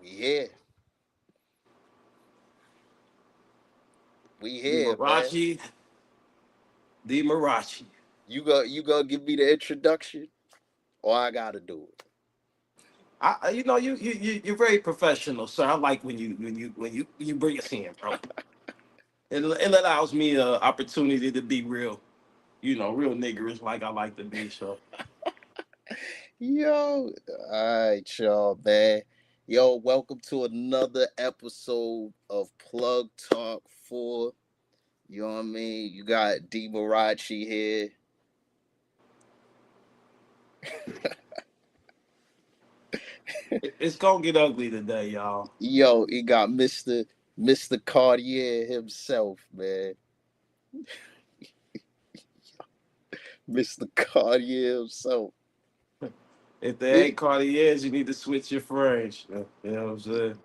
Yeah, we The here, man. Marachi, the Marachi. You gonna give me the introduction, or I gotta do it? You're very professional, sir. I like when you bring us in, bro. It allows me an opportunity to be real, real niggerish like I like to be. So Yo, all right, y'all, man. Yo, welcome to another episode of Plug Talk 4. You know what I mean? You got D Marachi here. it's gonna get ugly today, y'all. Yo, he got Mr. Cartier himself, man. Mr. Cartier himself. If they Yeah, ain't Cartiers, you need to switch your frames. You know what I'm saying?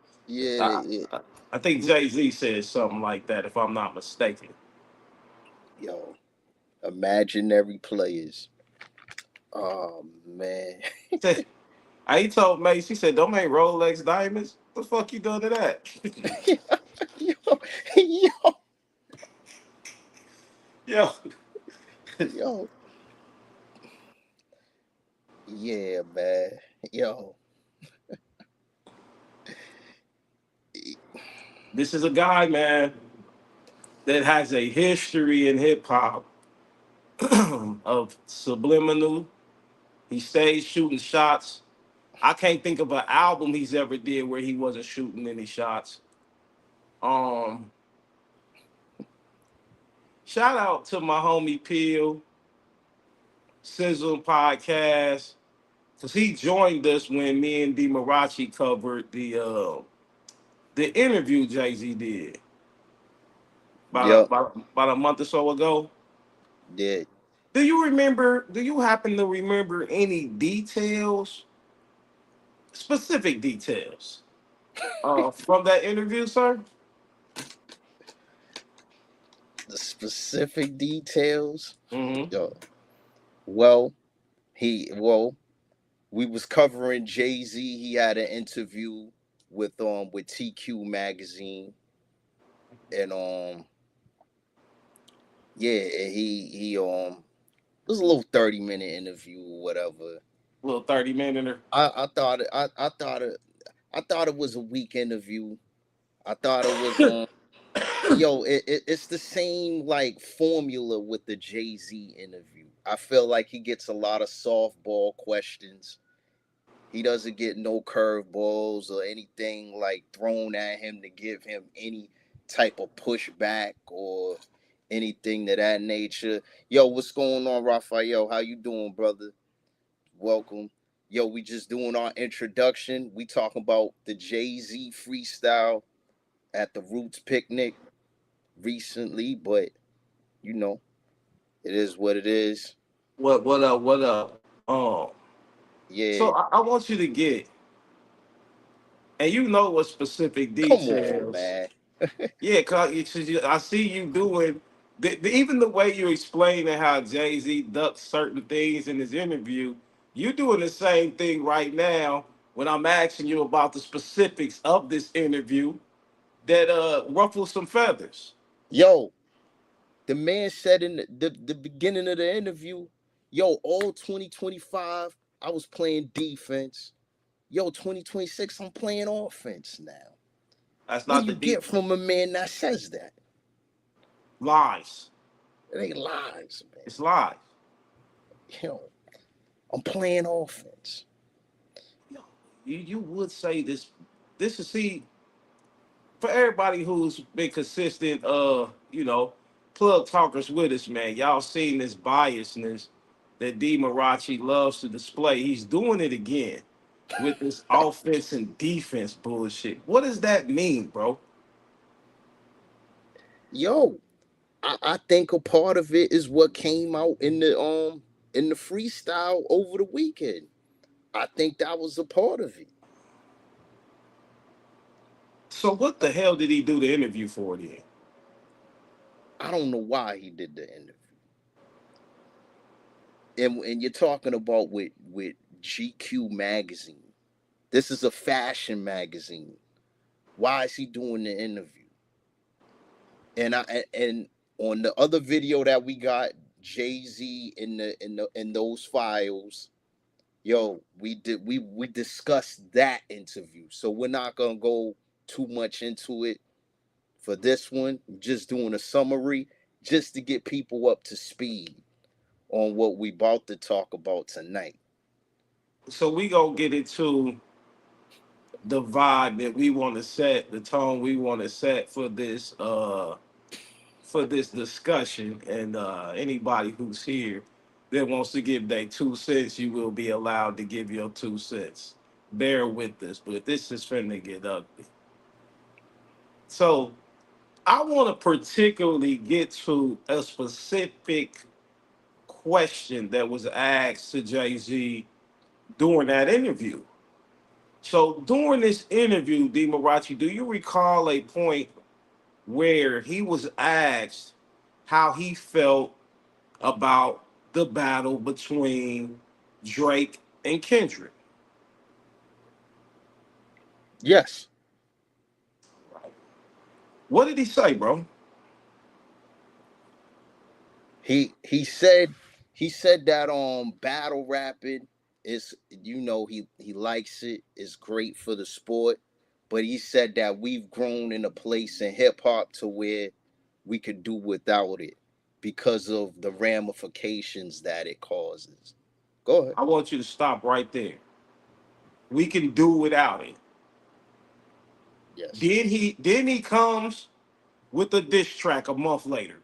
I, yeah. I, I think Jay Z said something like that, if I'm not mistaken. Yo, imaginary players. Oh man. I he told Mace, he said, "Don't make Rolex diamonds. What the fuck you doing to that?" yo, yo, Yo, yo. Yeah, man. Yo. this is a guy, man, that has a history in hip hop of subliminal. He stays shooting shots. I can't think of an album he's ever did where he wasn't shooting any shots. Um, Shout out to my homie Peel, Sizzle Podcast, because he joined us when me and D Marachi covered the interview Jay Z did Yup. about a month or so ago. Yeah. Do you remember? Do you happen to remember any details, specific details, from that interview, sir? The specific details. Mm-hmm. Yo. Well, well, we was covering Jay-Z. He had an interview with TQ magazine. And yeah, he it was a little 30-minute interview or whatever. Little 30 minute. I thought it was a weak interview. I thought it was yo, it's the same like formula with the Jay-Z interview. I feel like he gets a lot of softball questions. He doesn't get no curveballs or anything like thrown at him to give him any type of pushback or anything to that nature. Yo, what's going on, Raphael? How you doing, brother? Welcome. Yo, we just doing our introduction. We talking about the Jay-Z freestyle at the Roots picnic recently, but you know, it is what it is. What up? What up? Yeah. So I want you to get, and you know what specific Come on, details. man. Yeah, cause I see you doing even the way you explaining how Jay Z ducks certain things in his interview. You doing the same thing right now when I'm asking you about the specifics of this interview that ruffles some feathers. Yo, the man said in the beginning of the interview, yo, all 2025, I was playing defense. Yo, 2026, I'm playing offense now. That's What do not the you deep get from a man that says that? lies. It ain't lies, man. It's lies. Yo, I'm playing offense. You would say this. This is see for everybody who's been consistent, plug talkers with us, man. Y'all seen this biasness that D Marachi loves to display. He's doing it again with this offense and defense bullshit. What does that mean, bro? Yo, I think a part of it is what came out in the freestyle over the weekend. I think that was a part of it. So what the hell did he do the interview for then? I don't know why he did the interview. And you're talking about with GQ magazine. This is a fashion magazine. Why is he doing the interview? And on the other video that we got, Jay-Z in those files, yo, we discussed that interview. So we're not gonna go too much into it for this one. I'm just doing a summary just to get people up to speed on what we about to talk about tonight. So we gonna get into the vibe that we want to set, the tone we want to set for this discussion. And anybody who's here that wants to give their 2 cents, you will be allowed to give your 2 cents. Bear with us, but this is finna get ugly. So I want to particularly get to a specific question that was asked to Jay Z during that interview. So during this interview, D. Marachi, do you recall a point where he was asked how he felt about the battle between Drake and Kendrick? Yes, What did he say, bro? he he said that battle rapping is, he likes it. It's great for the sport, but he said that we've grown in a place in hip hop to where we could do without it because of the ramifications that it causes. Go ahead. I want you to stop right there. We can do without it. Yes. Then he comes with a diss track a month later.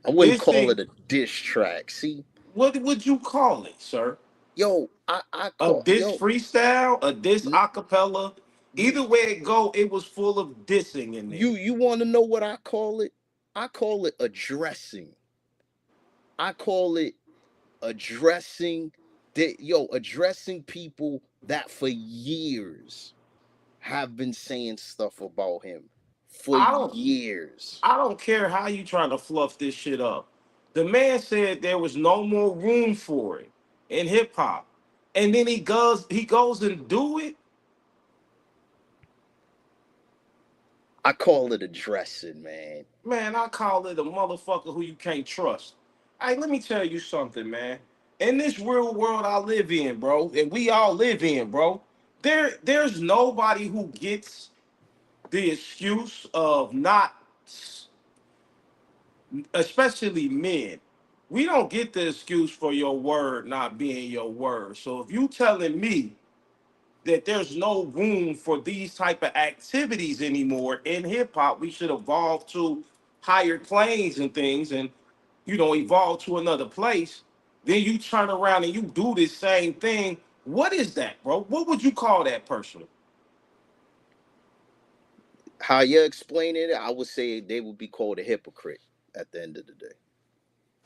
I wouldn't call Dissing, it a diss track. See, what would you call it, sir? yo, I A call diss yo. freestyle, a diss n- acapella. You Either way it go, it was full of dissing in there. you want to know what I call it? I call it addressing. I call it addressing addressing people that for years have been saying stuff about him for I don't years. I don't care how you trying to fluff this shit up. The man said there was no more room for it in hip hop. And then he goes and do it. I call it addressing, man. Man, I call it a motherfucker who you can't trust. Hey, let me tell you something, man. In this real world I live in, bro, and we all live in, bro, there's nobody who gets the excuse of not, especially men. We don't get the excuse for your word not being your word. So if you telling me that there's no room for these type of activities anymore in hip hop, we should evolve to higher planes and things, and evolve to another place. Then you turn around and you do this same thing. What is that, bro? What would you call that person? How you explain it, I would say they would be called a hypocrite at the end of the day.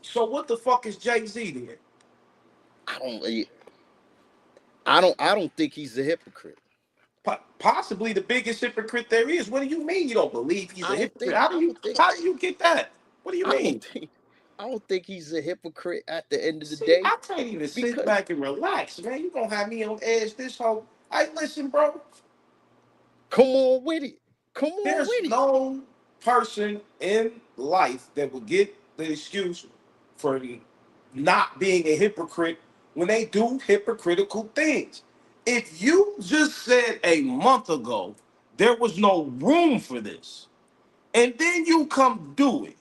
So what the fuck is Jay Z then? I don't eh, I don't think he's a hypocrite. Possibly the biggest hypocrite there is. What do you mean you don't believe he's a I don't hypocrite? think How I do you don't think how do you get that? What do you I don't mean? think I don't think he's a hypocrite at the end of the See, day I can't even sit because back and relax, man. You gonna have me on edge this whole. Hey, listen, bro. come on with it. Come on There's with it. no person in life that will get the excuse for not being a hypocrite when they do hypocritical things. If you just said a month ago there was no room for this, and then you come do it,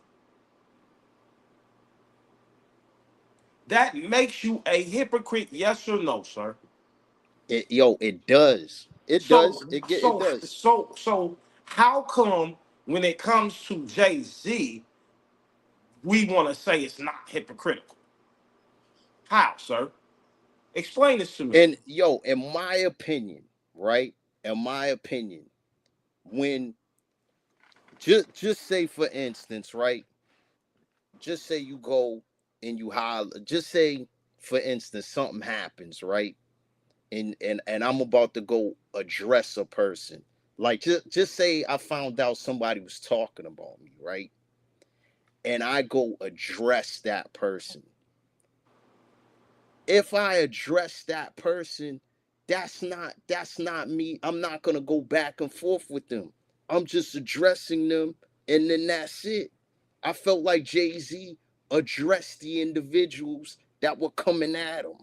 that makes you a hypocrite, yes or no, sir? It does. It So, does. It so, does. so, how come when it comes to Jay Z, we want to say it's not hypocritical? How, sir? Explain this to me. And in my opinion, right? In my opinion, when just say for instance, right? Just say you go and you holler. Just say for instance something happens, right? And I'm about to go address a person. Like just say I found out somebody was talking about me, right? And I go address that person. if I address that person, that's not me. I'm not gonna go back and forth with them. I'm just addressing them, and then that's it. I felt like Jay Z addressed the individuals that were coming at him.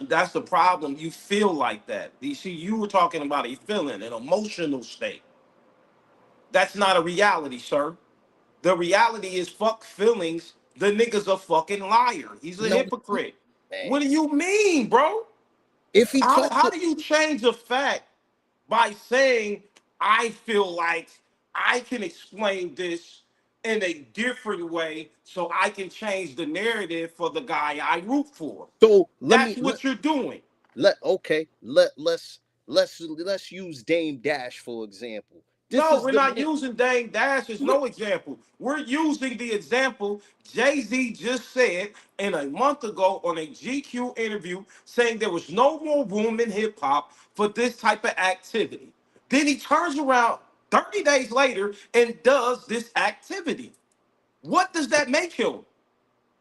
That's the problem. You feel like that. You see, you were talking about a feeling, an emotional state. That's not a reality, sir. The reality is fuck feelings. The nigga's a fucking liar. He's a No, hypocrite. man. What do you mean, bro? If he talked How to, do you change a fact by saying, I feel like I can explain this in a different way so I can change the narrative for the guy I root for? so let That's me what you're doing. let okay let's use Dame Dash for example. This No, is we're the not man. using Dame Dash as no example. We're using the example Jay-Z just said in a month ago on a GQ interview saying there was no more room in hip hop for this type of activity. Then he turns around 30 days later and does this activity. What does that make him?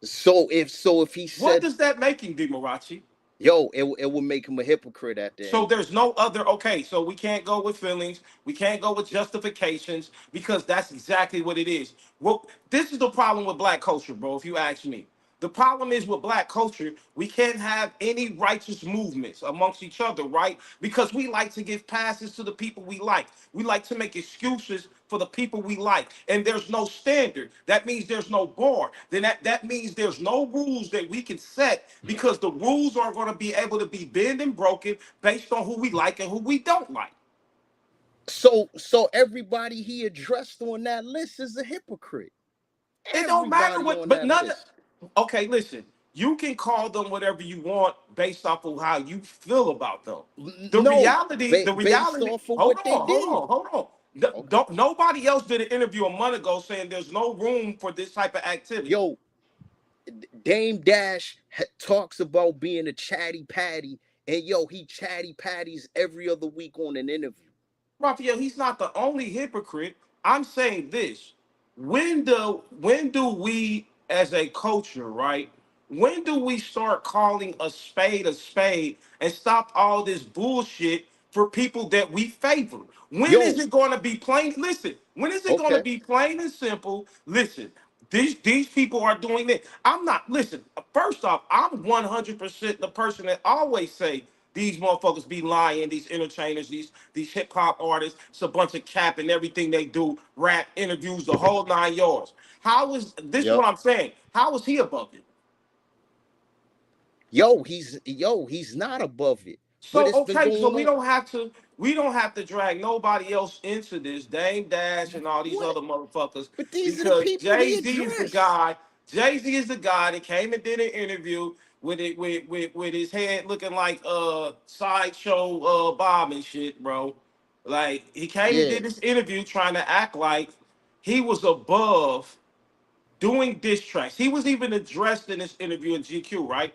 So if he What said, does that make him, Dimarachi? yo, it will make him a hypocrite at the So end of there's it. no other, okay, so we can't go with feelings, we can't go with justifications because that's exactly what it is. Well, this is the problem with black culture, bro, if you ask me. The problem is with black culture, we can't have any righteous movements amongst each other, right? Because we like to give passes to the people we like. We like to make excuses for the people we like. And there's no standard. That means there's no bar. Then that means there's no rules that we can set because the rules are going to be able to be bent and broken based on who we like and who we don't like. So everybody he addressed on that list is a hypocrite. It don't matter Everybody what, on but that none of, list. okay, listen, you can call them whatever you want based off of how you feel about them. No, The based reality, off of hold what they on, hold did. on, hold on. Okay. Don't, nobody else did an interview a month ago saying there's no room for this type of activity. Yo, Dame Dash talks about being a chatty patty, and yo, he chatty patties every other week on an interview. Raphael, he's not the only hypocrite. I'm saying this. When do we as a culture, right? When do we start calling a spade and stop all this bullshit for people that we favor? When is Yo, it going to be plain? Listen, when is it going to okay. be plain and simple? Listen, these people are doing it. I'm not. Listen. First off, I'm 100% the person that always say these motherfuckers be lying. These entertainers, these hip hop artists, it's a bunch of cap and everything they do, rap, interviews, the whole nine yards. How is this? Is Yep. what I'm saying? How is he above it? Yo, he's not above it. But So it's been okay, so going on. we don't have to drag nobody else into this, Dame Dash and all these What? other motherfuckers, But these are the because people he Jay Z is the addressed. guy. Jay Z is the guy that came and did an interview with it with his head looking like sideshow Bob and shit, bro. Like he came and Yeah. did this interview trying to act like he was above doing diss tracks. He was even addressed in this interview in GQ, right?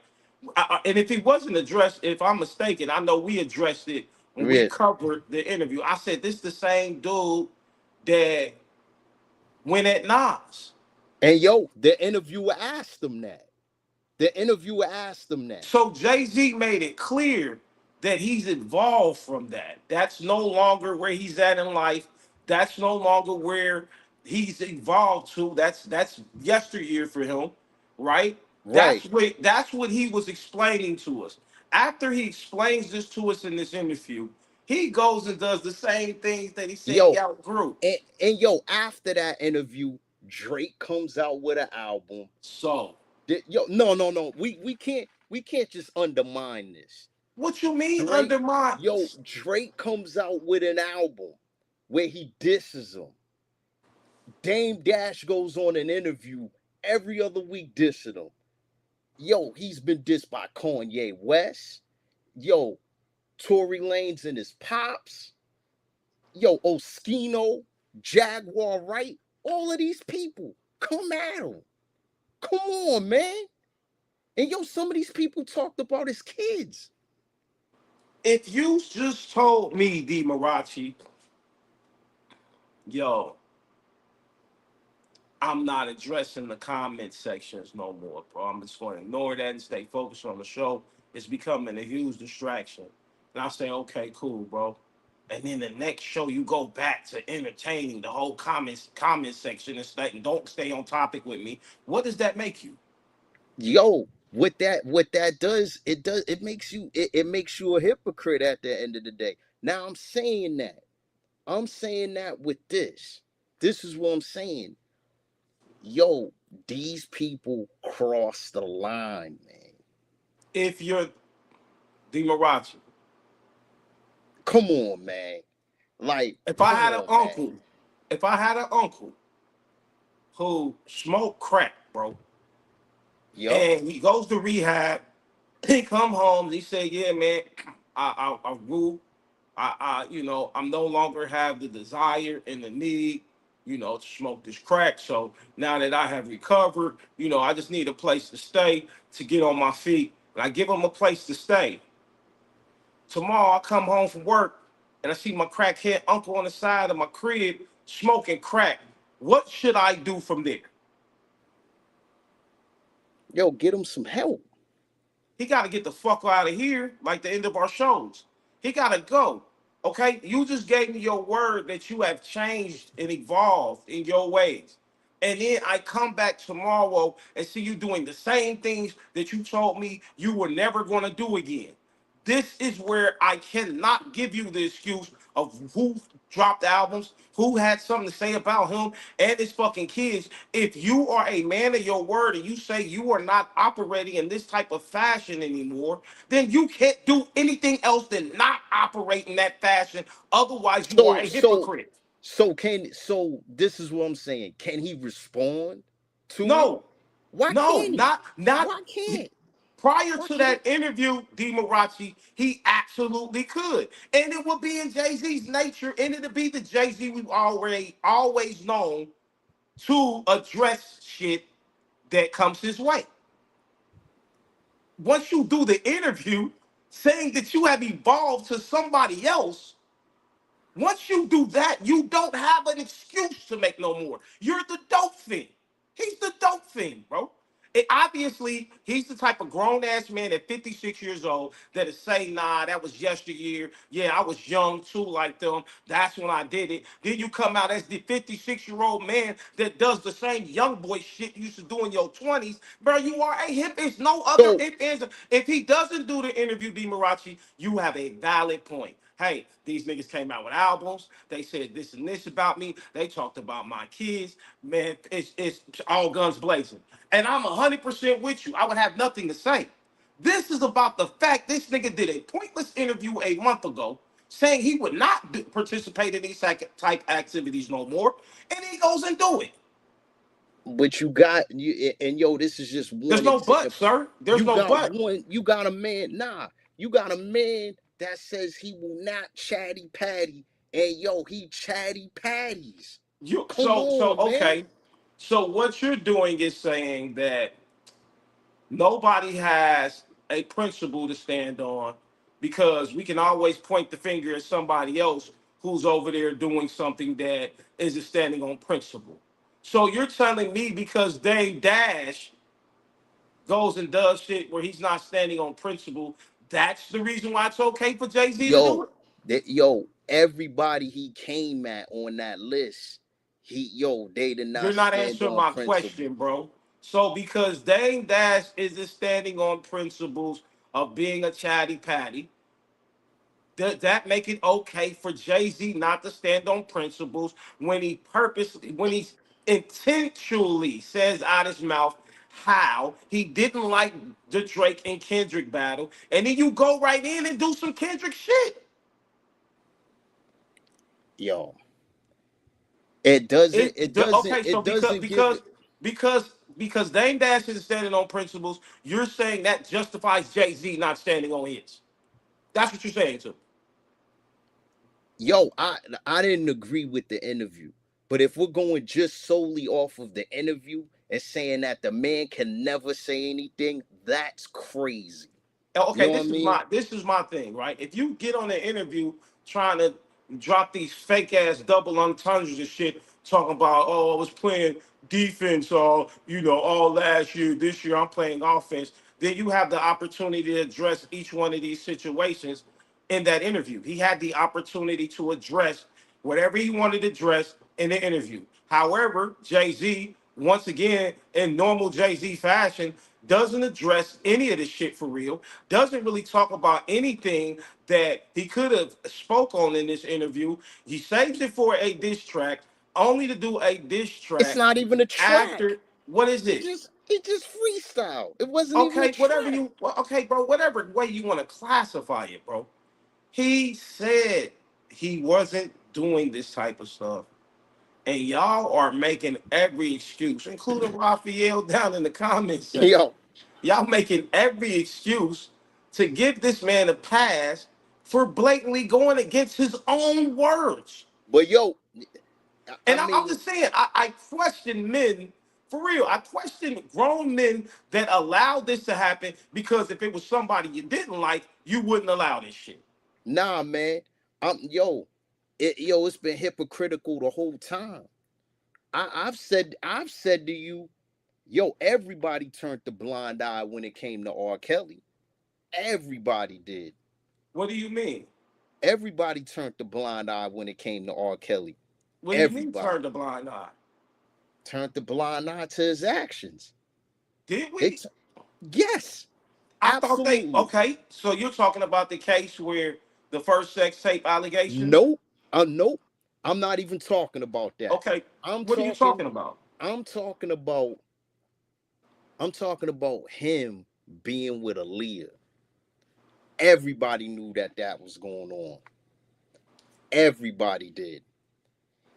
And if he wasn't addressed, if I'm mistaken, I know we addressed it when we Yeah. covered the interview. I said this is the same dude that went at Nas. And yo, the interviewer asked him that. The interviewer asked him that. So Jay Z made it clear that he's evolved from that. That's no longer where he's at in life. That's no longer where he's evolved to. That's yesteryear for him, right? Right. That's what he was explaining to us. After he explains this to us in this interview, he goes and does the same things that he said he Yo, outgrew. and yo, after that interview, Drake comes out with an album. So, Yo, no. We can't just undermine this. what you mean Drake, undermine? yo, Drake comes out with an album where he disses him. Dame Dash goes on an interview every other week dissing him. Yo, he's been dissed by Kanye West. Yo, Tory Lanez and his pops. Yo, Oskino, Jaguar Wright. All of these people come at him. Come on, man. And yo, some of these people talked about his kids. If you just told me, D Marachi, yo, I'm not addressing the comment sections no more, bro. I'm just going to ignore that and stay focused on the show. It's becoming a huge distraction. And I say, okay, cool, bro. And then the next show, you go back to entertaining the whole comment section and don't stay on topic with me. What does that make you? Yo, what that does it makes it makes you a hypocrite at the end of the day. Now I'm saying that with this is what I'm saying. Yo, these people cross the line, man. If you're Demarachi, Come on, man. Like, if I come had an on, man. uncle, if I had an uncle who smoked crack, bro, Yup. and he goes to rehab. He come home. He say, "Yeah, man, I grew. I'm no longer have the desire and the need, to smoke this crack. So now that I have recovered, I just need a place to stay to get on my feet. And I give him a place to stay. Tomorrow I come home from work and I see my crackhead uncle on the side of my crib smoking crack. What should I do from there? Yo, get them some help. He got to get the fuck out of here, like the end of our shows. He got to go. Okay? You just gave me your word that you have changed and evolved in your ways. And then I come back tomorrow and see you doing the same things that you told me you were never going to do again. This is where I cannot give you the excuse of who dropped albums, who had something to say about him and his fucking kids. If you are a man of your word and you say you are not operating in this type of fashion anymore, then you can't do anything else than not operate in that fashion. Otherwise, you are So a so hypocrite. so this is what I'm saying. Can he respond to it? No, Why no, can't he? not Why can't? prior Why to can't? that interview, D. Marachi, he absolutely could. And it would be in Jay-Z's nature, and it'd be the Jay-Z we've already always known to address shit that comes his way. Once you do the interview saying that you have evolved to somebody else, once you do that, you don't have an excuse to make no more. You're the dope fiend. He's the dope fiend, bro. And obviously, he's the type of grown ass man at 56 years old that'll say, nah, that was yesteryear. Yeah, I was young too, like them. That's when I did it. Then you come out as the 56-year-old man that does the same young boy shit you used to do in your 20s. Bro, you are a hip. It's no other So if answer. If he doesn't do the interview, D. Marachi, you have a valid point. Hey, these niggas came out with albums. They said this and this about me. They talked about my kids. Man, it's all guns blazing. And I'm 100% with you. I would have nothing to say. This is about the fact this nigga did a pointless interview a month ago saying he would not participate in these type activities no more. And he goes and do it. but you got you and yo, this is just There's one no but, example. sir. There's no but. You got a man, you got a man that says he will not chatty patty, and yo, he chatty patties. You Come so on, man. okay. So what you're doing is saying that nobody has a principle to stand on because we can always point the finger at somebody else who's over there doing something that isn't standing on principle. So you're telling me because Dame Dash goes and does shit where he's not standing on principle, that's the reason why it's okay for Jay-Z to do Yo, it? everybody he came at on that list, they did You're not not stand answering on my principle. question, bro. So because Dame Dash isn't standing on principles of being a chatty patty, does that make it okay for Jay Z not to stand on principles when he intentionally says out his mouth how he didn't like the Drake and Kendrick battle, and then you go right in and do some Kendrick shit? Yo, it doesn't, It it doesn't, okay, so it doesn't give it. because because Dame Dash is standing on principles, you're saying that justifies Jay Z not standing on his. That's what you're saying too. Yo, I didn't agree with the interview, but if we're going just solely off of the interview and saying that the man can never say anything, that's crazy. You Okay, know what I mean? this is my thing, right? If you get on an interview trying to drop these fake ass double entendres and shit talking about, oh, I was playing defense all, all last year. This year I'm playing offense. Then you have the opportunity to address each one of these situations in that interview. He had the opportunity to address whatever he wanted to address in the interview. However, Jay-Z, once again, in normal Jay-Z fashion, doesn't address any of this shit for real, doesn't really talk about anything that he could have spoke on in this interview. He saves it for a diss track, only to do a diss It's track not even a after, track. what is He it? just he just freestyle. It wasn't even a Okay, whatever track. you, well, okay, bro, whatever way you want to classify it, bro. He said he wasn't doing this type of stuff. And y'all are making every excuse, including Raphael down in the comments section. Yo, Y'all making every excuse to give this man a pass for blatantly going against his own words. but yo, I And I'm mean, just saying, I question men, for real. I question grown men that allow this to happen, because if it was somebody you didn't like, you wouldn't allow this shit. nah, man. It's been hypocritical the whole time. I've said to you, yo, everybody turned the blind eye when it came to R. Kelly. Everybody did. What do you mean? Everybody turned the blind eye when it came to R. Kelly. What do you mean turn Everybody the blind eye? turned the blind eye to his actions. Did They, we? t- yes, I thought they, absolutely. okay. So you're talking about the case where the first sex tape allegations? Nope. Nope. I'm not even talking about that. Okay. I'm What are you talking. talking about? I'm talking about. I'm talking about him being with Aaliyah. Everybody knew that was going on. Everybody did.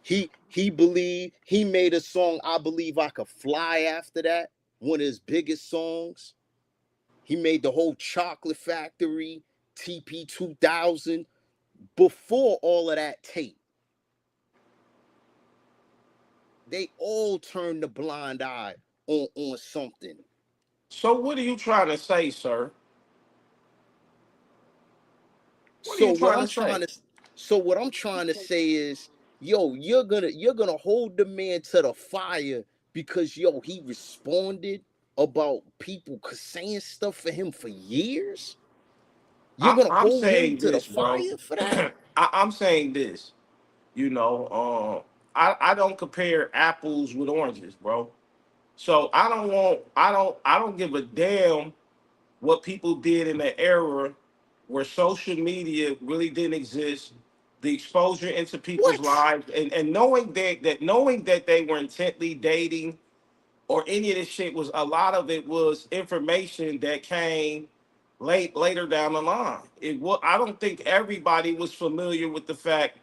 He believed he made a song. I believe I could fly. After that, one of his biggest songs. He made the whole Chocolate Factory, TP 2000. Before all of that tape, they all turned the blind eye on something. So what are you trying to say, sir? What are So you what trying I'm to trying say? to so what I'm trying to say is, yo, you're gonna hold the man to the fire because yo he responded about people saying stuff for him for years. You're gonna I'm hold him saying to the this, bro. fire for that? I'm saying this. You know, I don't compare apples with oranges, bro. So I don't give a damn what people did in the era where social media really didn't exist, the exposure into people's What? lives, and knowing that they were intently dating or any of this shit, was a lot of it was information that came later down the line. I don't think everybody was familiar with the fact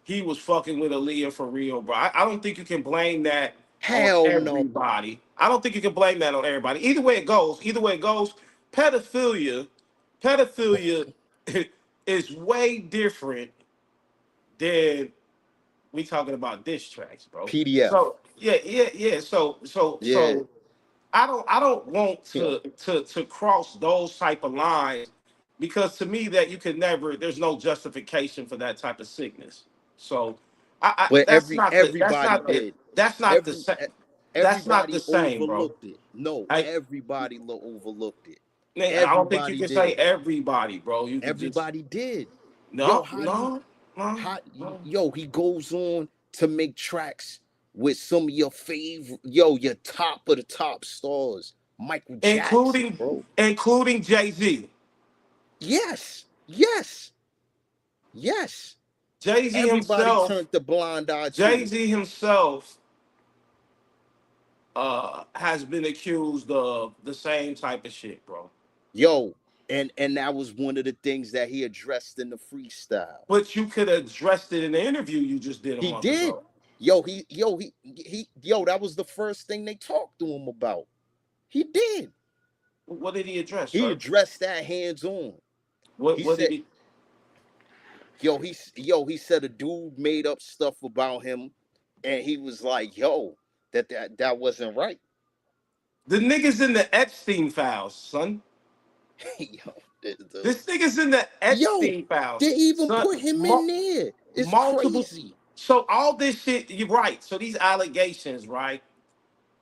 he was fucking with Aaliyah for real, bro. I don't think you can blame that on Hell no. everybody. I don't think you can blame that on everybody. Either way it goes, pedophilia, pedophilia is way different than we talking about diss tracks, bro. PDF. So yeah. Yeah. So I don't want Yo. to cross those type of lines, because to me that you can never, there's no justification for that type of sickness. So But that's not the everybody did. that's not the Every same. e- That's not the Everybody same, bro. overlooked it. No, I everybody overlooked it. I don't think you Everybody can say did. everybody, bro. You could just Everybody did. Yo, no, no, no, no. yo, he goes on to make tracks with some of your favorite, yo, your top of the top stars, Michael Jackson, Including bro. Jay-Z. Yes, yes, yes. Jay-Z Everybody himself, turned the blind eye to it. Jay-Z himself has been accused of the same type of shit, bro. Yo, and that was one of the things that he addressed in the freestyle. But you could have addressed it in the interview you just did a He month did. ago. Yo, that was the first thing they talked to him about. He did. What did he address, He sir? addressed that hands on. He What did said, he? he said a dude made up stuff about him, and he was like, yo, that wasn't right. The niggas in the Epstein files, son. yo, This nigga's in the yo, Epstein files, they even son. put him in there. It's Multiple, crazy. So all this shit, you're right. So these allegations, right,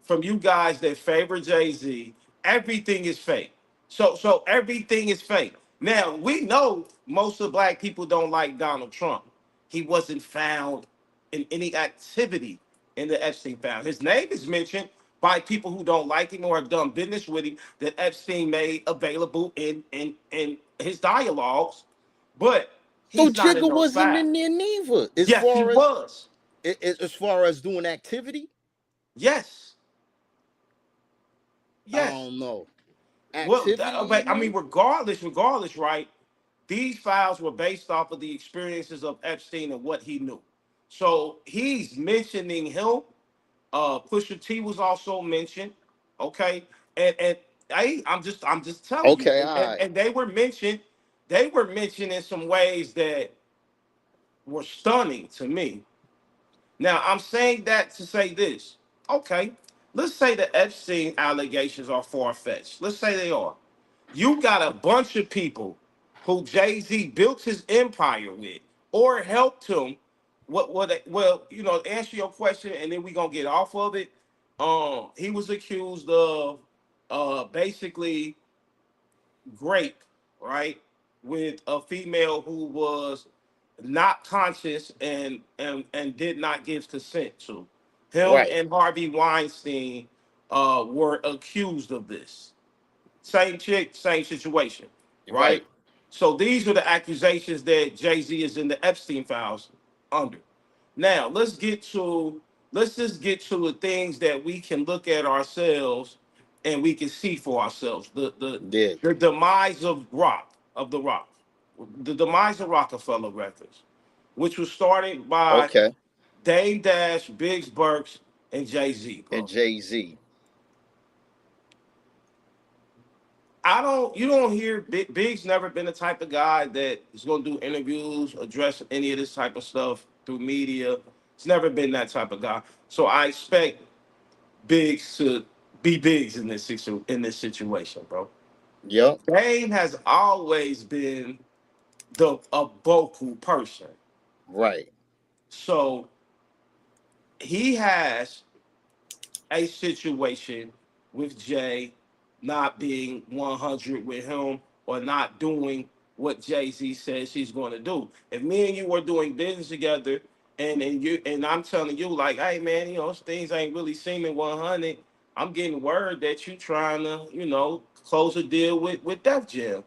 from you guys that favor Jay Z, everything is fake. So everything is fake. Now we know most of black people don't like Donald Trump. He wasn't found in any activity in the Epstein file. His name is mentioned by people who don't like him or have done business with him that Epstein made available in his dialogues, but So he's not in Jigga those wasn't files. in there neither. Yes, he was. As far as doing activity, Yes, I yes. don't know. Well, Activity, you but I mean, mean? regardless, right? These files were based off of the experiences of Epstein and what he knew. So he's mentioning him. Pusha T was also mentioned. Okay, and I'm just telling you, Okay, and, all and, right. and they were mentioned. They were mentioned in some ways that were stunning to me. Now I'm saying that to say this. Okay, let's say the Epstein allegations are far fetched. Let's say they are. You got a bunch of people who Jay Z built his empire with or helped him. Well, answer your question, and then we gonna get off of it. He was accused of basically grape, right, with a female who was not conscious and did not give consent to. Him Right, and Harvey Weinstein were accused of this. Same chick, same situation, right? right. So these are the accusations that Jay Z is in the Epstein files under. Now let's just get to the things that we can look at ourselves and we can see for ourselves. Yeah. The demise of the Rock, the demise of Rockefeller Records, which was started by Okay. Dame Dash, Biggs Burks, and Jay Z, And bro. Jay-Z. You don't hear Big's never been the type of guy that is going to do interviews, address any of this type of stuff through media. It's never been that type of guy. So I expect Biggs to be Biggs in in this situation, bro. Yep. Dame has always been the a vocal person. Right. So he has a situation with Jay not being 100 with him or not doing what Jay Z says she's going to do. If me and you were doing business together, and I'm telling you like, hey man, things ain't really seeming 100. I'm getting word that you trying to close a deal with Def Jam,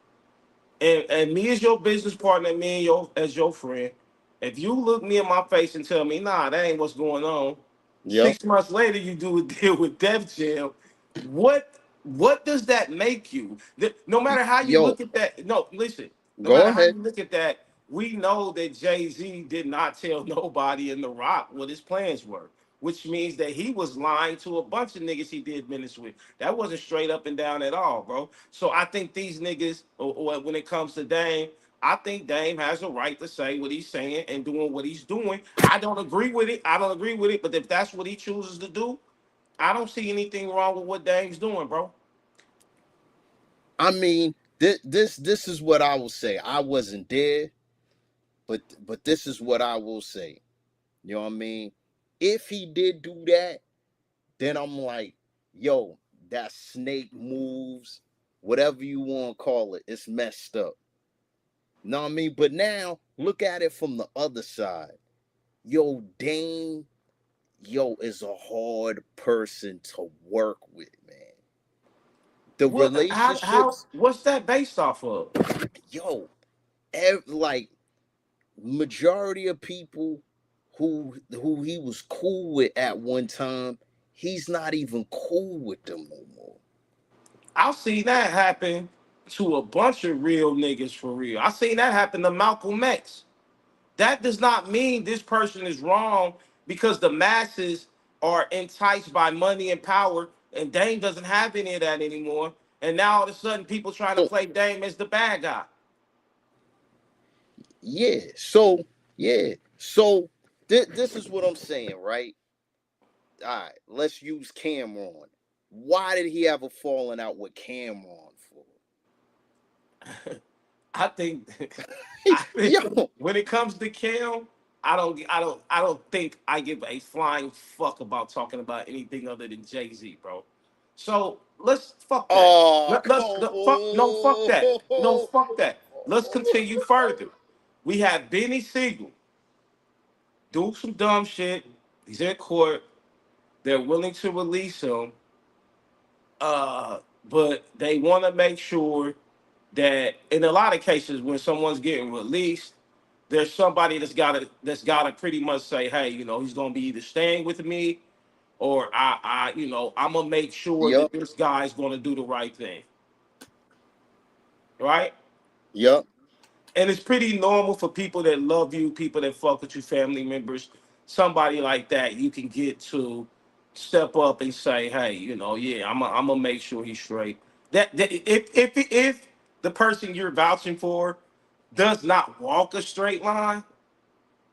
and me as your business partner, me and your as your friend, if you look me in my face and tell me, nah, that ain't what's going on, Yep. 6 months later you do a deal with Def Jam, what does that make you? No matter how you Yo, look at that, no, listen, no go matter how ahead. you look at that, we know that Jay Z did not tell nobody in The Rock what his plans were, which means that he was lying to a bunch of niggas he did business with. That wasn't straight up and down at all, bro. So I think these niggas, or when it comes to Dame, I think Dame has a right to say what he's saying and doing what he's doing. I don't agree with it. I don't agree with it. But if that's what he chooses to do, I don't see anything wrong with what Dame's doing, bro. I mean, this is what I will say. I wasn't there, but this is what I will say. You know what I mean? If he did do that, then I'm like, yo, that snake moves, whatever you want to call it, it's messed up. Know what I mean? But now look at it from the other side. Yo, Dane, yo, is a hard person to work with, man. The What? How? relationships, What's that based off of? yo, like majority of people who he was cool with at one time, he's not even cool with them no more. I've seen that happen to a bunch of real niggas for real. I seen that happen to Malcolm X. That does not mean this person is wrong because the masses are enticed by money and power, and Dame doesn't have any of that anymore. And now all of a sudden, people trying to So play Dame as the bad guy. yeah, so yeah, so this is what I'm saying, right? All right, let's use Cameron. Why did he have a falling out with Cameron for? I think, I think Yo, when it comes to Cam, I don't think I give a flying fuck about talking about anything other than Jay Z, bro. So let's fuck that. Oh, Let, come let's no, fuck no fuck that. No on. fuck that. Let's continue further. We have Benny Siegel do some dumb shit. He's in court. They're willing to release him, but they want to make sure that in a lot of cases when someone's getting released, there's somebody that's gotta pretty much say, hey, he's gonna be either staying with me or I'm gonna make sure that Yup, this guy's gonna do the right thing, right? yup. And it's pretty normal for people that love you, people that fuck with you, family members, somebody like that, you can get to step up and say, hey, yeah, I'm gonna make sure he's straight. That if the person you're vouching for does not walk a straight line,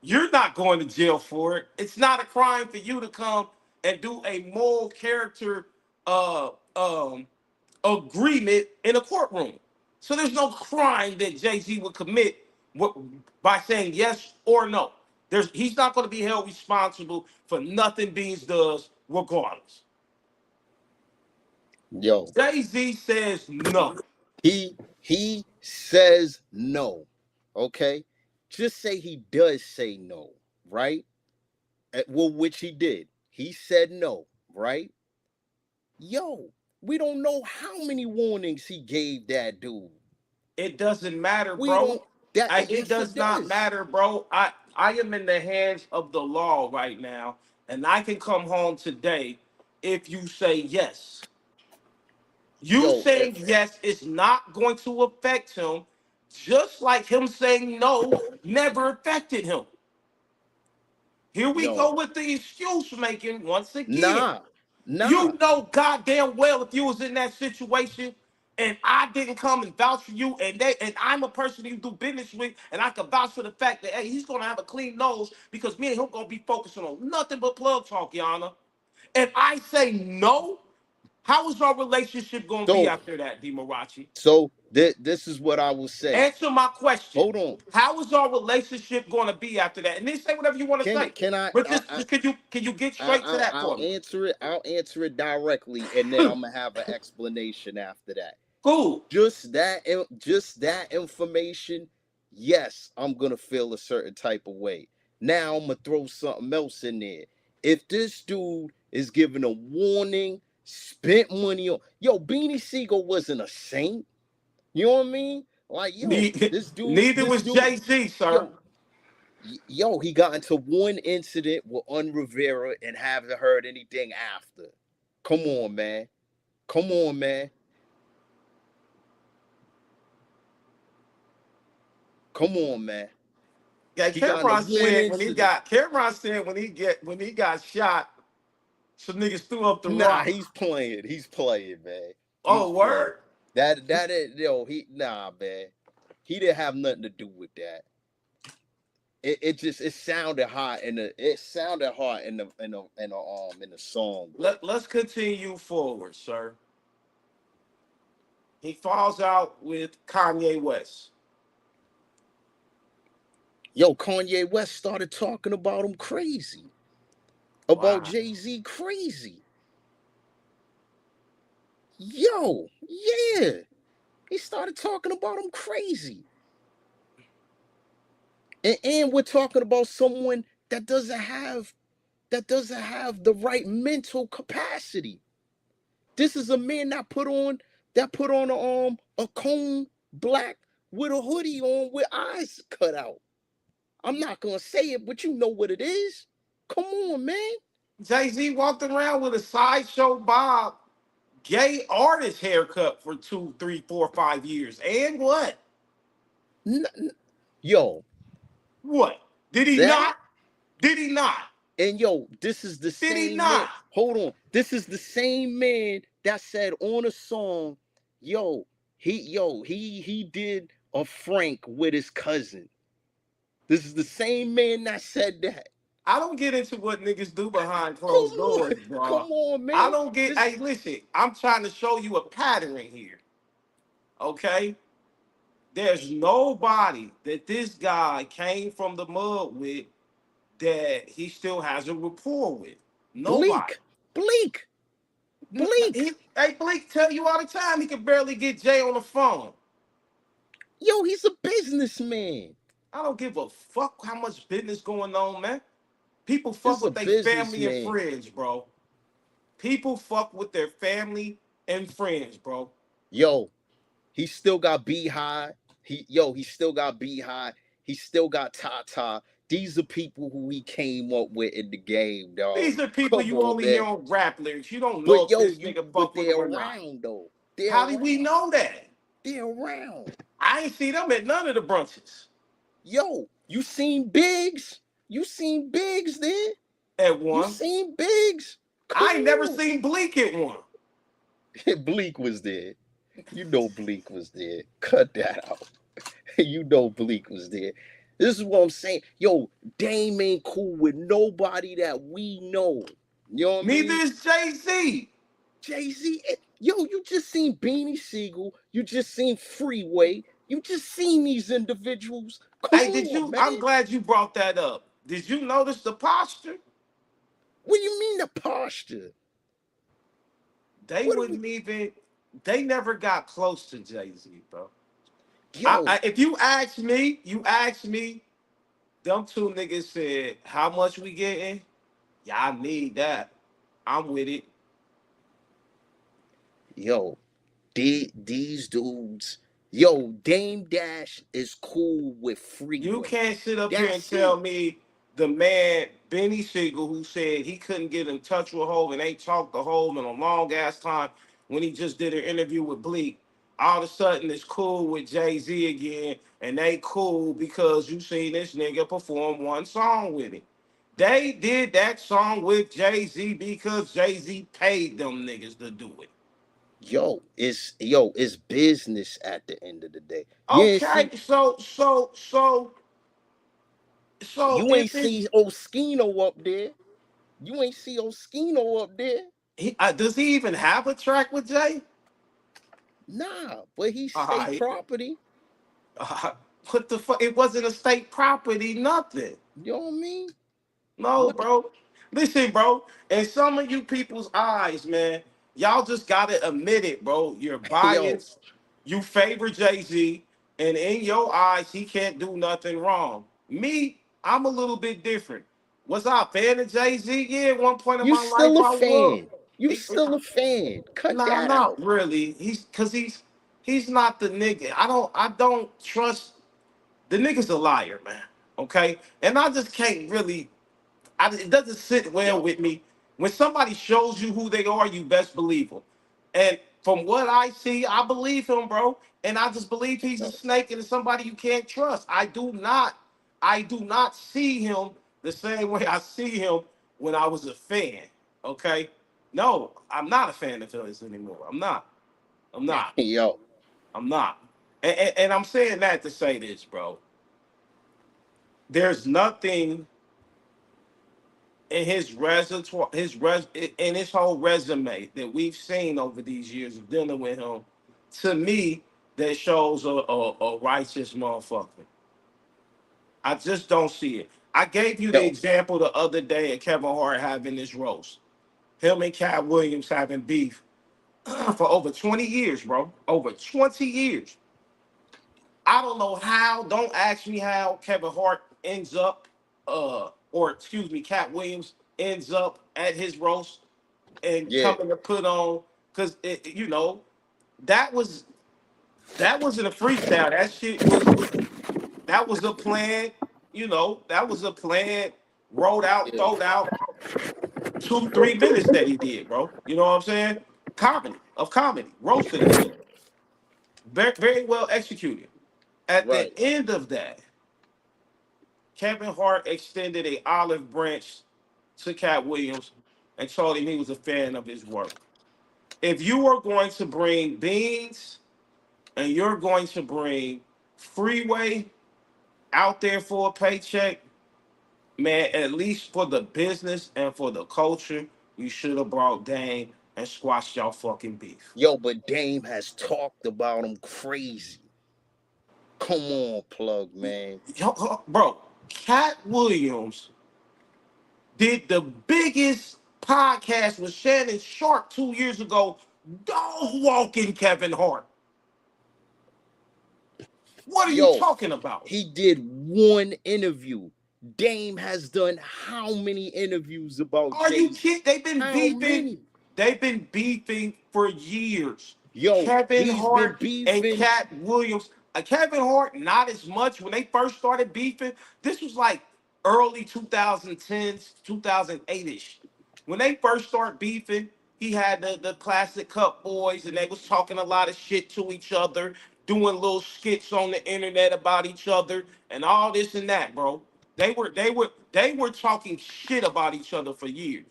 you're not going to jail for it. It's not a crime for you to come and do a moral character uh um agreement in a courtroom. So there's no crime that Jay-Z would commit by saying yes or no. He's not going to be held responsible for nothing Beans does, regardless. Yo, Jay-Z says no. he says no. Okay? Just say he does say no, right? Well, which he did. He said no, right? Yo, we don't know how many warnings he gave that dude. It doesn't matter, We bro. don't that It yes it does not does. matter, bro. I am in the hands of the law right now, and I can come home today if you say yes. You Yo, saying yes is not going to affect him, just like him saying no never affected him. Here we go yo, with the excuse making once again. nah, nah. You know goddamn well if you was in that situation and I didn't come and vouch for you, and I'm a person you do business with, and I can vouch for the fact that hey, he's gonna have a clean nose because me and him gonna be focusing on nothing but plug talk, Yana. If I say no, how is our relationship gonna be So after that, Demarachi? this is what I will say. Answer my question. Hold on. How is our relationship going to be after that? And then say whatever you want to say. Can I But just can you get straight to that I'll for me? answer it. I'll answer it directly, and then I'm gonna have an explanation after that. Cool. Just that information. Yes, I'm gonna feel a certain type of way. Now I'm gonna throw something else in there. If this dude is giving a warning, spent money on Beanie Siegel wasn't a saint. You know what I mean? Like Neither this was dude, Jay Z, sir. yo, he got into one incident with Rivera and haven't heard anything after. Come on, man. Come on, man. Come on, man. Yeah, He got into one incident. Cameron said when he got shot, some niggas threw up the Nah, rock. he's playing. He's playing, man. He's Oh, playing. word. That is he nah, man. He didn't have nothing to do with that. It just it sounded hot in the song, but Let's continue forward, sir. He falls out with Kanye West. Kanye West started talking about him crazy. About Wow. Jay-Z crazy. Yeah. He started talking about him crazy. And we're talking about someone that doesn't have the right mental capacity. This is a man that put on a cone black with a hoodie on with eyes cut out. I'm not gonna say it, but you know what it is. Come on, man. Jay Z walked around with a sideshow Bob gay artist haircut for 2, 3, 4, 5 years. And what? N- n- yo, What? Did he that not? Did he not? and this is the Did he same man. not? Hold on, this is the same man that said on a song, he did a Frank with his cousin. This is the same man that said that. I don't get into what niggas do behind Come closed on, doors, come bro. on, I man. don't get. This Hey, listen. I'm trying to show you a pattern here. Okay. There's nobody that this guy came from the mud with that he still has a rapport with. Nobody. Bleak, Bleak, Bleak. Hey, Blake tell you all the time he can barely get Jay on the phone. Yo, he's a businessman. I don't give a fuck how much business going on, man. People fuck He's a with their family and businessman. friends, bro. People fuck with their family and friends, bro. Yo, he still got Beehive. He still got Beehive. He still got Tata. These are people who he came up with in the game, dog. These are people Come you on, only hear man. on rap lyrics. You don't know But if yo, this you nigga but fuck with they're them or not. around though. They're How did we around. know that? They're around. I ain't see them at none of the brunches. Yo, you seen Biggs? You seen Biggs there? At You one, seen Biggs? I Come ain't never on. seen Bleak at one. Bleak was there. You know Bleak was there. Cut that out. You know Bleak was there. This is what I'm saying. Yo, Dame ain't cool with nobody that we know. You know what I Neither mean? is Jay Z. Jay-Z. Yo, you just seen Beanie Siegel. You just seen Freeway. You just seen these individuals. Come Hey, did on, you? man. I'm glad you brought that up. Did you notice the posture? What do you mean the posture? They What do we wouldn't even. They never got close to Jay Z, bro. yo, If you ask me, them two niggas said, "How much we getting? Y'all need that. I'm with it." yo, these dudes. Yo, Dame Dash is cool with You Freeway. can't sit up here and That's tell it. me the man Benny Siegel, who said he couldn't get in touch with Hov and ain't talked to Hov in a long ass time when he just did an interview with Bleak, all of a sudden is cool with Jay Z again, and they cool because you seen this nigga perform one song with him. They did that song with Jay Z because Jay Z paid them niggas to do it. It's business at the end of the day. You ain't Okay, see so you ain't if it's see Oskino up there. You ain't see Oskino up there. does he even have a track with Jay? Nah, but he's All state right. property. What the fuck? It wasn't a state property, nothing. You know what I mean? No, What bro. Listen, bro. In some of you people's eyes, man, y'all just gotta admit it, bro. You're yo, biased. You favor Jay Z, and in your eyes, he can't do nothing wrong. Me, I'm a little bit different. Was I a fan of Jay Z? Yeah, at one point in you my life, still a I was. fan. You He- still a fan. Cut Nah, that not out. really. He's not the nigga. I don't trust the nigga's a liar, man. Okay, and I just can't really. It doesn't sit well Yo, with me when somebody shows you who they are. You best believe them. And from what I see, I believe him, bro. And I just believe he's a yo, snake and it's somebody you can't trust. I do not see him the same way I see him when I was a fan. Okay, no, I'm not a fan of his anymore. I'm not. I'm not. yo, I'm not. And I'm saying that to say this, bro. There's nothing in his reservoir, in his whole resume that we've seen over these years of dealing with him, to me, that shows a righteous motherfucker. I just don't see it. I gave you the yo. example the other day of Kevin Hart having this roast. Him and Cat Williams having beef for over 20 years, bro. Over 20 years. I don't know how. Don't ask me how Kevin Hart ends up, or excuse me, Cat Williams ends up at his roast and Yeah, coming to put on, because that was that wasn't a freestyle. That was a plan. That was a plan, rolled out, yeah, thrown out 2 3 minutes that he did, bro. You know what I'm saying? Comedy, roasted a nigga, very, very well executed. At the right. end of that, Kevin Hart extended a olive branch to Cat Williams and told him he was a fan of his work. If you are going to bring Beans and you're going to bring Freeway out there for a paycheck, man, at least for the business and for the culture, you should have brought Dame and squashed y'all fucking beef. Yo, but Dame has talked about him crazy. Come on, plug, man. Bro, Cat Williams did the biggest podcast with Shannon Sharp 2 years ago, dog walking Kevin Hart. What are you Yo, talking about? he did one interview. Dame has done how many interviews about Are you Jay? kidding? They've been How beefing. many? They've been beefing for years. Yo, Kevin he's been Hart and beefing. Cat Williams. Kevin Hart, not as much. When they first started beefing, this was like early 2010s, 2008-ish. When they first started beefing, he had the classic Cup Boys, and they was talking a lot of shit to each other, doing little skits on the internet about each other, and all this and that, bro. They were talking shit about each other for years.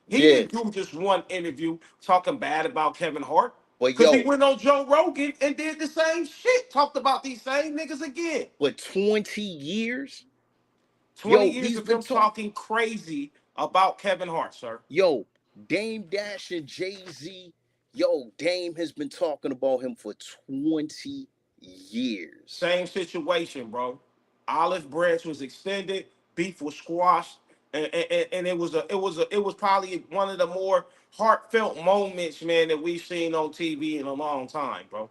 He Yeah, didn't do just one interview talking bad about Kevin Hart. but Cause he yo, went on Joe Rogan and did the same shit, talked about these same niggas again. for 20 years, 20 yo, years he's of been him talking. talking crazy about Kevin Hart, sir. Yo, Dame Dash and Jay Z. Yo, Dame has been talking about him for 20 years. Same situation, bro. Olive branch was extended, beef was squashed, and it was probably one of the more heartfelt moments, man, that we've seen on TV in a long time, bro.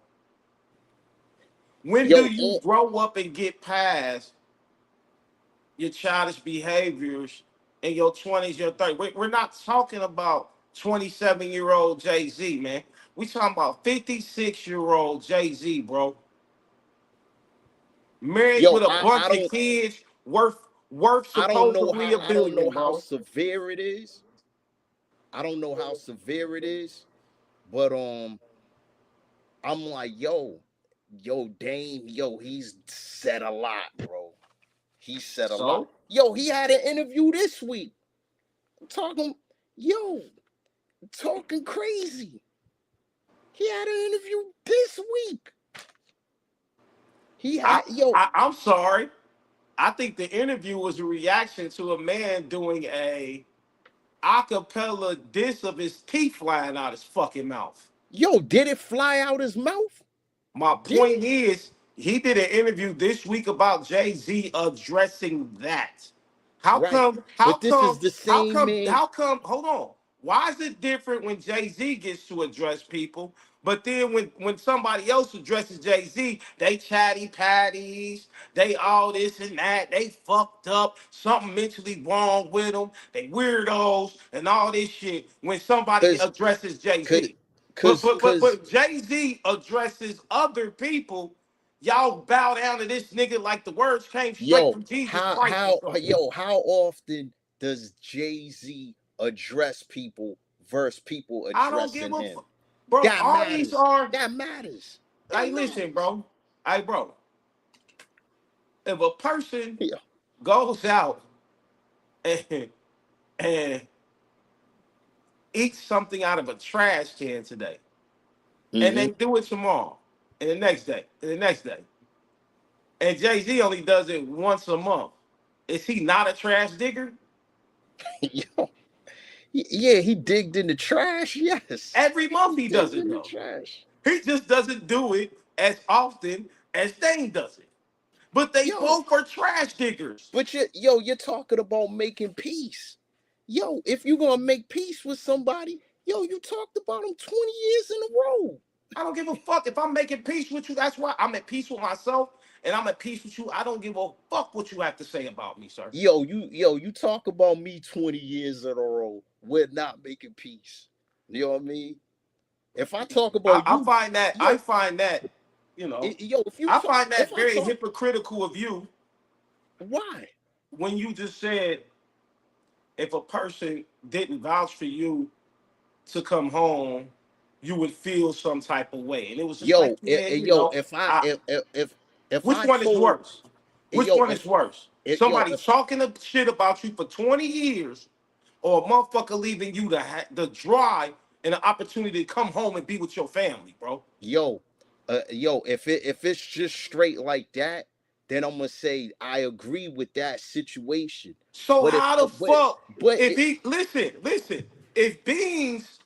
When do Yo, you grow up and get past your childish behaviors in your 20s, your 30s? We're not talking about 27-year-old Jay Z, man. We talking about 56-year-old Jay Z, bro. Married yo, with a I bunch of don't kids, worth supposedly a I don't know billion, how bro. severe it is. I don't know how severe it is, but I'm like, yo, Dame, yo, he's said a lot, bro. He said a lot. So Yo, he had an interview this week talking, yo, talking crazy. He had an interview this week. He I, had, yo, I'm sorry. I think the interview was a reaction to a man doing a acapella diss of his teeth flying out his fucking mouth. yo, did it fly out his mouth? My Did point it? is, he did an interview this week about Jay Z addressing that. How Right. come? How But this is come? the How same come? man. How come? Hold on. Why is it different when Jay Z gets to address people, but then when somebody else addresses Jay Z, they chatty patties, they all this and that, they fucked up, something mentally wrong with them, they weirdos and all this shit. When somebody Cause, addresses Jay cause, Z, but cause, but but cause, but Jay Z addresses other people. Y'all bow down to this nigga like the words came straight yo, from Jesus Christ or something. how often does Jay Z address people versus people I don't give addressing a him? fuck. Bro, That all these matters. are, That matters. That hey, listen, matters. bro. Hey, bro, if a person Yeah. goes out and, and eats something out of a trash can today, and Mm-hmm. they do it tomorrow, and the next day, and the next day, and Jay Z only does it once a month, is he not a trash digger? Yo, yeah, he digged in the trash. Yes, Every month he he does digged it, in the though. trash. He just doesn't do it as often as Dane does it. But they Yo, both are trash diggers. but you're talking about making peace. Yo, if you're gonna make peace with somebody, yo, you talked about him 20 years in a row. I don't give a fuck if I'm making peace with you. That's why I'm at peace with myself and I'm at peace with you. I don't give a fuck what you have to say about me, sir. You talk about me 20 years in a row. We're not making peace. You know what I mean? If I talk I, about I you, find that I yo, find that, you know, yo, I find if that I very talk, hypocritical of you why? when you just said if a person didn't vouch for you to come home, you would feel some type of way. And it was just like, yeah, yo, I if which I one is told, worse? Which yo, one is worse? yo, Somebody if talking a shit about you for 20 years or a motherfucker leaving you the drive and the opportunity to come home and be with your family, bro. yo, if it's just straight like that, then I'm gonna say I agree with that situation. So But if how the fuck but if it, he listen, if Beans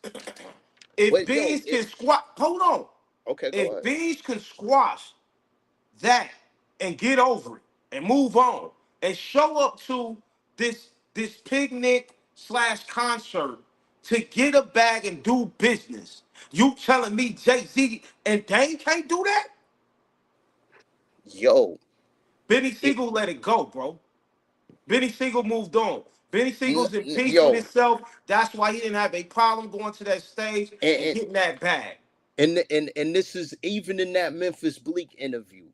if but yo, Beans can squat hold on. okay, go If ahead. Beans can squash that and get over it and move on and show up to this this picnic slash concert to get a bag and do business. You telling me Jay-Z and Dame can't do that? Yo, Benny it, Siegel let it go, bro. Benny Siegel moved on. Benny Siegel's in peace with yo, himself. That's why he didn't have a problem going to that stage and and, getting that bag. and this is even in that Memphis Bleak interview.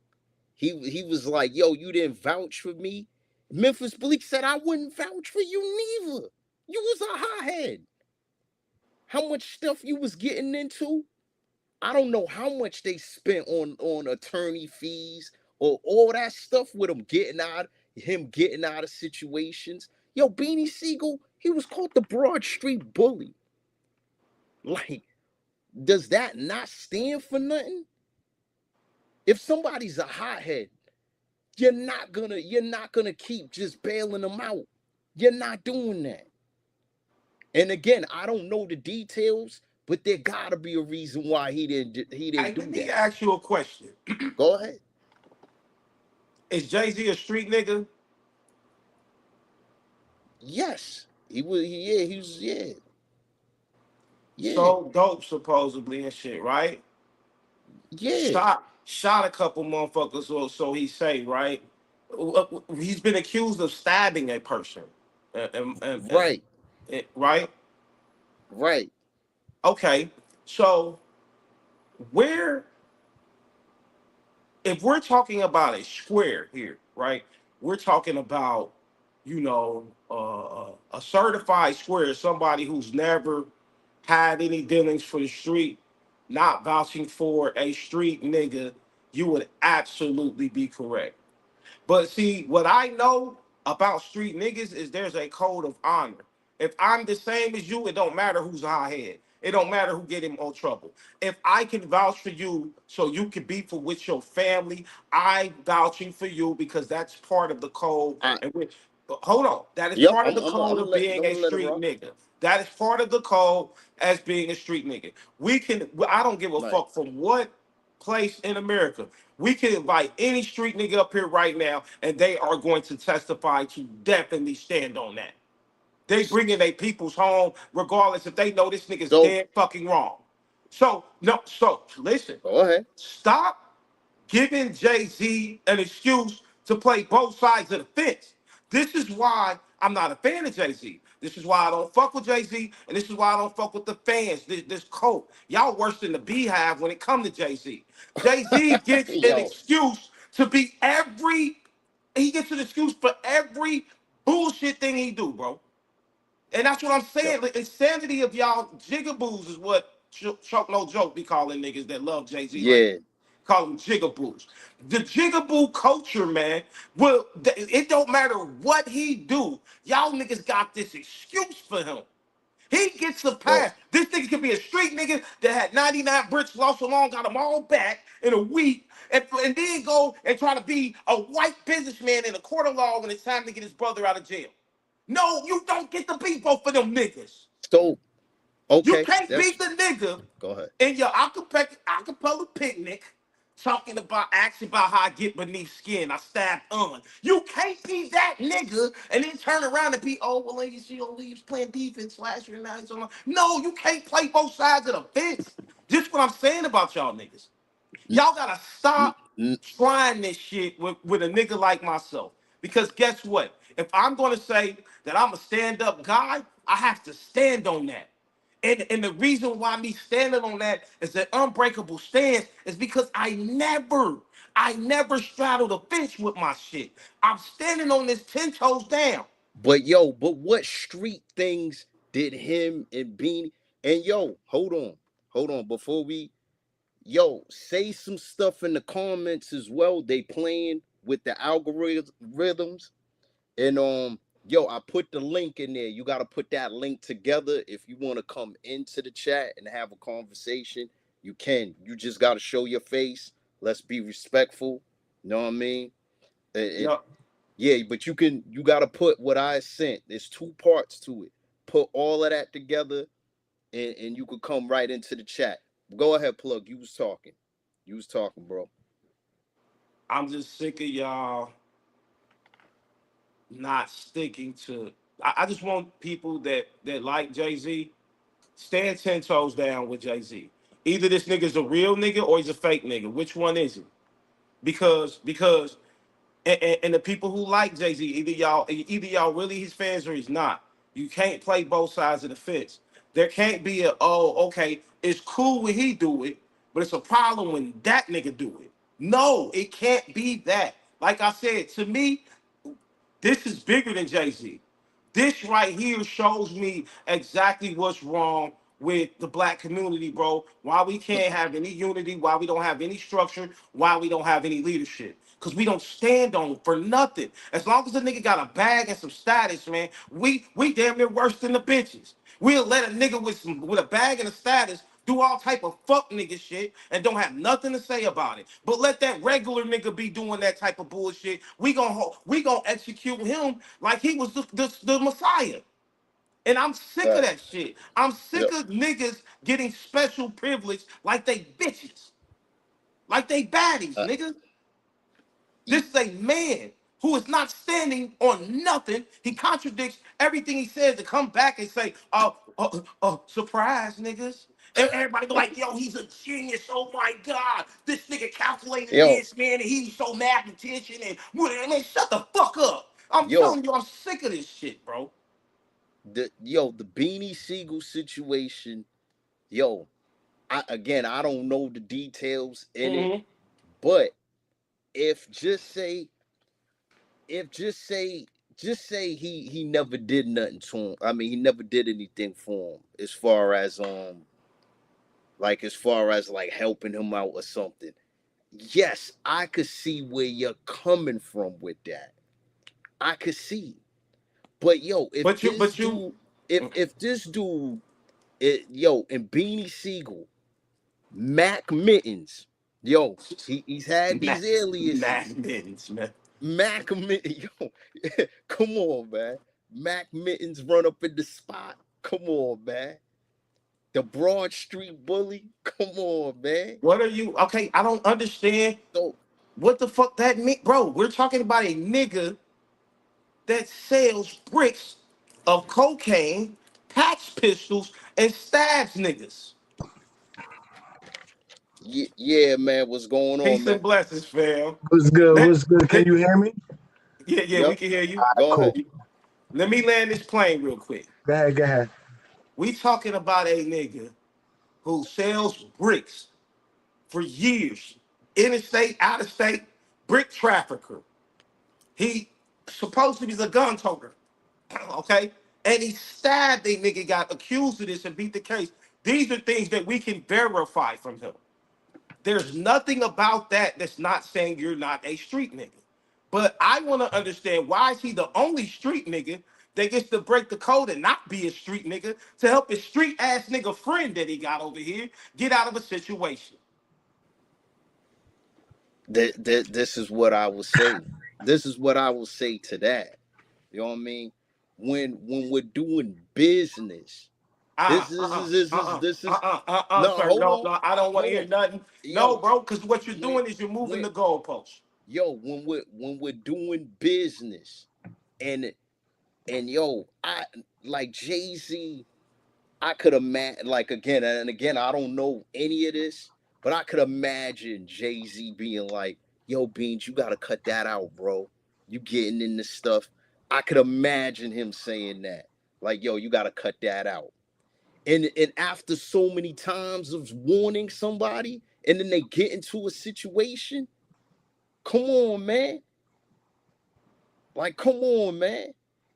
He was like, "Yo, you didn't vouch for me." Memphis Bleak said, "I wouldn't vouch for you neither. You was a hothead. How much stuff you was getting into? I don't know how much they spent on attorney fees or all that stuff with him getting out of situations. Yo, Beanie Siegel, he was called the Broad Street Bully. Like, does that not stand for nothing? If somebody's a hothead, you're not gonna keep just bailing them out. You're not doing that. And again, I don't know the details, but there gotta be a reason why he didn't Hey, let do me that. ask you a question. Go ahead. Is Jay-Z a street nigga? Yes, he was. Yeah, he was. Yeah, yeah, So dope, supposedly, and shit, right? yeah. Shot a couple motherfuckers, or so he say, right? He's been accused of stabbing a person. Right, Right? right. Okay. So where if we're talking about a square here, right? We're talking about, a certified square, somebody who's never had any dealings for the street, not vouching for a street nigga. You would absolutely be correct. But see, what I know about street niggas is there's a code of honor. If I'm the same as you, it don't matter who's high head. It don't matter who get in more trouble. If I can vouch for you so you can be for with your family, I vouching for you because that's part of the code. I. And which, hold on, that is Yep. part of I'm. the I'm. I'm code gonna of let. I'm being a gonna let it street rock. nigga. That is part of the code as being a street nigga. We can. I don't give a Right. fuck from what place in America. We can invite any street nigga up here right now, and they are going to testify to definitely stand on that. They bring in their people's home, regardless if they know this nigga's So dead fucking wrong. So no, so listen, go ahead. stop giving Jay-Z an excuse to play both sides of the fence. This is why I'm not a fan of Jay-Z. This is why I don't fuck with Jay-Z, and this is why I don't fuck with the fans. This cult. Y'all worse than the beehive when it comes to Jay-Z. Jay-Z gets an Yo. excuse to be he gets an excuse for every bullshit thing he do, bro. And that's what I'm Yo. saying. The insanity of y'all jigaboos is what Choke No Joke be calling niggas that love Jay-Z like Yeah. call them jigaboos. The jigaboo culture, man, well, it don't matter what he do. Y'all niggas got this excuse for him. He gets a Yo. pass. This nigga could be a street nigga that had 99 bricks, lost them all, got them all back in a week, and then go and try to be a white businessman in a court of law when it's time to get his brother out of jail. No, you don't get to be both of them niggas. So You okay. can't be That's. the nigga Go ahead. in your acapella picnic talking about asking about how I get beneath skin. I stabbed on. You can't be that nigga and then turn around and be, oh, well, ladies, she only was playing defense last year. Now it's on. No, you can't play both sides of the fence. This what I'm saying about y'all niggas. N- Y'all gotta n- stop n- trying this shit with a nigga like myself. Because guess what? If I'm gonna say that I'm a stand-up guy, I have to stand on that. And the reason why me standing on that is that unbreakable stance is because I never straddle the fence with my shit. I'm standing on this 10 toes down. but yo. But what street things did him and Beanie? And yo, hold on. Before we yo say some stuff in the comments as well. They playing with the algorithms. And yo, I put the link in there. You gotta put that link together if you want to come into the chat and have a conversation. You can. You just gotta show your face. Let's be respectful. You know what I mean? And Yup. yeah, but you gotta put what I sent. There's two parts to it. Put all of that together and you could come right into the chat. Go ahead, plug. You was talking. You was talking, bro. I'm just sick of y'all not sticking to I just want people that like Jay Z stand 10 toes down with Jay Z. Either this nigga's a real nigga or he's a fake nigga. Which one is it? Because and the people who like Jay Z, either y'all really his fans or he's not. You can't play both sides of the fence. There can't be a, oh, okay, it's cool when he do it, but it's a problem when that nigga do it. No, it can't be that. Like I said, to me, this is bigger than Jay Z. This right here shows me exactly what's wrong with the black community, bro. Why we can't have any unity, why we don't have any structure, why we don't have any leadership. Because we don't stand on for nothing. As long as a nigga got a bag and some status, man, we damn near worse than the bitches. We'll let a nigga with a bag and a status do all type of fuck nigga shit and don't have nothing to say about it. But let that regular nigga be doing that type of bullshit. We gonna execute him like he was the Messiah. And I'm sick of that Facts. shit. I'm sick Yep. of niggas getting special privilege like they bitches, like they baddies, Uh, nigga. y- This is a man who is not standing on nothing. He contradicts everything he says to come back and say, surprise, niggas. And everybody go like, yo, he's a genius. Oh my God. This nigga calculated yo, this, man, and he's so mathematician. And man, shut the fuck up. I'm yo, telling you, I'm sick of this shit, bro. the Beanie Siegel situation. Yo, I don't know the details in it, Hmm. but if just say if just say he never did nothing to him. I mean, he never did anything for him as far as like helping him out or something. Yes, I could see where you're coming from with that. I could see. But yo, But you, if this dude yo, and Beanie Siegel, Mac Mittens, yo, he's had these Mac, aliases. Mac Mittens, man. Mac Mittens, yo, come on, man. Mac Mittens run up in the spot. Come on, man. The Broad Street Bully. Come on, man. What are you? Okay, I don't understand So what the fuck that mean, bro. We're talking about a nigga that sells bricks of cocaine, patch pistols, and stabs niggas. yeah, man, what's going on, Peace man? and blessings, fam. What's good? Let, What's good? Can let you hear me? yeah, we Yep. can hear you. All right, Go cool. ahead. Let me land this plane real quick. Go ahead, go ahead. We talking about a nigga who sells bricks for years, interstate, out of state, brick trafficker. He supposed to be a gun toter, okay? And he stabbed a nigga, got accused of this and beat the case. These are things that we can verify from him. There's nothing about that that's not saying you're not a street nigga. But I want to understand, why is he the only street nigga that gets to break the code and not be a street nigga to help his street ass nigga friend that he got over here get out of a situation? This is what I will say. This is what I will say to that. You know what I mean? When we're doing business, this is no, Sir. No, no, I don't want to hold hear on, nothing. No, yo, bro, because what you're when doing is you're moving when the goalposts. when we're doing business and yo, I like Jay Z. I could imagine, like, again and again, I don't know any of this, but I could imagine Jay Z being like, "Yo, Beans, you gotta cut that out, bro. You getting in this stuff." I could imagine him saying that, like, "Yo, you gotta cut that out." And after so many times of warning somebody, and then they get into a situation, come on, man. Like, come on, man.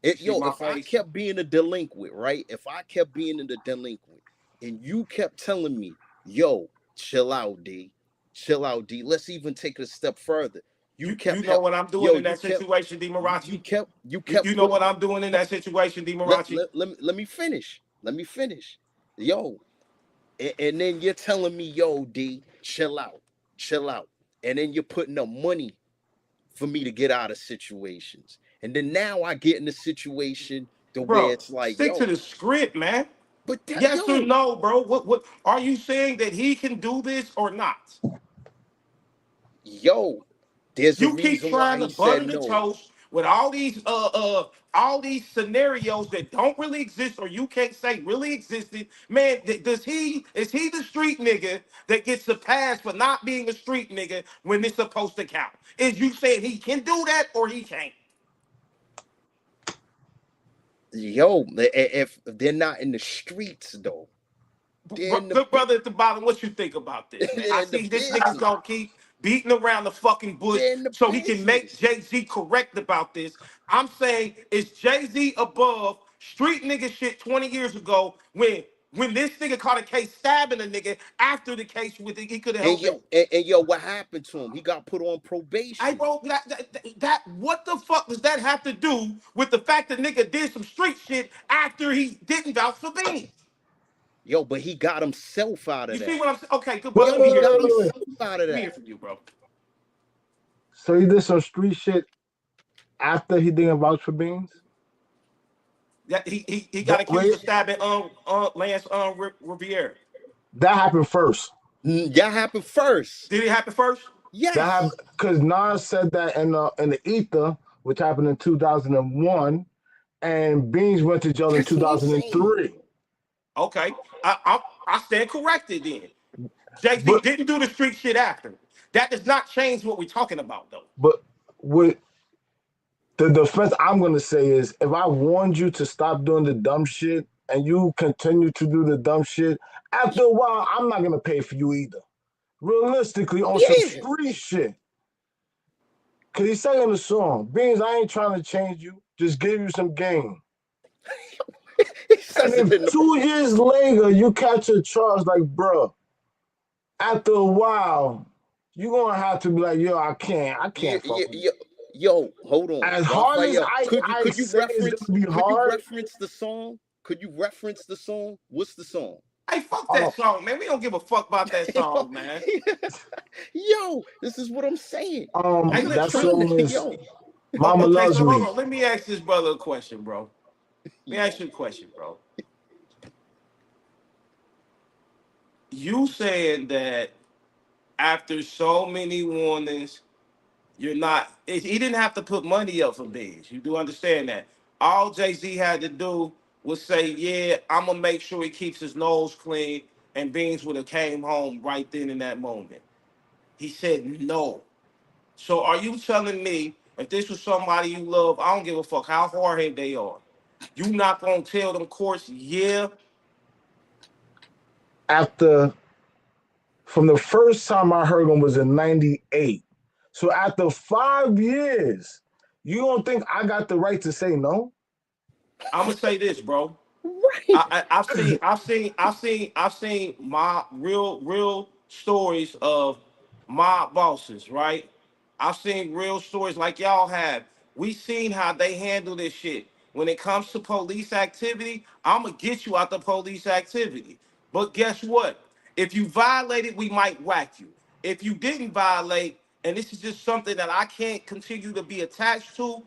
See Yo, my if I face? kept being a delinquent, right? If I kept being a delinquent, and you kept telling me, yo, chill out, D. Chill out, D. Let's even take it a step further. You You kept know help, what I'm doing yo, in that situation, D Marachi? you You kept know what putting I'm doing in that situation, D let, Marachi? let, let, me, let me finish. Let me finish. Yo, and then you're telling me, yo, D, chill out. Chill out. And then you're putting up money for me to get out of situations. And then now I get in a situation to where Bro, it's like, stick to yo, the script, man. but that, Yes or yo, no, bro? What are you saying that he can do this or not? yo, there's a You keep reason why trying to he said butter the no. toast with all these scenarios that don't really exist or you can't say really existed, man, does he is he the street nigga that gets the pass for not being a street nigga when it's supposed to count? Is you saying he can do that or he can't? Yo, if they're not in the streets though, they're in the Good brother at the bottom, what you think about this, man? I they're in the see this nigga business. gonna keep beating around the fucking bush They're in the so he can make business. Jay Z correct about this. I'm saying, is Jay Z above street nigga shit 20 years ago when this nigga caught a case stabbing a nigga after the case with it, he could have And helped him. yo, and yo, what happened to him? He got put on I probation. bro, what the fuck does that have to do with the fact that nigga did some street shit after he didn't vouch for Beans? Yo, but he got himself out You of see that. what I'm saying? Okay, good brother. Wait, Let Yo, me wait, he hear wait, got from you. wait, wait. himself out of Let me that. hear from you, bro. So he did some street shit after he didn't vouch for Beans. That he got accused Wait, of stabbing Lance Riviera. that happened first. That happened first. Did it happen first? That happened Yes. because Nas said that in the ether, which happened in 2001, and Beans went to jail in That's what I'm saying. 2003. Okay, I stand corrected then. Jay Z But didn't do the street shit after. That does not change what we're talking about though. but with the defense I'm gonna say is if I warned you to stop doing the dumb shit and you continue to do the dumb shit, after a while I'm not gonna pay for you either. Realistically, on some Yeah. street shit. Cause he sang in the song, Beans, I ain't trying to change you, just give you some game. He And says it if in the 2 years later you catch a charge, like, bruh, after a while, you're gonna have to be like, yo, I yo, can't fuck with you. hold on. As hard as Raphael, I say it's gonna be could you hard, reference the song? Could you reference the song? What's the song? Hey, fuck uh, that song, man. We don't give a fuck about that yo, song, man. yo, this is what I'm saying. Hey, I'm not that look. trying song to is yo. Mama Okay, Loves so hold Me. on. Let me ask this brother a question, bro. Let me ask Yo. you a question, bro. You saying that after so many warnings, you're not. He didn't have to put money up for Beans. You do understand that. All Jay Z had to do was say, "Yeah, I'm gonna make sure he keeps his nose clean," and Beans would have came home right then in that moment. He said no. So are you telling me if this was somebody you love, I don't give a fuck how hard headed they are, you not gonna tell them courts, yeah, After from the first time I heard him was in '98. So after 5 years, you don't think I got the right to say no? I'm gonna say this, bro. Right. I've seen my real stories of my bosses, right? I've seen real stories like y'all have. We seen how they handle this shit. When it comes to police activity, I'm gonna get you out the police activity. But guess what? If you violated, we might whack you. If you didn't violate, and this is just something that I can't continue to be attached to,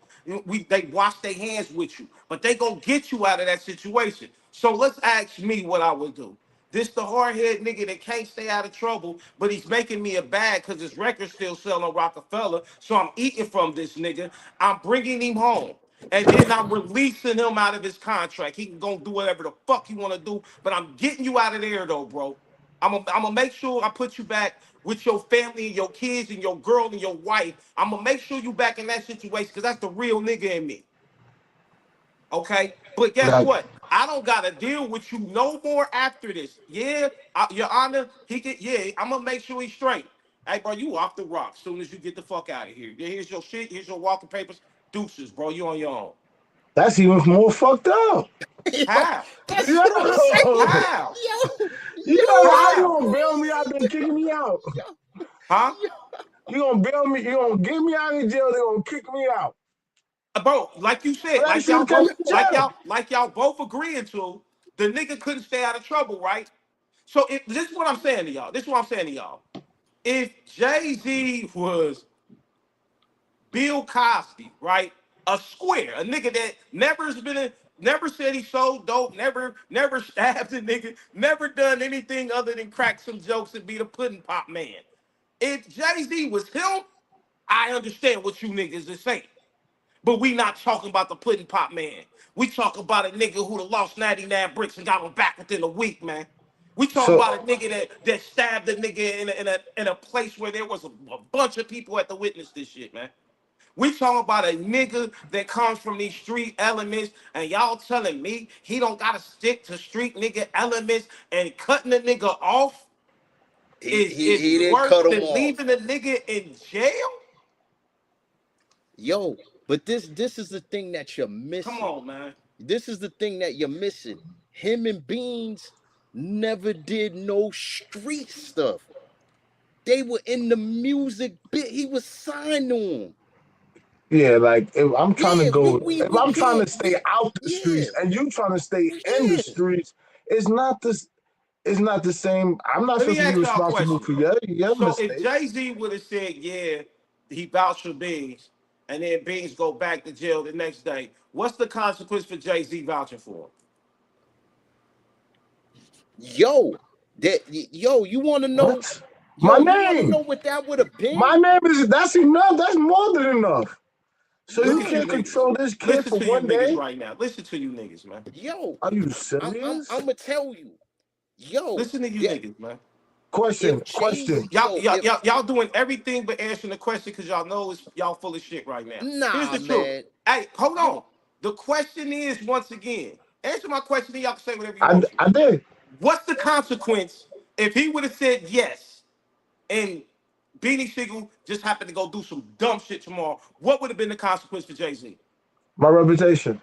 they wash their hands with you, but they gonna get you out of that situation. So let's ask me what I would do. This the hard head nigga that can't stay out of trouble, but he's making me a bag because his record's still selling Rockefeller. So I'm eating from this nigga. I'm bringing him home. And then I'm releasing him out of his contract. He can go do whatever the fuck he want to do, but I'm getting you out of there though, bro. I'm gonna make sure I put you back with your family and your kids and your girl and your wife. I'm gonna make sure you back in that situation because that's the real nigga in me. Okay, but guess Like what? I don't gotta deal with you no more after this. Yeah, Your Honor, he get. Yeah, I'm gonna make sure he's straight. Hey, bro, you off the rock. Soon as you get the fuck out of here. Yeah, here's your shit. Here's your walking papers. Deuces, bro. You on your own. that's even more fucked up. Yo, How? that's what I'm saying. Yo, How? Yo, how you yo, How? gonna bail me out then kicking me crazy. out? Yo, Huh? yo. You gonna bail me? You gonna get me out of jail? They gonna kick me out? Bro, like you said, But that should have kept me in jail. like y'all both agreeing to, the nigga couldn't stay out of trouble, right? So this is what I'm saying to y'all. This is what I'm saying to y'all. If Jay Z was Bill Cosby, right? A square, a nigga that never said he sold dope, never stabbed a nigga, never done anything other than crack some jokes and be the pudding pop man. If Jay Z was him, I understand what you niggas are saying. But we not talking about the pudding pop man. We talking about a nigga who done lost 99 bricks and got one back within a week, man. We talking So about a nigga that stabbed a nigga in a place where there was a bunch of people at the witness this shit, man. We talking about a nigga that comes from these street elements, and y'all telling me he don't gotta stick to street nigga elements and cutting the nigga off is He didn't worse cut him than off. leaving the nigga in jail? Yo, but this is the thing that you're Come missing. on, man. This is the thing that you're missing. Him and Beans never did no street stuff. They were in the music bit. He was signed to him. yeah, like if I'm trying to Yeah, go, if we I'm trying can't to stay out the yeah, streets and you trying to stay in the yeah, streets, it's not this. It's not the same. I'm not Let me supposed to be ask y'all a responsible question. for your So if mistakes. Jay-Z would have said, yeah, he vouched for Beans, and then Beans go back to jail the next day, what's the consequence for Jay-Z vouching for him? yo, you want to know? What? My Yo, you want to name. know what that would have been? My name is. That's enough. That's more than enough. So Look you at you Nah, can't niggas. control this kid Listen for to you one niggas day? right now. Listen to you niggas, man. yo, Are you I'm serious? gonna tell you, yo, Listen to you that niggas, man. Question. if Jay Question. Z, yo, if Y'all doing everything but answering the question because y'all know it's y'all full of shit right now. Here's nah, the truth. man, Hey, hold you on. The question is once again, answer my question, then y'all can say whatever you want to. I did. What's the consequence if he would have said yes and Beanie Siegel just happened to go do some dumb shit tomorrow? What would have been the consequence for Jay Z? My reputation.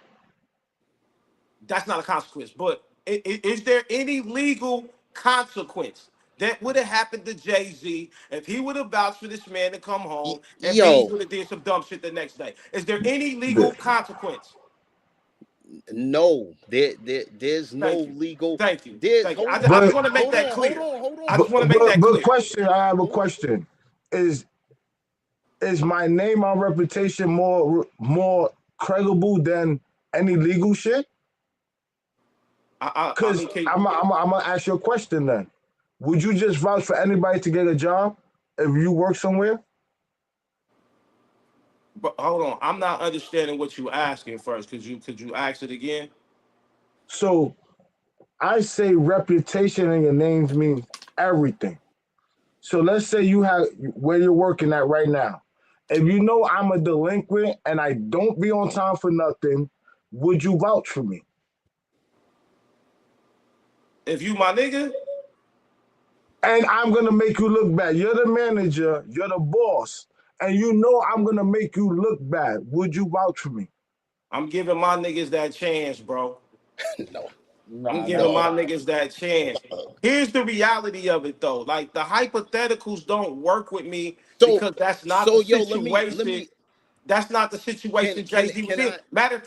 That's not a consequence. But is there any legal consequence that would have happened to Jay Z if he would have vouched for this man to come home and Beans yo, would have did some dumb shit the next day? Is there any legal The- consequence? no, there's no Thank you. legal. Thank you. There, Thank you. hold I on, just But want to make that clear. hold I on, just want to make that but clear. question. I have a hold question. Is is my name, my reputation more credible than any legal shit? I Because mean, can, I'm gonna ask you a question then. Would you just vouch for anybody to get a job if you work somewhere? but hold on. I'm not understanding what you asking first. Could you ask it again? So I say reputation in your names means everything. So let's say you have where you're working at right now. If you know I'm a delinquent and I don't be on time for nothing, would you vouch for me? If you my nigga, And I'm gonna make you look bad. You're the manager, you're the boss, and you know I'm gonna make you look bad. Would you vouch for me? I'm giving my niggas that chance, bro. on, no, I'm Nah, giving that's my no. not. niggas that chance. Here's the reality of it though. Like the hypotheticals don't work with me So, because that's not the yo, let situation. me That's not the situation Jay-Z was can in. I? Matter of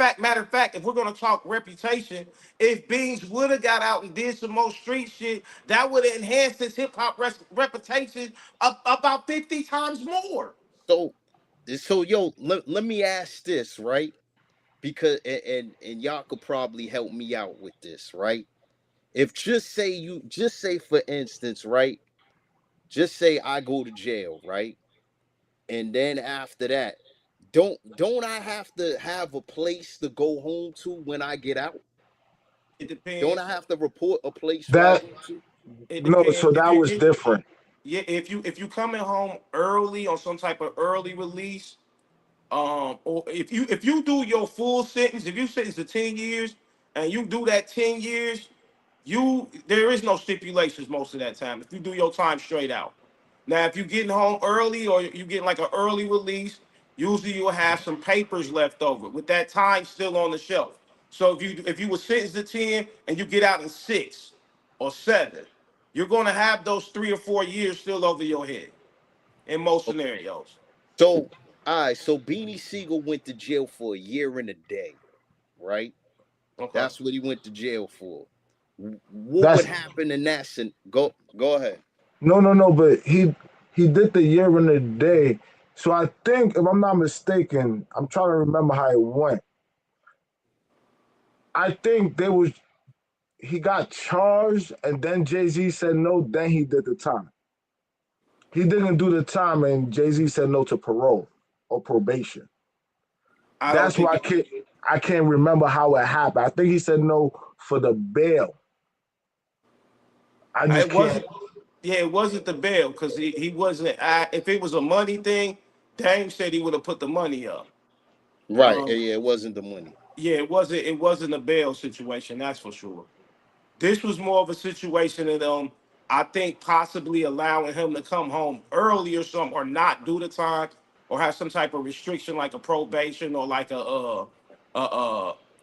fact, if we're gonna talk reputation, if Beans would have got out and did some more street shit, that would have enhanced his hip hop reputation about 50 times more. So, yo, let me ask this, right? Because and y'all could probably help me out with this, right? If just say for instance, right? Just say I go to jail, right? And then after that, don't I have to have a place to go home to when I get out? It Don't depends. I have to report a place where I That go to? It no, depends so if that you was get different. yeah, if you coming home early on some type of early release, or if you do your full sentence, if you sentence to 10 years and you do that 10 years, there is no stipulations most of that time. If you do your time straight out. Now, if you're getting home early or you getting like an early release, usually you'll have some papers left over with that time still on the shelf. So if you were sentenced to 10 and you get out in 6 or 7, you're gonna have those 3 or 4 years still over your head in most Okay. scenarios. So, all right. So Beanie Siegel went to jail for a year and a day, right? Okay. That's what he went to jail for. What would That's happen in that? Go ahead. no, but he did the year and a day. So I think, if I'm not mistaken, I'm trying to remember how it went. I think there was he got charged, and then Jay Z said no. Then he did the time. He didn't do the time, and Jay Z said no to parole or probation. I don't That's think why I can't remember how it happened. I think he said no for the bail. I just it can't. wasn't. Yeah, it wasn't the bail because he wasn't. If it was a money thing, Dame said he would have put the money up. Right. Um, Yeah, it wasn't the money. yeah, it wasn't. It wasn't a bail situation. That's for sure. This was more of a situation that I think possibly allowing him to come home early or something, or not do the time, or have some type of restriction like a probation or like a,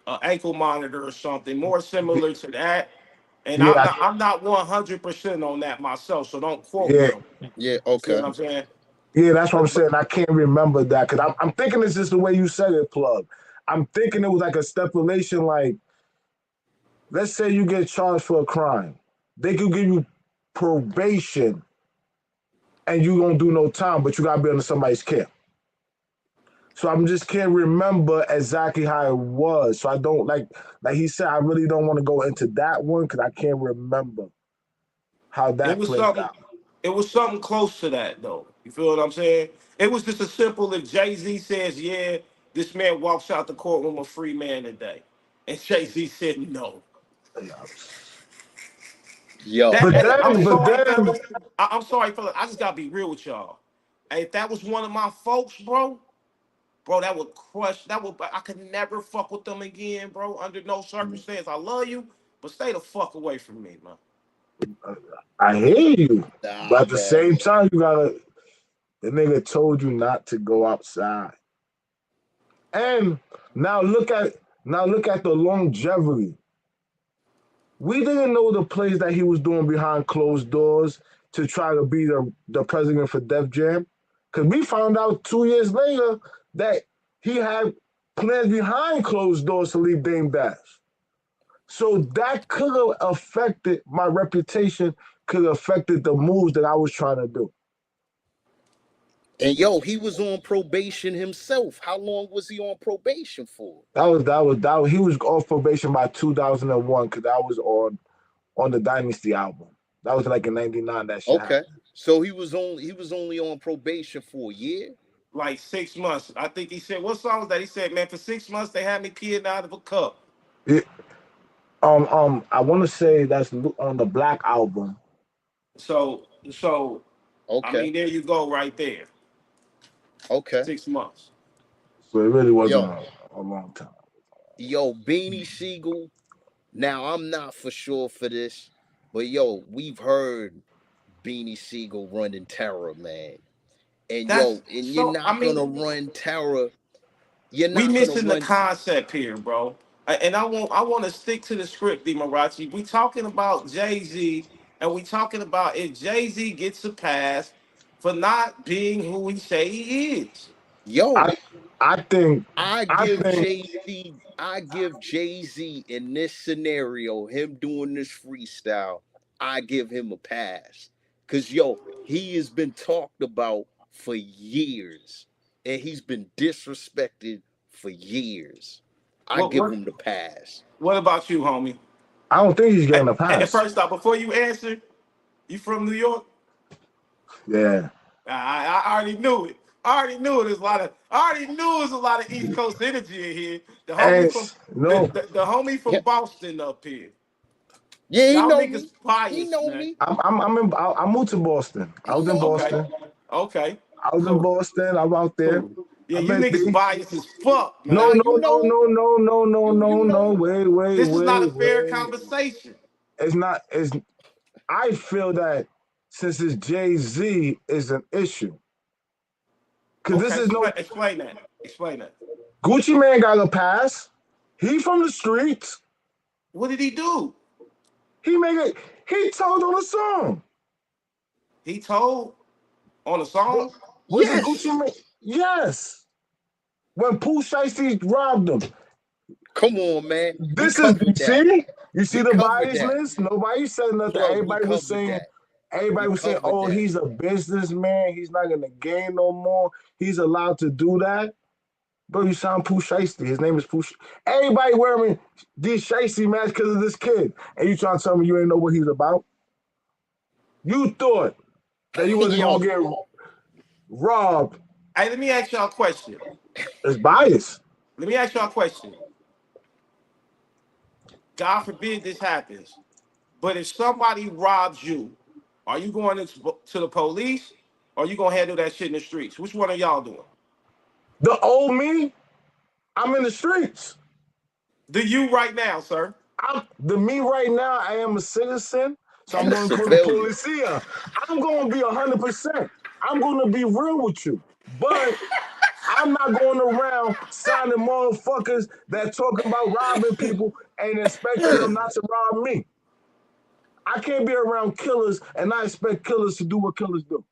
a ankle monitor or something more similar to that. And Yeah, I'm not 100% on that myself, so don't quote me yeah, on that. Yeah, You see what okay. I'm saying? yeah. That's what I'm But saying. I can't remember that because I'm thinking it's just the way you said it, plug. I'm thinking it was like a stipulation, like let's say you get charged for a crime, they could give you probation and you don't do no time, but you gotta be under somebody's care. So I'm just can't remember exactly how it was. So I don't like he said, I really don't want to go into that one because I can't remember how it that was played something. out. It was something close to that though. You feel what I'm saying? It was just a simple if Jay Z says, "Yeah, this man walks out the courtroom a free man today," and Jay Z said no. Yo, That But hey, I'm then, but sorry, then, fellas. I'm sorry, fellas. I just gotta be real with y'all. Hey, if that was one of my folks, bro, that would crush. That would. I could never fuck with them again, bro. Under no circumstance. I love you, but stay the fuck away from me, man. I hear you. But nah, at the man. same time, you gotta. The nigga told you not to go outside. And now look at now look at the longevity. We didn't know the plays that he was doing behind closed doors to try to be the president for Def Jam. Because we found out 2 years later that he had plans behind closed doors to leave Dame Dash. So that could have affected my reputation, could have affected the moves that I was trying to do. And yo, he was on probation himself. How long was he on probation for? That was he was off probation by 2001 because I was on the Dynasty album. That was like in '99 that shit Okay. happened. So he was only on probation for a year? Like 6 months. I think he said what song was that? He said, man, for 6 months they had me peeing out of a cup. It, I want to say that's on the Black album. So I Okay. mean, there you go, right there. Okay. 6 months. So it really wasn't Yo, a long time. yo, Beanie Siegel. Now I'm not for sure for this, but yo, we've heard Beanie Siegel running terror, man. And That's yo, and you're so. I not gonna mean, run terror. You're we not gonna missing the run. concept here, bro. And I want to stick to the script, D. Marachi. We talking about Jay Z, and we talking about if Jay Z gets a pass for not being who he say he is. I Yo, I think I I give think Jay Z, I give Jay Z in this scenario, him doing this freestyle, I give him a pass. Cause yo, he has been talked about for years, and he's been disrespected for years. I What give what him the pass. what about you, homie? I don't think he's getting a And pass. first off, before you answer, you from New York? Yeah. I already knew it. I already knew it. There's a lot of. I already knew there's a lot of East Coast energy in here. The homie And from no, the homie Yeah, from Boston up here. yeah, he Y'all know niggas me. He biased, know man. me. I moved to Boston. I He was in know me. Okay, Boston. okay, I was in cool, Boston. I'm out there. cool. Yeah, I you met niggas D. biased as fuck, No, Nah, man. no, you no, know, no, no, no, no, you no, no. know. Wait, wait, This is not wait, a fair wait. conversation. It's not. It's. I feel that since it's Jay Z is an issue because this Okay, is no explain that. Explain that. Gucci Man got a pass. He from the streets. What did he do? He make it. He told on a song. He told on a What song. was it Gucci Yes. Man? Yes. When Pooh Shiesty robbed him. Come on, man. We This is covered that. you see We the covered bias that. list. Nobody said nothing. Plug, we covered that. Everybody We was saying, covered oh, that. he's a businessman. He's not gonna gain no more. He's allowed to do that. Bro, you sound Pooh Shiesty. His name is Pooh. Everybody wearing these Shiesty masks because of this kid, and you trying to tell me you ain't know what he's about? You thought that you wasn't Yo, gonna get robbed. Hey, let me ask y'all a question. It's bias. Let me ask y'all a question. God forbid this happens. But if somebody robs you, are you going to the police or are you gonna handle that shit in the streets? Which one are y'all doing? The old me, I'm in the streets. The you right now, sir. I'm the me right now. I am a citizen, so I'm A going to put a civilian. policia. I'm going to be 100%. I'm going to be real with you, but I'm not going around signing motherfuckers that talking about robbing people and expecting them not to rob me. I can't be around killers and not expect killers to do what killers do.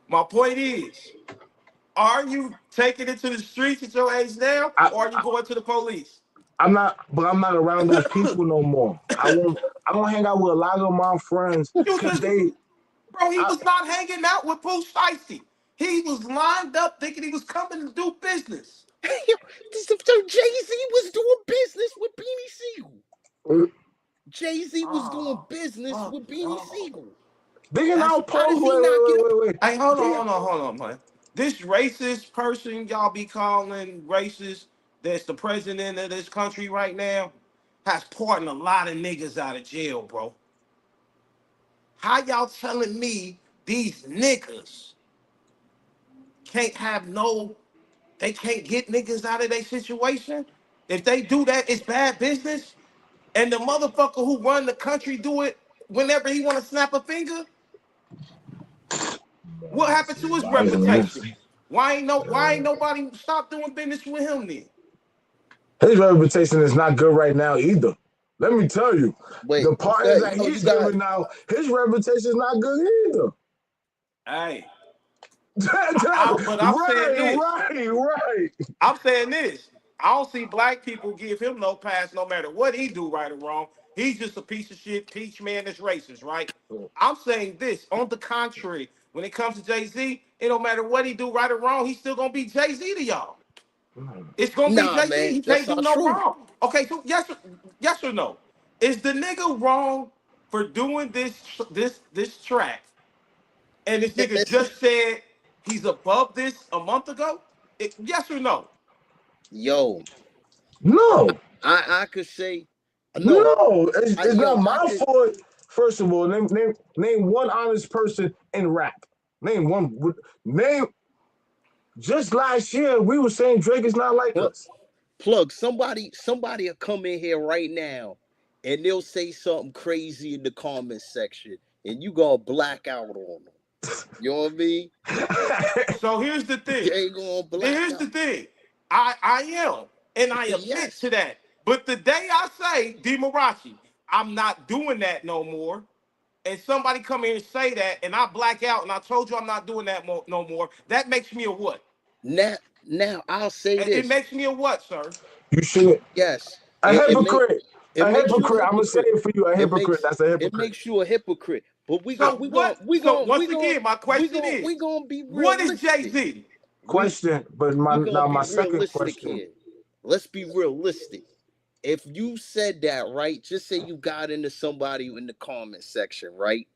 My point is, are you taking it to the streets at your age now, I, or are you going to the police? I'm not, but I'm not around those people no more. I won't. I don't hang out with a lot of my friends You because just, they. bro, he I, was not hanging out with Pooh Shiesty. He was lined up thinking he was coming to do business. Yo, Jay-Z was doing business with Beanie Siegel. Jay-Z was doing Oh, business oh, with Beanie oh. Siegel. digging That's out How posts. does Wait, he wait, not get wait, a wait, wait. Hey, hold on, Digging, hold on, hold on, man. This racist person y'all be calling racist, that's the president of this country right now, has pardoned a lot of niggas out of jail, bro. How y'all telling me these niggas can't have no, they can't get niggas out of their situation? If they do that, it's bad business. And the motherfucker who run the country do it whenever he want to snap a finger. What happened to his reputation? Why ain't nobody stop doing business with him then? his reputation is not good right now either. Let me tell you, Wait, the partners that you he's got giving out, his reputation is not good either. Hey, but I'm saying Right, this. right, right. I'm saying this. I don't see black people give him no pass no matter what he do right or wrong. He's just a piece of shit peach man that's racist, right? I'm saying this. On the contrary, when it comes to Jay-Z, it don't matter what he do right or wrong, he's still gonna be Jay-Z to y'all. It's gonna be nah, Jay-Z. man. He That's can't do not no true. wrong. Okay, so yes or no? Is the nigga wrong for doing this track? And this nigga It's just said he's above this a month ago? Yes or no? yo. No, I could say no. no, it's Yo, not I my could. fault. First of all, name one honest person in rap. Name one. Name just last year we were saying Drake is not like Plug, us. somebody will come in here right now and they'll say something crazy in the comment section and you gonna black out on them. You know what I mean? So here's the thing. They gonna black Here's the out. thing. I am, and I admit Yes. to that. But the day I say, Demarachi, I'm not doing that no more, and somebody come here and say that, and I black out, and I told you I'm not doing that no more, that makes me a what? Now I'll say It this. makes me a what, sir? You should Yes. a It make hypocrite. it A makes you a hypocrite. I'm gonna say hypocrite. it for you. A hypocrite. That's a It hypocrite. makes you a hypocrite. But So what? So once again, my question we is, gonna be what is realistic. Jay-Z? We Question, but we gonna now be my second realistic question. here. Let's be realistic. If you said that, right, just say you got into somebody in the comment section, right?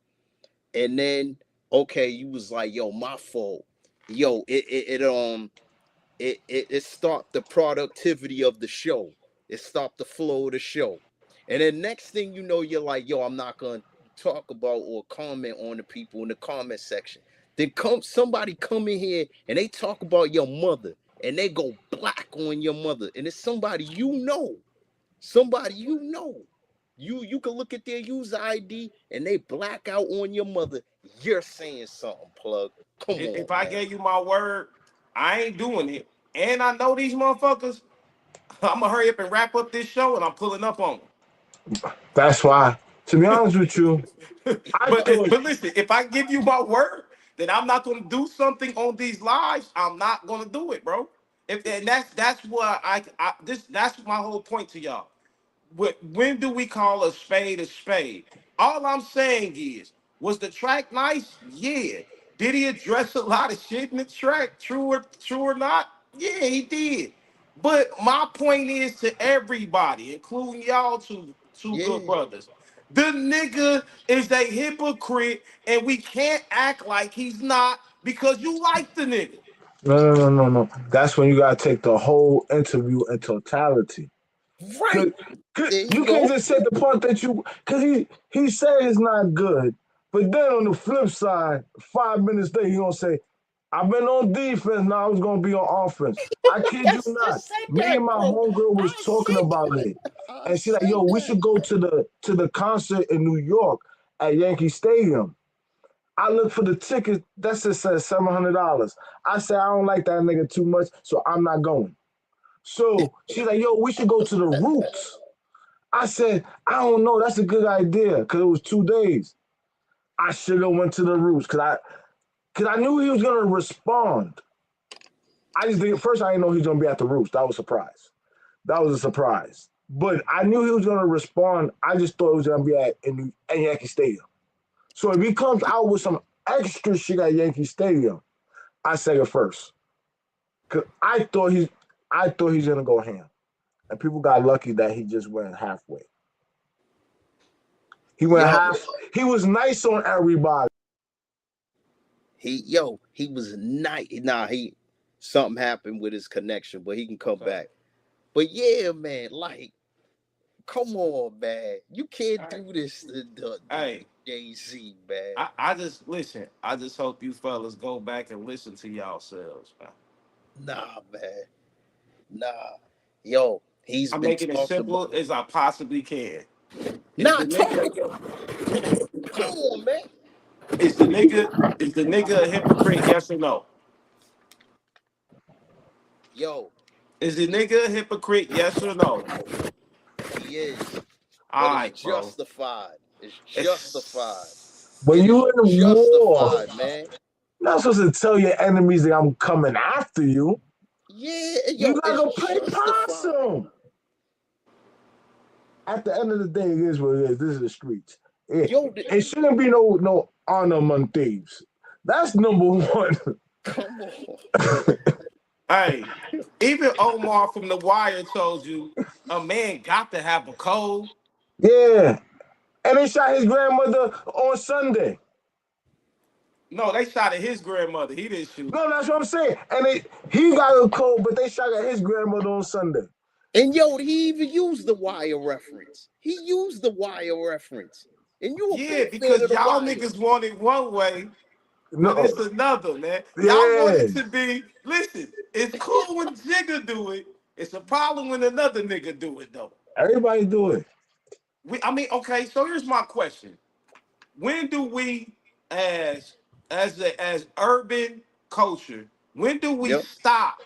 And then okay, you was like, yo, my fault. Yo, it stopped the productivity of the show. It stopped the flow of the show. And then next thing you know, you're like, yo, I'm not gonna talk about or comment on the people in the comment section. Then somebody come in here and they talk about your mother and they go black on your mother. And it's somebody you know. Somebody you know. You can look at their user ID and they black out on your mother. You're saying something, plug. Come If on, I man. gave you my word, I ain't doing it. And I know these motherfuckers. I'm gonna hurry up and wrap up this show, and I'm pulling up on That's why. To be them. honest with you, I thought But listen, if I give you my word that I'm not gonna do something on these lives, I'm not gonna do it, bro. If and that's what I this that's my whole point to y'all. When do we call a spade a spade? All I'm saying is, was the track nice? Yeah. Did he address a lot of shit in the track? True or not? Yeah, he did. But my point is to everybody, including y'all two good Yeah. brothers. The nigga is a hypocrite, and we can't act like he's not because you like the nigga. No. That's when you gotta take the whole interview in totality. Right. Cause, 'cause There you you can't go. just say the part that you, cause he said it's not good, but then on the flip side, 5 minutes later he gonna say, "I've been on defense. Now I was gonna be on offense." I kid you Yes, I not. said Me and that, my bro. homegirl was I talking said about it, I and she like, said "Yo, we that. should go to the concert in New York at Yankee Stadium." I looked for the ticket. That just says $700. I said I don't like that nigga too much, so I'm not going. So she's like, "Yo, we should go to the Roots." I said, I don't know. That's a good idea because it was 2 days. I should have went to the Roots because I knew he was gonna respond. I just think first I didn't know he was gonna be at the Roots. That was a surprise. That was a surprise. But I knew he was gonna respond. I just thought it was gonna be at Yankee Stadium. So if he comes out with some extra shit at Yankee Stadium, I say it first. Cause I thought he's gonna go ham. And people got lucky that he just went halfway. He went Yo, half. He was nice on everybody. he was nice. Nah, he something happened with his connection, but he can come Okay. back. But yeah, man, like, come on, man. You All can't right. do this to Hey, Jay-Z, man. I just listen. I just hope you fellas go back and listen to yourselves, man. Nah, man. Nah. Yo, he's I'm been making it talked about. simple as I possibly can. Is Nah, the talk nigga about. Come on, man. is the nigga is the nigga a hypocrite? Yes or no? Yo, Is the nigga a hypocrite? Yes or no? he is. But All it's right, bro. justified. It's justified. It's When It you is in war, justified, man. you're not supposed to tell your enemies that I'm coming after you. Yeah, You yo, gotta it's go play justified. possum. At the end of the day, it is what it is. This is the streets. Yo, It shouldn't be no honor among thieves. That's number one. come on. hey, even Omar from The Wire told you a man got to have a code. Yeah. And they shot his grandmother on Sunday. No, they shot at his grandmother. He didn't shoot. No, that's what I'm saying. And he got a cold, but they shot at his grandmother on Sunday. And yo, he even used the wire reference. He used the wire reference. And you a Yeah, big fan because of the y'all wire. niggas want it one way, but it's No. another, man. Y'all want Yeah. it to be, listen, it's cool when Jigga do it. It's a problem when another nigga do it, though. Everybody do it. I mean, okay, so here's my question. When do we, as as urban culture, when do we Yep. stop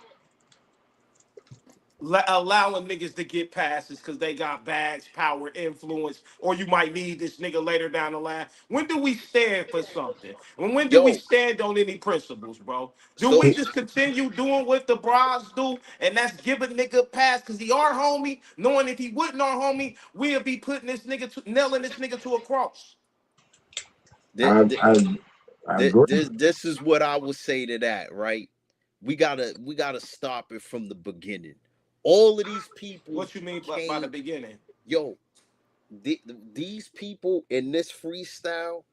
allowing niggas to get passes because they got bags, power, influence, or you might need this nigga later down the line? When do we stand for something? And when do we Yo, stand on any principles, bro? Do so we just continue doing what the bras do, and that's give a nigga a pass because he our homie, knowing if he wasn't our homie, we'll be putting this nigga to nailing this nigga to a cross? th- I th- I, I agree. this is what I would say to that, right? We gotta stop it from the beginning. All of these people What you mean by the came, beginning? yo, these people in this freestyle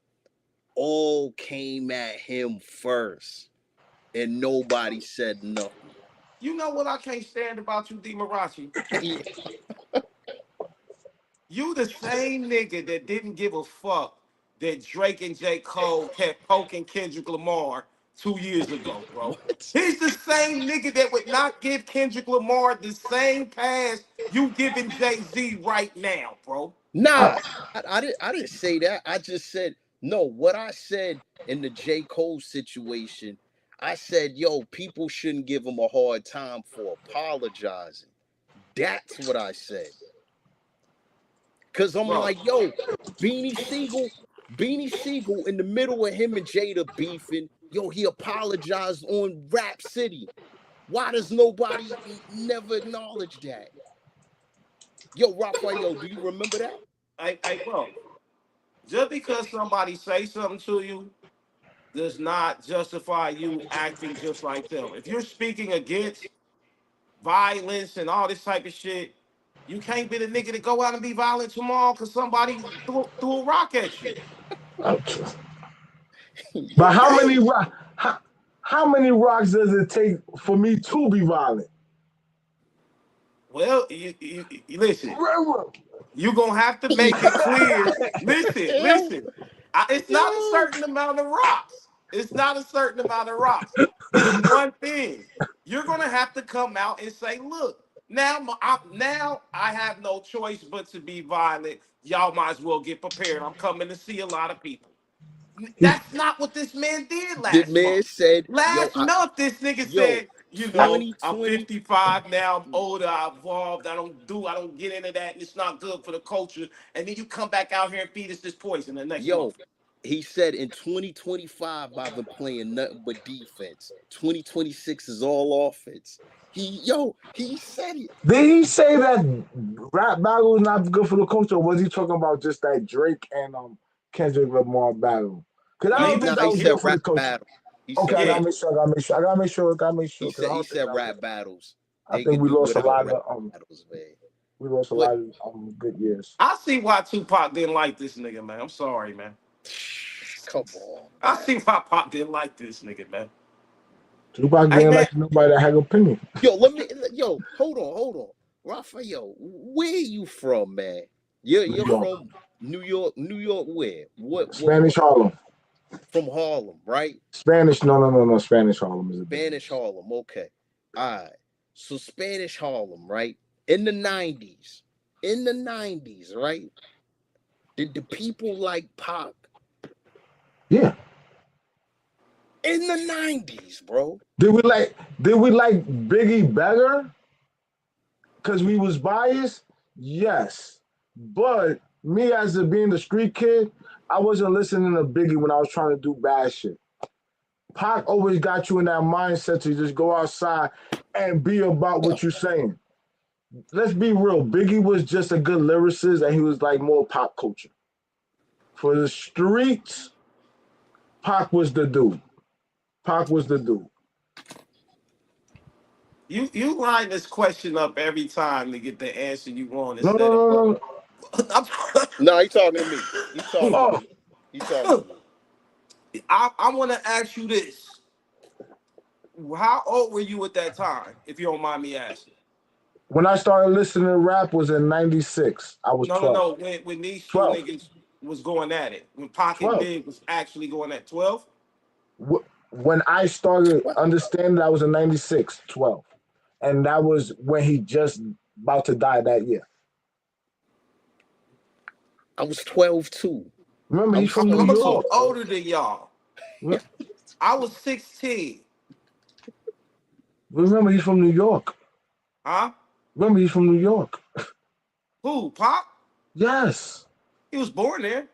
all came at him first, and nobody said nothing. You know what I can't stand about you, D. Marachi? Yeah, You the same nigga that didn't give a fuck that Drake and J. Cole kept poking Kendrick Lamar 2 years ago, bro. what? He's the same nigga that would not give Kendrick Lamar the same pass you giving Jay-Z right now, bro. Nah, I didn't say that. I just said no. What I said in the J. Cole situation, I said, yo, people shouldn't give him a hard time for apologizing. That's what I said. Cause I'm Bro, like, yo, Beanie Siegel, Beanie Siegel in the middle of him and Jada beefing, yo, he apologized on Rap City. Why does nobody never acknowledge that? Yo, Raphael, do you remember that? bro, just because somebody say something to you does not justify you acting just like them. If you're speaking against violence and all this type of shit, you can't be the nigga to go out and be violent tomorrow because somebody threw a rock at you. But Yo, how How many rocks does it take for me to be violent? Well, you listen. You're gonna have to make it clear. Listen, yo, listen. It's not a yo. certain amount of rocks. It's not a certain amount of rocks. It's one thing. You're gonna have to come out and say, "Look, now I have no choice but to be violent. Y'all might as well get prepared. I'm coming to see a lot of people." He, That's not what this man did The last man month. said, Last month, this nigga yo, said, I'm 2020. 55 now, I'm older, I've evolved, I don't get into that, and it's not good for the culture. And then you come back out here and feed us this poison the next Yo, month. he said in 2025 I've been playing nothing but defense. 2026 is all offense. He said it. did he say that rap battle is not good for the culture, or was he talking about just that Drake and Kendrick Lamar battle? Because I No, he don't was think Nah, that he was said good for the rap culture. battle. He Okay, said I yeah. gotta make sure. I gotta make sure. I gotta make sure. I gotta make he sure because said I he don't think said that was. rap battles. I They think can we do lost a without lot rap of battles, man. we lost a But lot of good years. I see why Tupac didn't like this nigga, man. I'm sorry, man. come on, I man. see why Pop didn't like this nigga, man. Tupac Hey, didn't man, like nobody that had opinion. Hold on. Raphael, where you from, man? You're New York, from New York. New York where? What Spanish part? Harlem, From Harlem, right? Spanish. No, no, no, no. Spanish Harlem is a Spanish difference. Harlem. Okay. All right. So Spanish Harlem, right? In the 90s. In the 90s, right? Did the people like Pac Yeah. in the 90s, bro? Did we like Biggie better because we was biased? Yes. But me as a being the street kid, I wasn't listening to Biggie when I was trying to do bad shit. Pac always got you in that mindset to just go outside and be about what you're saying. Let's be real. Biggie was just a good lyricist and he was like more pop culture. For the streets, Pac was the dude. Pac was the dude. you line this question up every time to get the answer you want No, no, instead of no, no. No, he talking to me. He talking to Oh, me. He talking to me. I want to ask you this. How old were you at that time, if you don't mind me asking? when I started listening to rap was in 96. I was No, no, 12. no. When these two 12. niggas was going at it, when Pocket 12. Big was actually going at 12. When I started What? understanding I was in 96, 12. And that was when he just about to die that year. I was 12 too. Remember, I he's was from New I'm a 12 little too, York. bro. older than y'all. I was 16. Remember, he's from New York. Huh? Remember, he's from New York. Who? Pop? Yes. He was born there.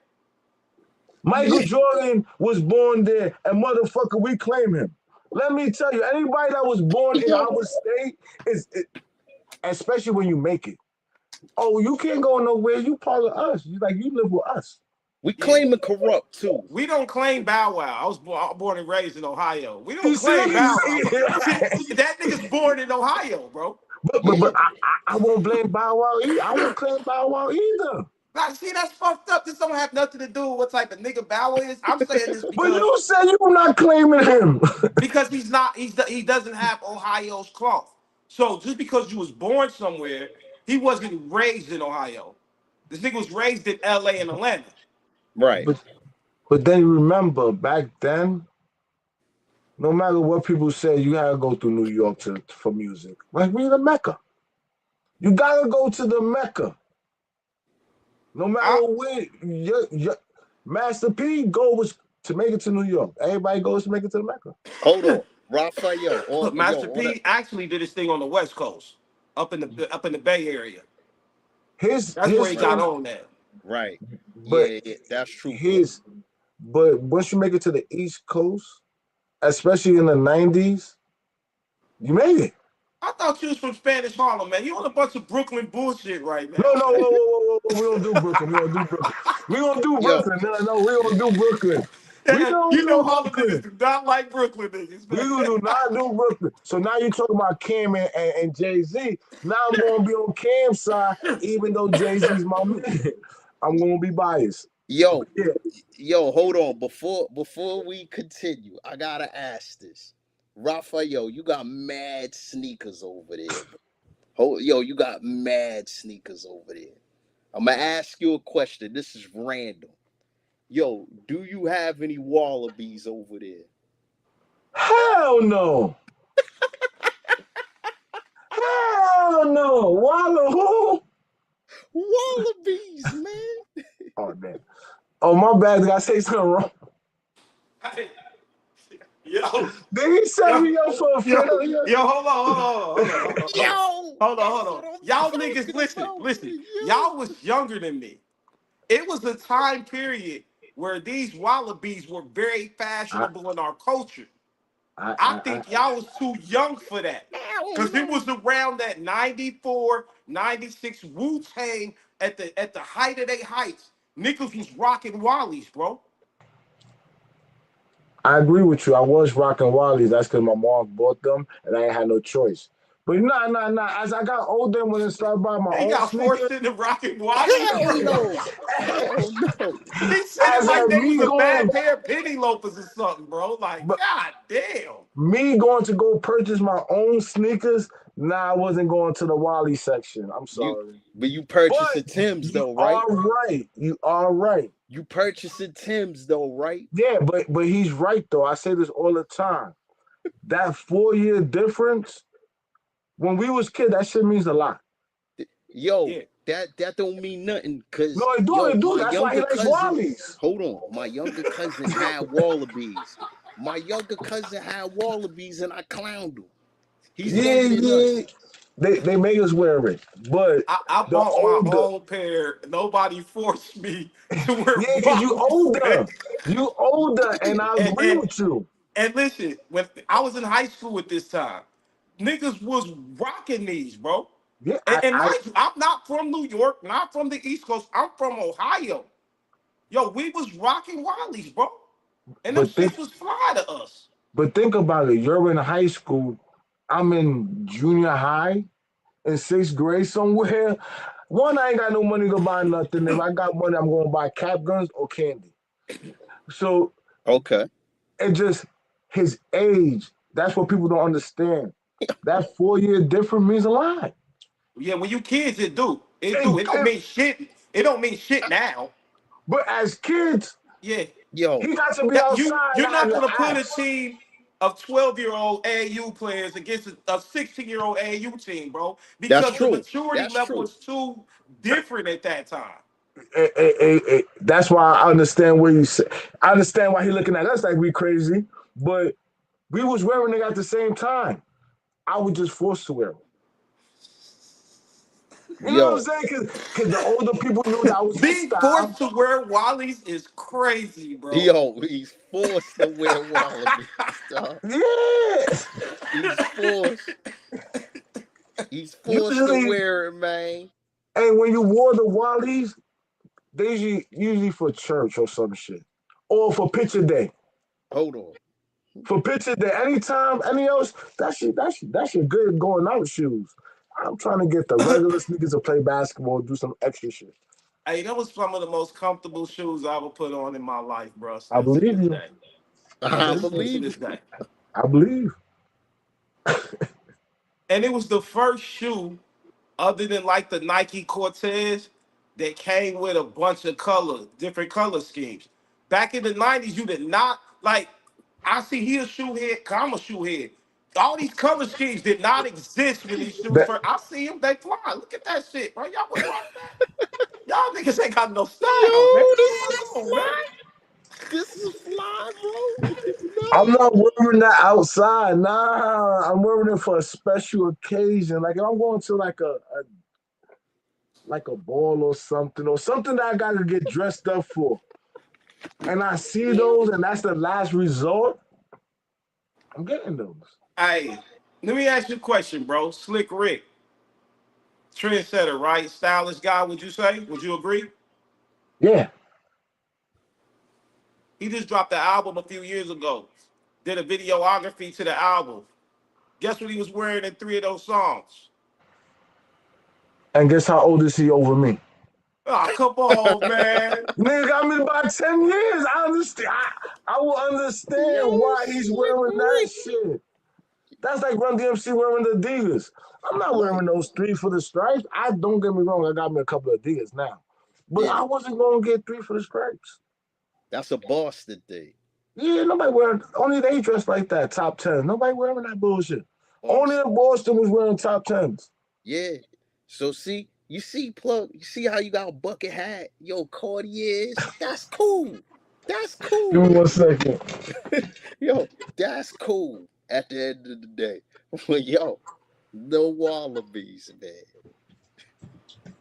Michael Jordan was born there, and motherfucker, we claim him. Let me tell you, anybody that was born in Yo, our state especially when you make it. Oh, you can't go nowhere. You part of us. You live with us. we Yeah. claiming corrupt too. We don't claim Bow Wow. I was born and raised in Ohio. We don't You claim Bow Wow. see, That nigga's born in Ohio, bro. but I won't blame Bow Wow either. I won't claim Bow Wow either. Like, see, that's fucked up. This don't have nothing to do with what type of nigga Bow Wow is. I'm saying this But because you said you're not claiming him. he's not he doesn't have Ohio's cloth. So just because you was born somewhere, he wasn't raised in Ohio. This nigga was raised in LA and Atlanta. Right. but but then remember back then, no matter what people say, you had to go through New York for music. Like we the Mecca. You gotta go to the Mecca. No I, matter where your Master P goes to make it to New York. Everybody goes to make it to the Mecca. Hold on. Raphael, Master P actually did his thing on the West Coast, up in the Bay Area. That's where His he got thing, on that. right. but Yeah, that's true too. his but once you make it to the East Coast, especially in the 90s, you made it. I thought you was from Spanish Harlem, man. You on a bunch of Brooklyn bullshit right No, now, no, man. whoa, whoa, whoa, whoa. We don't do Brooklyn. We don't do Brooklyn. We don't do Yo, Brooklyn. No, no, we don't do Brooklyn. We Yeah, don't you know do Harlem niggas Brooklyn. do not like Brooklyn niggas, We man. do not do Brooklyn. So now you're talking about Cam and Jay Z. Now I'm going to be on Cam's side, even though Jay Z's my man. I'm going to be biased. yo, Yeah. hold on. Before we continue, I gotta ask this. Raphael, you got mad sneakers over there, bro. Yo, you got mad sneakers over there. I'm gonna ask you a question. This is random. Yo, do you have any wallabies over there? Hell no. Hell no. Walla who? Wallabies, man. Oh man. Oh my bad. Did I say something wrong? Hey, yo, Did he set yo, me up for a yo, failure? yo, Yo, hold on, hold that's on. what I'm Y'all niggas, talking listen, about. listen. Yo. Y'all was younger than me. It was a time period where these wallabies were very I, fashionable in our culture. I, I I, I, think y'all was too young for that. I don't Cause it know. was around that 94, 96 Wu-Tang at the height of their heights. Niggas was rocking Wallies, bro. I agree with you. I was rocking Wallies. That's because my mom bought them, and I ain't had no choice. But nah, nah, nah. As I got older, when I started buying my He own got sneakers, forced into rocking Wallies, Hell bro. no. Hell no. He said it as like of they was me a bad going, pair of penny loafers or something, bro. Like, but god damn. me going to go purchase my own sneakers, nah, I wasn't going to the Wally section. I'm You sorry. but you purchased But the Tims you though, right? are right. You are right. You purchased the Tims though, right? Yeah, but he's right though. I say this all the time. That 4 year difference, when we was kids, that shit means a lot. Yo, Yeah. that don't mean nothing. Cause No, it do, yo, it do. my That's why he younger likes cousin, Wallies. hold on, my younger cousin had wallabies. My younger cousin had wallabies, and I clowned him. He's Yeah, younger than yeah. us. They make us wear it, but I the bought my older, own pair. Nobody forced me to wear yeah, because you Wallies, man. older, you older, and I And, agree and with you. and listen, when I was in high school at this time, niggas was rocking these, bro. Yeah, And mind you, I'm not from New York, not from the East Coast. I'm from Ohio. Yo, we was rocking Wallies, bro. And them but think, shits was fly to us. think about it. You're in high school. I'm in junior high, in sixth grade somewhere. One, I ain't got no money to buy nothing. If I got money, I'm going to buy cap guns or candy. So Okay. it just his age. That's what people don't understand. That 4 year difference means a lot. Yeah, when you kids, it do. It do. It, It don't it, mean shit. It don't mean shit now. but as kids, Yeah. Yo, he got to be That outside you're not having gonna put a apps. team of 12-year-old AAU players against a 16-year-old AAU team, bro, that's because the true. maturity That's level true. was too different at that time. That's why I understand where you say. I understand why he looking at us like we crazy, but we was wearing it at the same time. I was just forced to wear them. You know what I'm Yo, saying? Because the older people knew that was the Being forced style. to wear Wallies is crazy, bro. yo, he's forced to wear wallabies, dog. Yeah. He's forced. He's forced to Usually, wear it, man. and when you wore the Wallies, they usually for church or some shit, or for picture day. Hold on. For picture day, anytime, any else, that's your good going out shoes. I'm trying to get the regular sneakers to play basketball, do some extra shit. Hey, that was some of the most comfortable shoes I ever put on in my life, bro. I Still to believe this you. day. I Still to believe this you. day. I believe. And it was the first shoe, other than like the Nike Cortez, that came with a bunch of color, different color schemes. Back in the 90s, you did not like. I see he a shoe head, 'cause I'm a shoe head. All these color schemes did not exist when these shoes That first. I see them, they fly. Look at that shit, bro. Y'all would rock that. Y'all niggas ain't got no style, man. Yo, What's this is going on, man? fly. This is fly, bro. I'm No. not wearing that outside. Nah, I'm wearing it for a special occasion. Like if I'm going to like a ball or something that I gotta get dressed up for. And I see Yeah. those, and that's the last resort. I'm getting those. Hey, let me ask you a question, bro. Slick Rick, trendsetter, right? Stylish guy, would you say? Would you agree? Yeah, He just dropped the album a few years ago. Did a videography to the album. Guess what he was wearing in three of those songs? and guess how old is he over me? Oh, come on, man. Nigga got me about 10 years. I understand. I will understand Yo, why he's Slick wearing that Rick. shit. That's like Run DMC wearing the Adidas. I'm not Right. wearing those three for the stripes. I don't get me wrong. I got me a couple of Adidas now, but Yeah. I wasn't going to get three for the stripes. That's a Boston thing. Yeah, nobody wearing. Only they dress like that. Top 10. Nobody wearing that bullshit. Only Boston. in Boston was wearing top tens. Yeah. So see, you see, plug. You see how you got a bucket hat, yo, Cartiers. That's cool. That's Give me cool. 1 second. Yo, that's cool. At the end of the day, but yo, no wallabies, man.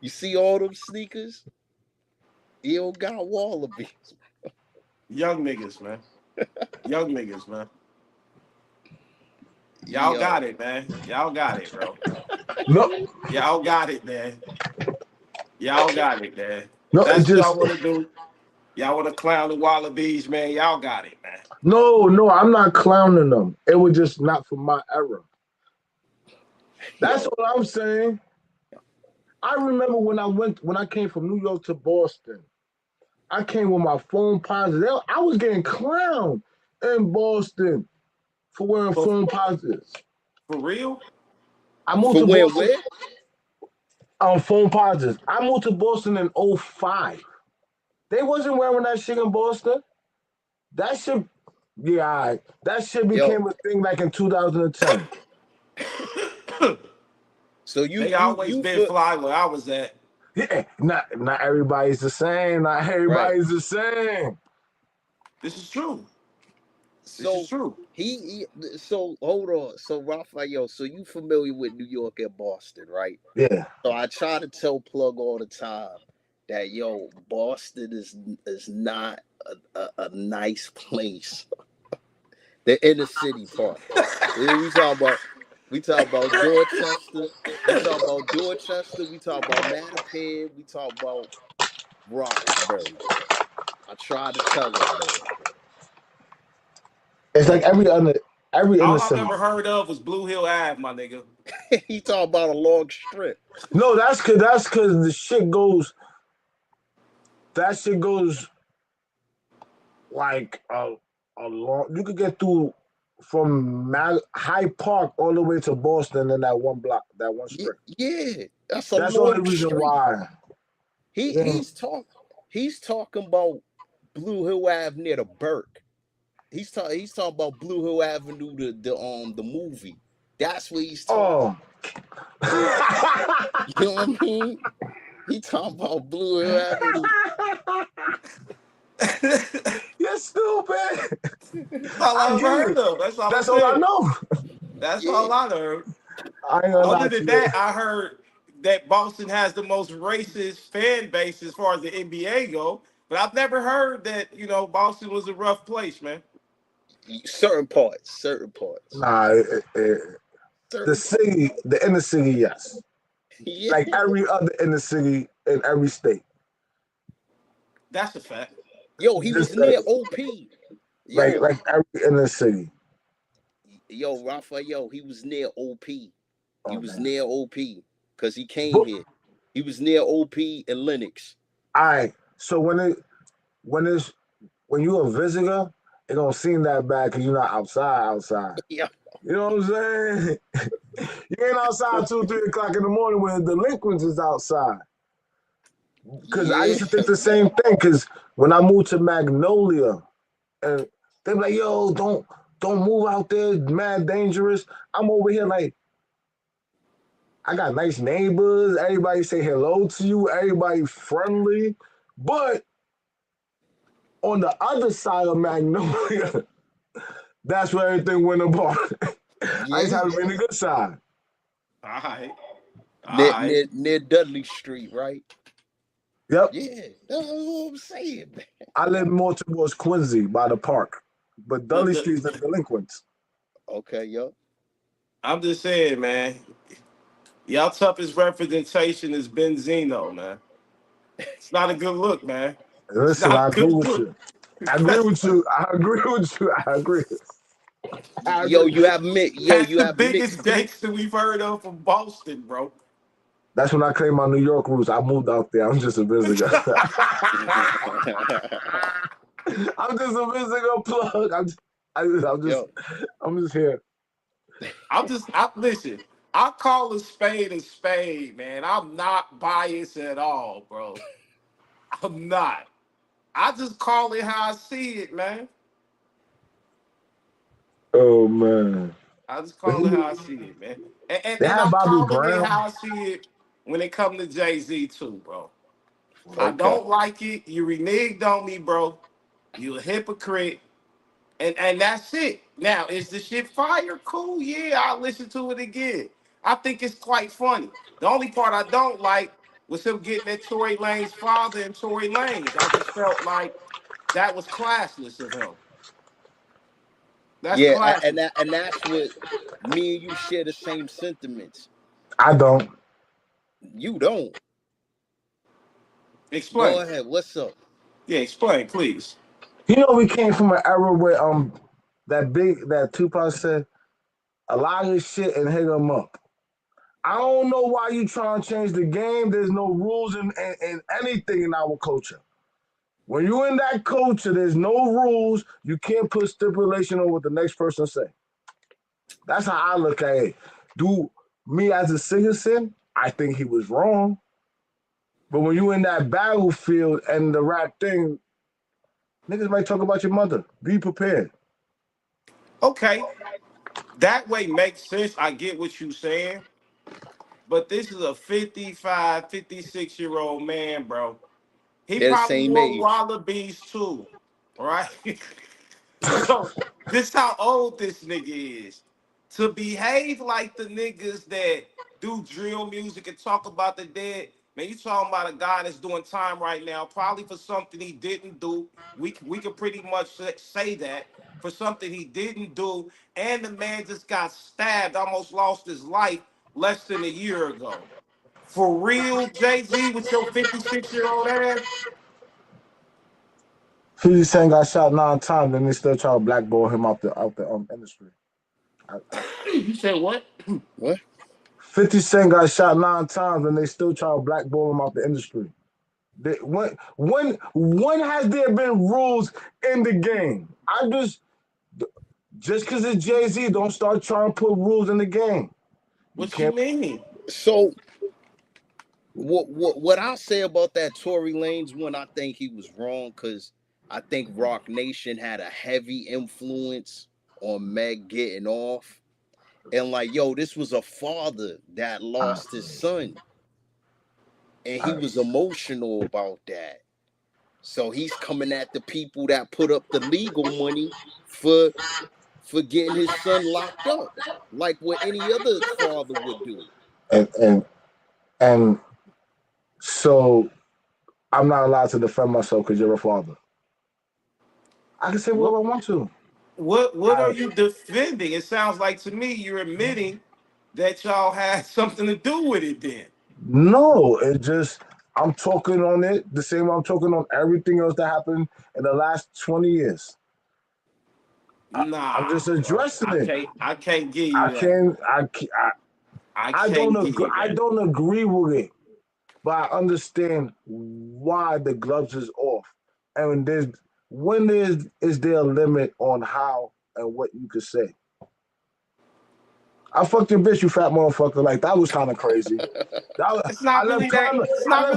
You see all them sneakers? You don't got wallabies. Young niggas, man. Young niggas, man. Y'all got Yo, it, man. Y'all got it, bro. No, Y'all got it, man. Y'all got it, man. no, it That's what y'all just want to do. Y'all want to clown the Wallabies, man. Y'all got it, man. no. I'm not clowning them. It was just not for my era. That's yo, what I'm saying. I remember when I came from New York to Boston. I came with my phone positives. I was getting clowned in Boston for wearing For, phone positives. for real? I moved for to when Boston where? on phone positives. I moved to Boston in '05. They wasn't wearing that shit in Boston. That shit, yeah, all right. That shit Yo, became a thing like in 2010. so They you always you been for fly where I was at. Yeah, not everybody's the same. Not right. everybody's the same. This is true. This is So true. so hold on. So Raphael, so you familiar with New York and Boston, right? Yeah. So I try to tell Plug all the time that yo, Boston is not a nice place. The inner city part. We talk about Dorchester. We talk about Dorchester. We talk about Mattapan. We talk about Roxbury. I try to tell them, man. It's like Like every All inner I've city. ever heard of was Blue Hill Ave, my nigga. he talk about a long strip. No, that's cause the shit goes that shit goes like a long. You could get through from Hyde Park all the way to Boston in that one block, that one strip. Yeah, that's a That's the only long reason street. why. He Then, he's talk he's talking about Blue Hill Ave near the Burke. He's talking about Blue Hill Avenue, the movie. That's what he's talking. oh, You know what I mean? He talking about Blue Hill Avenue. you're stupid. That's all I I ever get heard it. of. That's all I That's all I said. know. That's Yeah. all I heard. I ain't gonna Other lie than to you. that, I heard that Boston has the most racist fan base as far as the NBA go. But I've never heard that, Boston was a rough place, man. Certain parts, Nah, the certain parts. city, the inner city, yes. Yeah. Like every other inner city in every state. That's a fact. Yo, he Just was near OP. Yo, like every inner city. yo, Raphael, he was near OP. He Oh was man. near OP because he came But here. He was near OP and Lennox. all right. So when it's when you're a visitor, it don't seem that bad because you're not outside. Yeah. You know what I'm saying? You ain't outside 2, 3 o'clock in the morning when the delinquents is outside. Cause I Yeah. used to think the same thing. Cause when I moved to Magnolia, and they be like, "Yo, don't move out there, it's mad dangerous." I'm over here like, I got nice neighbors. Everybody say hello to you. Everybody friendly. But on the other side of Magnolia, that's where everything went apart. I just Yeah. have to be in the good side. All right. All Near, right. near, near Dudley Street, right? Yep. Yeah. That's what I'm saying, man. I live more towards Quincy by the park. But The, Dudley the, Street's the delinquents. Okay, yo. I'm just saying, man. Y'all toughest representation is Benzino, man. It's not a good look, man. It's Listen, not a I agree good with look. you. I agree with you. I agree with you. I agree. I Yo, agree. That's you the have biggest mixed people. gangster we've heard of from Boston, bro. That's when I claimed my New York roots. I moved out there. I'm just a visitor. I'm just a visitor plug. I'm just Yo, I'm just here. I listen. I call a spade, man. I'm not biased at all, bro. I'm not. I just call it how I see it, man. Oh man, I just they call it how I see it, man. And had I'm Bobby calling it Brown. how I see it when it comes to Jay Z too, bro. I Okay. don't like it. You reneged on me, bro. You a hypocrite. And that's it. Now, is the shit fire? Cool, yeah, I'll listen to it again. I think it's quite funny. The only part I don't like was him getting at Tory Lane's father and Tory Lane's. I just felt like that was classless of him. That's Yeah, classless. and that's what me and you share the same sentiments. I don't. You don't. Go Explain. ahead. What's up? Yeah, explain, please. You know, we came from an era where that Tupac said a lot of his shit and hit him up. I don't know why you trying to change the game. There's no rules in anything in our culture. When you're in that culture, there's no rules. You can't put stipulation on what the next person say. That's how I look at it. Do me as a citizen, I think he was wrong. But when you in that battlefield and the rap thing, niggas might talk about your mother. Be prepared. Okay, that way makes sense. I get what you're saying. But this is a 55, 56-year-old man, bro. He They're the probably same wore age. wallabies too, right? So this how old this nigga is. To behave like the niggas that do drill music and talk about the dead, man, you talking about a guy that's doing time right now, probably for something he didn't do. We could pretty much say that for something he didn't do, and the man just got stabbed, almost lost his life less than a year ago. For real, Jay Z, with your 56-year-old ass. 50 Cent got shot 9 times, and they still try to blackball him out the industry. I, You said what? What? 50 Cent got shot 9 times, and they still try to blackball him out the industry. When has there been rules in the game? I just because it's Jay Z, don't start trying to put rules in the game. You What you can't. mean? So what I say about that Tory Lanez one, I think he was wrong because I think Rock Nation had a heavy influence on Meg getting off. And like, yo, this was a father that I, lost his son, and he I, was emotional about that. So he's coming at the people that put up the legal money for for getting his son locked up, like what any other father would do. and so I'm not allowed to defend myself because you're a father. I can say What whatever I want to. what are I, you defending? It sounds like to me you're admitting that y'all had something to do with it then. no, it just I'm talking on it the same way I'm talking on everything else that happened in the last 20 years. I'm Nah, just bro. addressing it. I can't give I you that. can't. I can't, I I don't can't give agree. you I that. don't agree with it, but I understand why the gloves is off. And is there a limit on how and what you could say? I fucked your bitch, you fat motherfucker. Like that was kind of crazy. It's I not left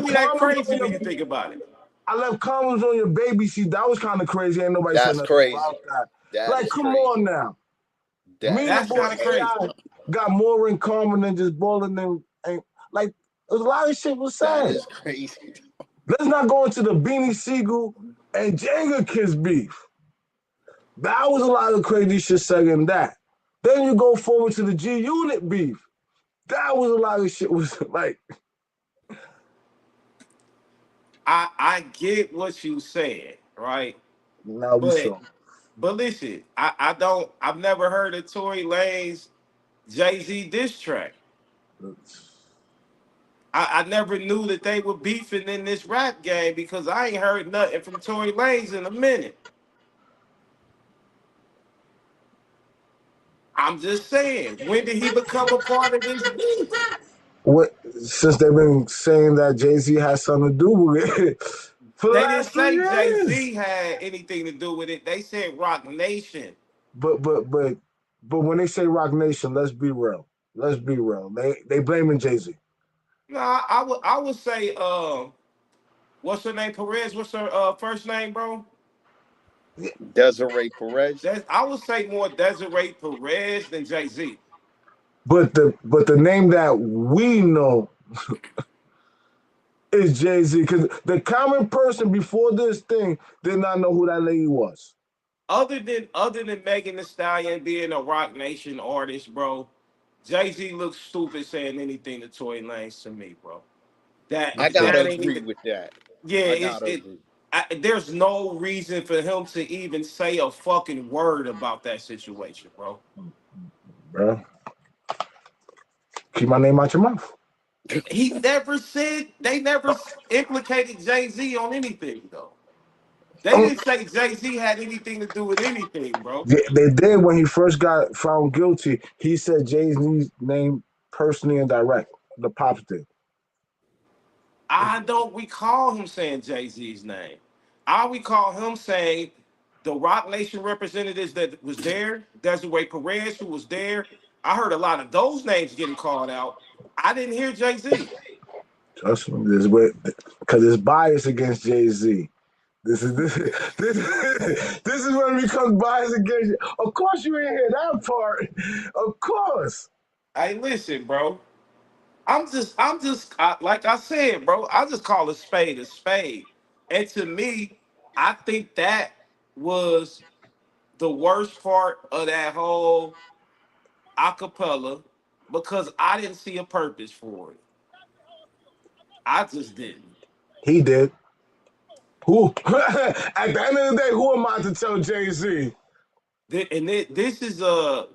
really that comments crazy on when you your think about it. I left comments on your baby seat. That was kind of crazy. Ain't nobody said That's nothing about crazy. that. That Like, is come on crazy. now. Me That and the is That's boy kind of crazy. crazy. AI got more in common than just balling and like there's a lot of shit was That said. is crazy. Let's not go into the Beanie Siegel and Jenga Kiss beef. That was a lot of crazy shit said in that. Then you go forward to the G Unit beef. That was a lot of shit was like, I get what you said, right? now we But saw. listen, I've never heard of Tory Lane's Jay-Z diss track. I never knew that they were beefing in this rap game because I ain't heard nothing from Tory Lanez in a minute. I'm just saying, when did he become a part of this beef? What since they've been saying that Jay Z has something to do with it for the They didn't last three say Jay years. Z had anything to do with it. They said Rock Nation. But But when they say Rock Nation, let's be real. Let's be real. They blaming Jay Z. No, I would say what's her name? Perez. What's her first name, bro? Desiree Perez. I would say more Desiree Perez than Jay Z. But the name that we know is Jay Z. Because the common person before this thing did not know who that lady was. Other than Megan Thee Stallion being a Rock Nation artist, bro, Jay Z looks stupid saying anything to Tory Lanez to me, bro. I That gotta that ain't agree even. with that. Yeah, I it's gotta it. agree. There's no reason for him to even say a fucking word about that situation, bro. Bro, keep my name out your mouth. He never said they never implicated Jay Z on anything though. They Um, didn't say Jay Z had anything to do with anything, bro. they did when he first got found guilty. He said Jay Z's name personally and direct. The pops did. I don't recall him saying Jay Z's name. I recall him saying the Rock Nation representatives that was there, Desiree Perez, who was there. I heard a lot of those names getting called out. I didn't hear Jay Z. Trust me, this way because it's bias against Jay Z. This is when it becomes bias against you. Of course, you ain't hear that part. Of course, Hey, listen, bro. Like I said, bro. I just call a spade a spade. And to me, I think that was the worst part of that whole acapella because I didn't see a purpose for it. I just didn't. he did. Who? At the end of the day, who am I to tell Jay Z? This is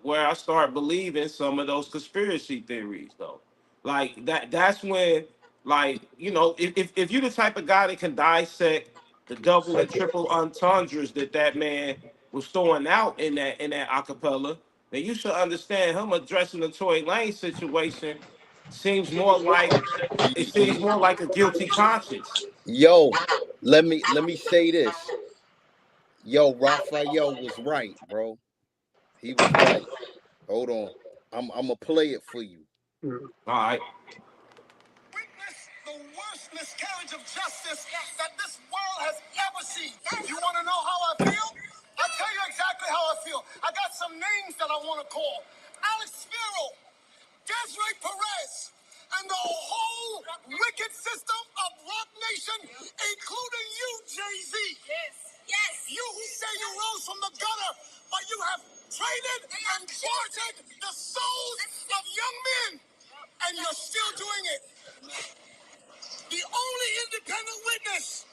where I start believing some of those conspiracy theories though. Like that's when like if you're the type of guy that can dissect the double and triple entendres that man was throwing out in that acapella, then you should understand him addressing the Tory Lane situation seems more like it seems more like a guilty conscience. Yo, let me say this. Yo, Raphael was right, bro. He was right. Hold on. I'm gonna play it for you. All right. Witness the worst miscarriage of justice that this world has ever seen. You want to know how I feel? I'll tell you exactly how I feel. I got some names that I want to call. Alex Spiro, Desiree Perez, and the whole wicked system of Rock Nation, including you, Jay-Z. Yes. Yes. You who say you rose from the gutter, but you have traded and tortured the souls of young men, and you're still doing it. The only independent witness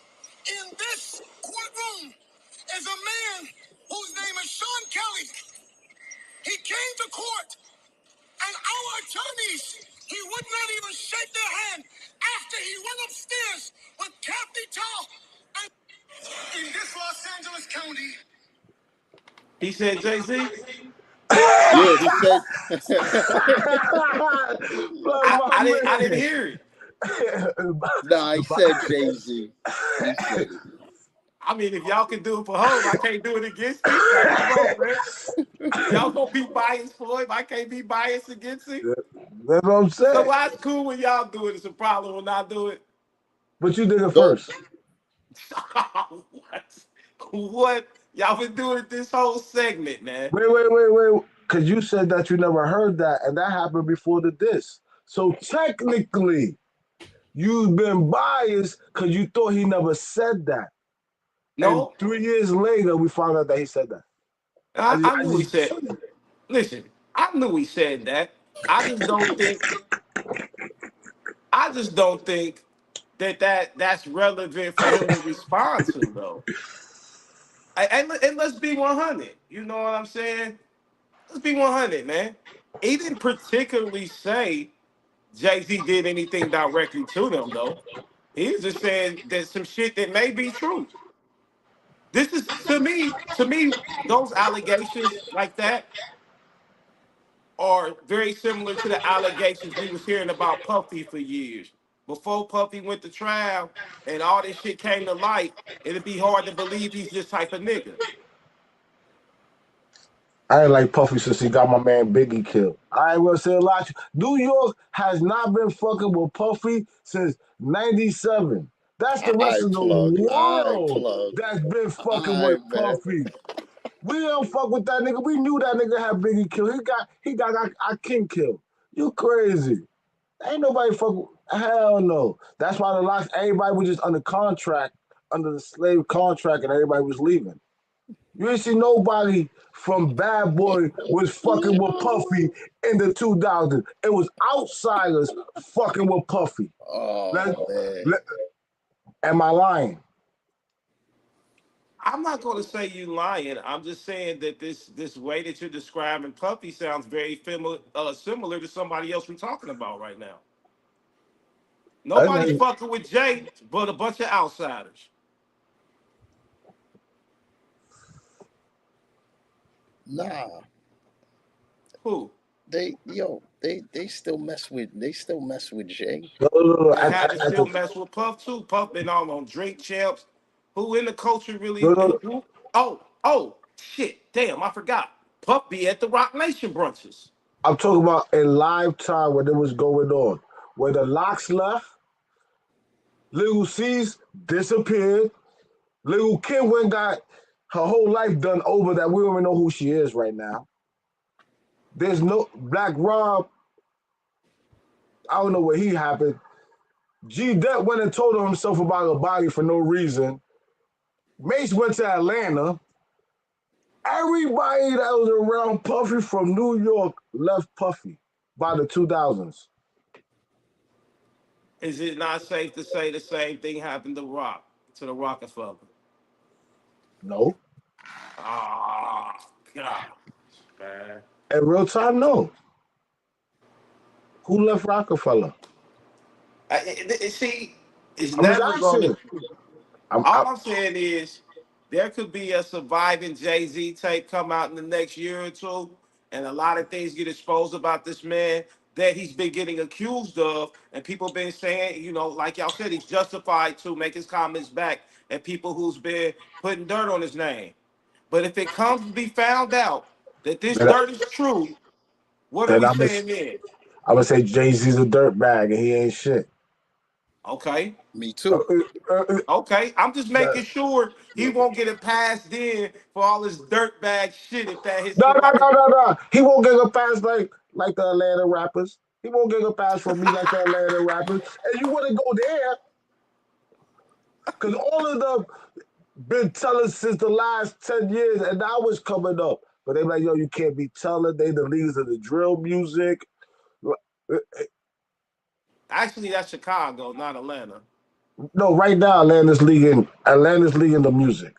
in this courtroom is a man whose name is Sean Kelly. He came to court, and our attorneys, he would not even shake their hand after he went upstairs with Kathy Tall. And in this Los Angeles County. He said Jay Z. Yeah, he said. Blood I didn't I my didn't man. hear it. Nah, he said Jay Z. He said it. I mean, if y'all can do it for Hove, I can't do it against him. Like, come on, man. Y'all gonna be biased for him. I can't be biased against him. That's what I'm So saying. why it's cool when y'all do it? It's a problem when I do it. But you did it Go. first. what? What? Y'all been doing it this whole segment, man. Wait. Because you said that you never heard that, and that happened before the diss. So technically, you've been biased because you thought he never said that. And No, 3 years later, we found out that he said that. I I knew he just said. said it. Listen, I knew he said that. I just don't think. I just don't think that's relevant for him to respond to, though. And let's be 100. You know what I'm saying? Let's be 100, man. He didn't particularly say Jay Z did anything directly to them, though. He was just saying that some shit that may be true. This is to me, those allegations like that are very similar to the allegations we was hearing about Puffy for years. Before Puffy went to trial and all this shit came to light, it'd be hard to believe he's this type of nigga. I ain't like Puffy since he got my man Biggie killed. I ain't gonna say a lot. New York has not been fucking with Puffy since '97. That's the I rest of the plug. I world plug. that's been fucking I with bet. Puffy. We don't fuck with that nigga. We knew that nigga had Biggie killed. He got our king killed. You crazy. Ain't nobody fuck with, hell no. That's why the locks everybody was just under contract, under the slave contract, and everybody was leaving. You ain't see nobody from Bad Boy was fucking with Puffy in the 2000s. It was outsiders fucking with Puffy. Oh Let, man. let, am I lying? I'm not going to say you lying. I'm just saying that this way that you're describing Puffy sounds very similar to somebody else we're talking about right now. I Nobody mean, fucking with Jay, but a bunch of outsiders. Nah. Who? They still mess with Jay. no, no, no, They had to still mess with Puff too. Puff been on Drink Champs. Who in the culture no, really? no, no. Oh, shit! Damn, I forgot. Puff be at the Rock Nation brunches. I'm talking about a live time when it was going on. When the locks left, Lil C's disappeared. Lil Kim went got her whole life done over that we don't even know who she is right now. There's no Black Rob. I don't know what he happened. G Dep went and told on himself about a body for no reason. Mace went to Atlanta. Everybody that was around Puffy from New York left Puffy by the 2000s. Is it not safe to say the same thing happened to the Rockefeller? No. Ah, God, man. In real time, no. Who left Rockefeller? See, it's I'm just never gonna. asking. I'm All I'm saying is there could be a surviving Jay Z tape come out in the next year or two, and a lot of things get exposed about this man that he's been getting accused of, and people been saying, like y'all said, he's justified to make his comments back at people who's been putting dirt on his name. But if it comes to be found out that this then, dirt is true, what are then we I'm gonna saying then? I'm gonna say Jay Z's a dirtbag and he ain't shit. Okay. Me Uh, too. uh, Okay, I'm just making that- sure he won't get it passed in for all his dirtbag shit if that hits no, no, somebody. no, no, no. He won't get a pass like the Atlanta rappers. He won't get a pass from me like the Atlanta rappers. And you wouldn't go there because all of them been telling since the last 10 years, and now it's coming up. But they like, yo, you can't be telling. They the leaders of the drill music. Actually, that's Chicago, not Atlanta. No, right now Atlanta's leading the music.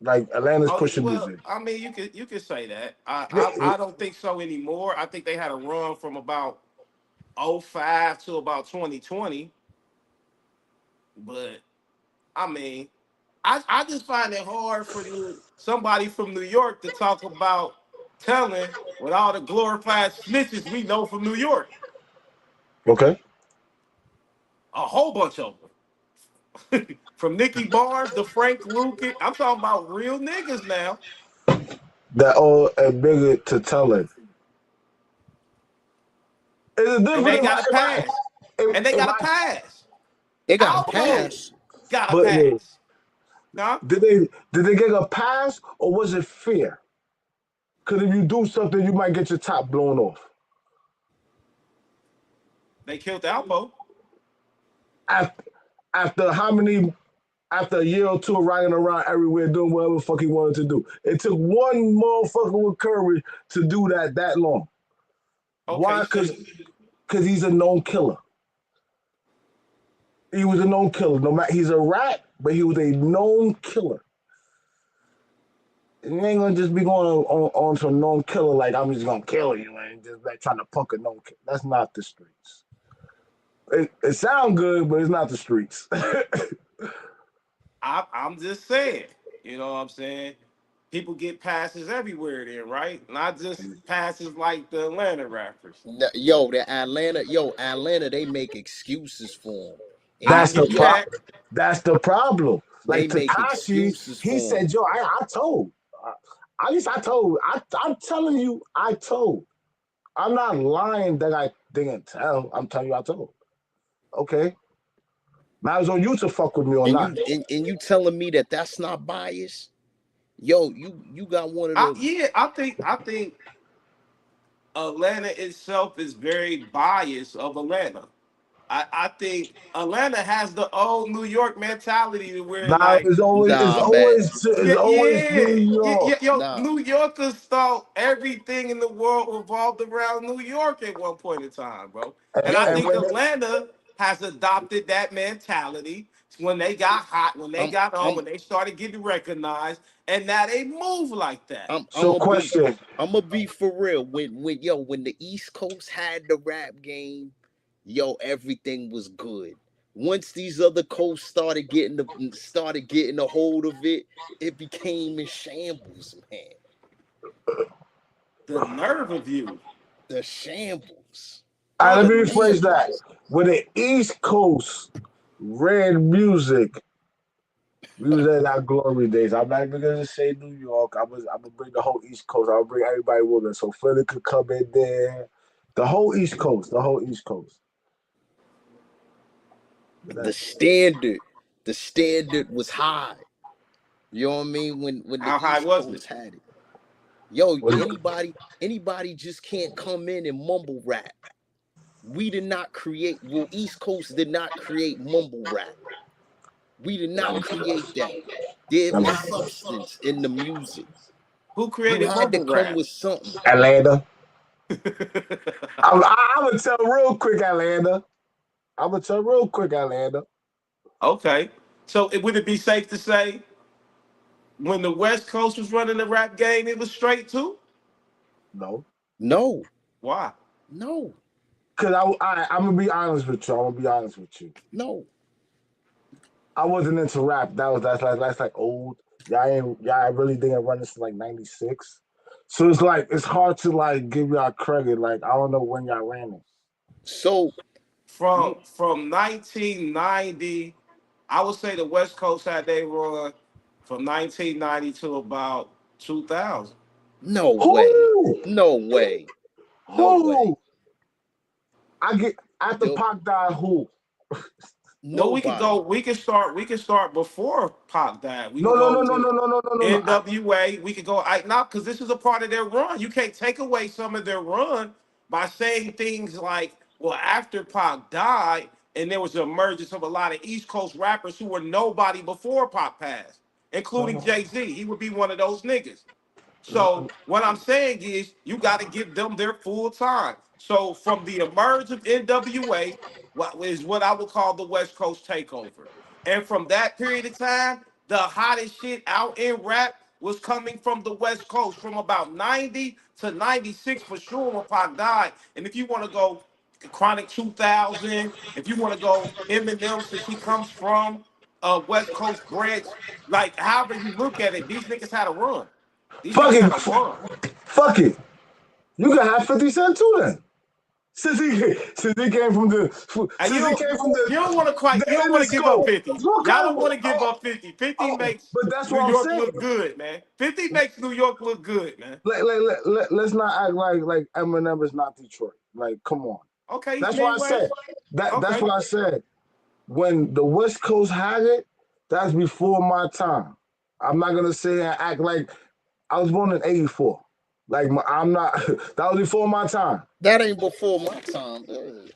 Like Atlanta's Oh pushing well, music. I mean, you could say that. I, Yeah, I I don't think so anymore. I think they had a run from about '05 to about 2020. But I mean, I just find it hard for somebody from New York to talk about telling with all the glorified snitches we know from New York. okay. A whole bunch of them. From Nicky Barnes to Frank Lucas. I'm talking about real niggas now. That all admitted to telling. It's a And different they got a pass. And they if got a I pass. They got a Alpo pass. got a but pass. Huh? did they get a pass or was it fear? Because if you do something, you might get your top blown off. They killed Alpo. After after how many after a year or two of riding around everywhere doing whatever the fuck he wanted to do. It took one motherfucker with courage to do that long. Okay, Why? so Because he's a known killer. He was a known killer. No matter he's a rat, but he was a known killer. And you ain't gonna just be going on to a known killer like I'm just gonna kill you and just like trying to punk a known killer. That's not the streets. It sounds good, but it's not the streets. I'm just saying. You know what I'm saying? People get passes everywhere then, right? Not just passes like the Atlanta rappers. Atlanta, they make excuses for him. I That's And the give you yo, pro- that. That's the problem. they Like make Takashi, excuses he for him. said, "Yo, I told." At least I told. I'm telling you, I told. I'm not lying that I didn't tell. I'm telling you, I told. Okay, now it's on you to fuck with me or And not. you telling me that that's not bias? Yo, you got one of the Yeah, I think Atlanta itself is very biased of Atlanta. I think Atlanta has the old New York mentality to where Now like nah, man. it's yeah, always yeah, New York. yo, Nah. New Yorkers thought everything in the world revolved around New York at one point in time, bro. And I And Yo, think when Atlanta has adopted that mentality when they got hot, when they I'm got on, I'm when they started getting recognized, and now they move like that. I'm so gonna be question. for real. When the East Coast had the rap game, yo, everything was good. Once these other coasts started getting a hold of it, it became in shambles, man. The nerve of you, The shambles. All right, bro. let The, me rephrase that. Shambles. When the East Coast ran music, we was at our glory days. I'm not even gonna say New York. I'm gonna bring the whole East Coast. I'll bring everybody with us. So Philly could come in there. The whole East Coast. The whole East Coast. But The that's standard, the standard was high. You know what I mean? When the how high East was it? Coast had it. Yo, what is anybody just can't come in and mumble rap. We did not create, well, East Coast did not create mumble rap. We did not create that. There was substance in the music. Who You created had to mumble come rap? with something. Atlanta. I'm gonna tell real quick, Atlanta. I'm gonna tell real quick, Atlanta. Okay, so would it be safe to say when the West Coast was running the rap game, it was straight too? No, No, Why? no, cause I'm gonna be honest with you. I'm gonna be honest with you. no. I wasn't into rap. That's like old. Y'all really didn't run this in like '96. So it's like it's hard to like give y'all credit. Like I don't know when y'all ran it. So From you from 1990, I would say the West Coast had they run from 1990 to about 2000. no way. Who? No way. No way. Who? I get after Yo, Pac died. Who? Well, we could go. nobody. We could start. We could start before Pac died. We No, can no, go no, no, to no, no, no, no, no, no. NWA. We could go. Not because this is a part of their run. You can't take away some of their run by saying things like, "Well, after Pac died, and there was an emergence of a lot of East Coast rappers who were nobody before Pac passed, including Jay Z. He would be one of those niggas." So what I'm saying is you got to give them their full time. So from the emerge of NWA, what is what I would call the West Coast takeover. And from that period of time, the hottest shit out in rap was coming from the West Coast from about 90 to 96 for sure when Pac died. And if you want to go Chronic 2000, if you want to go Eminem since he comes from West Coast Grants, like however you look at it, these niggas had a run. These Fuck niggas it. had a run. Fuck it. You can have 50 Cent too then. Since he came from the And since he came from you don't want to quite the you don't want to give up Interscope. 50. What Y'all kind don't of want to give up 50. 50 oh, makes but that's New what I'm York saying. look good, man. 50 makes New York look good, man. Let's not act like Eminem is not Detroit. Like, come on. Okay, he's That's what I Midwest. said. That's Okay. what I said. When the West Coast had it, that's before my time. I'm not gonna say and act like I was born in '84. Like I'm not. That was before my time. That ain't before my time.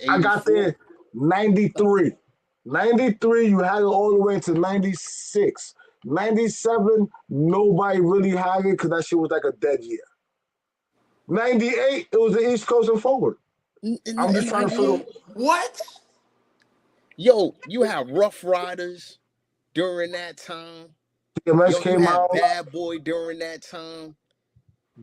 I got 84. there '93. '93, you had it all the way to '96. '97, nobody really had it because that shit was like a dead year. '98, it was the East Coast and forward. I'm In just trying to figure. 98. What? Yo, you have Rough Riders during that time. TMS Yo, you came had out, Bad Boy during that time.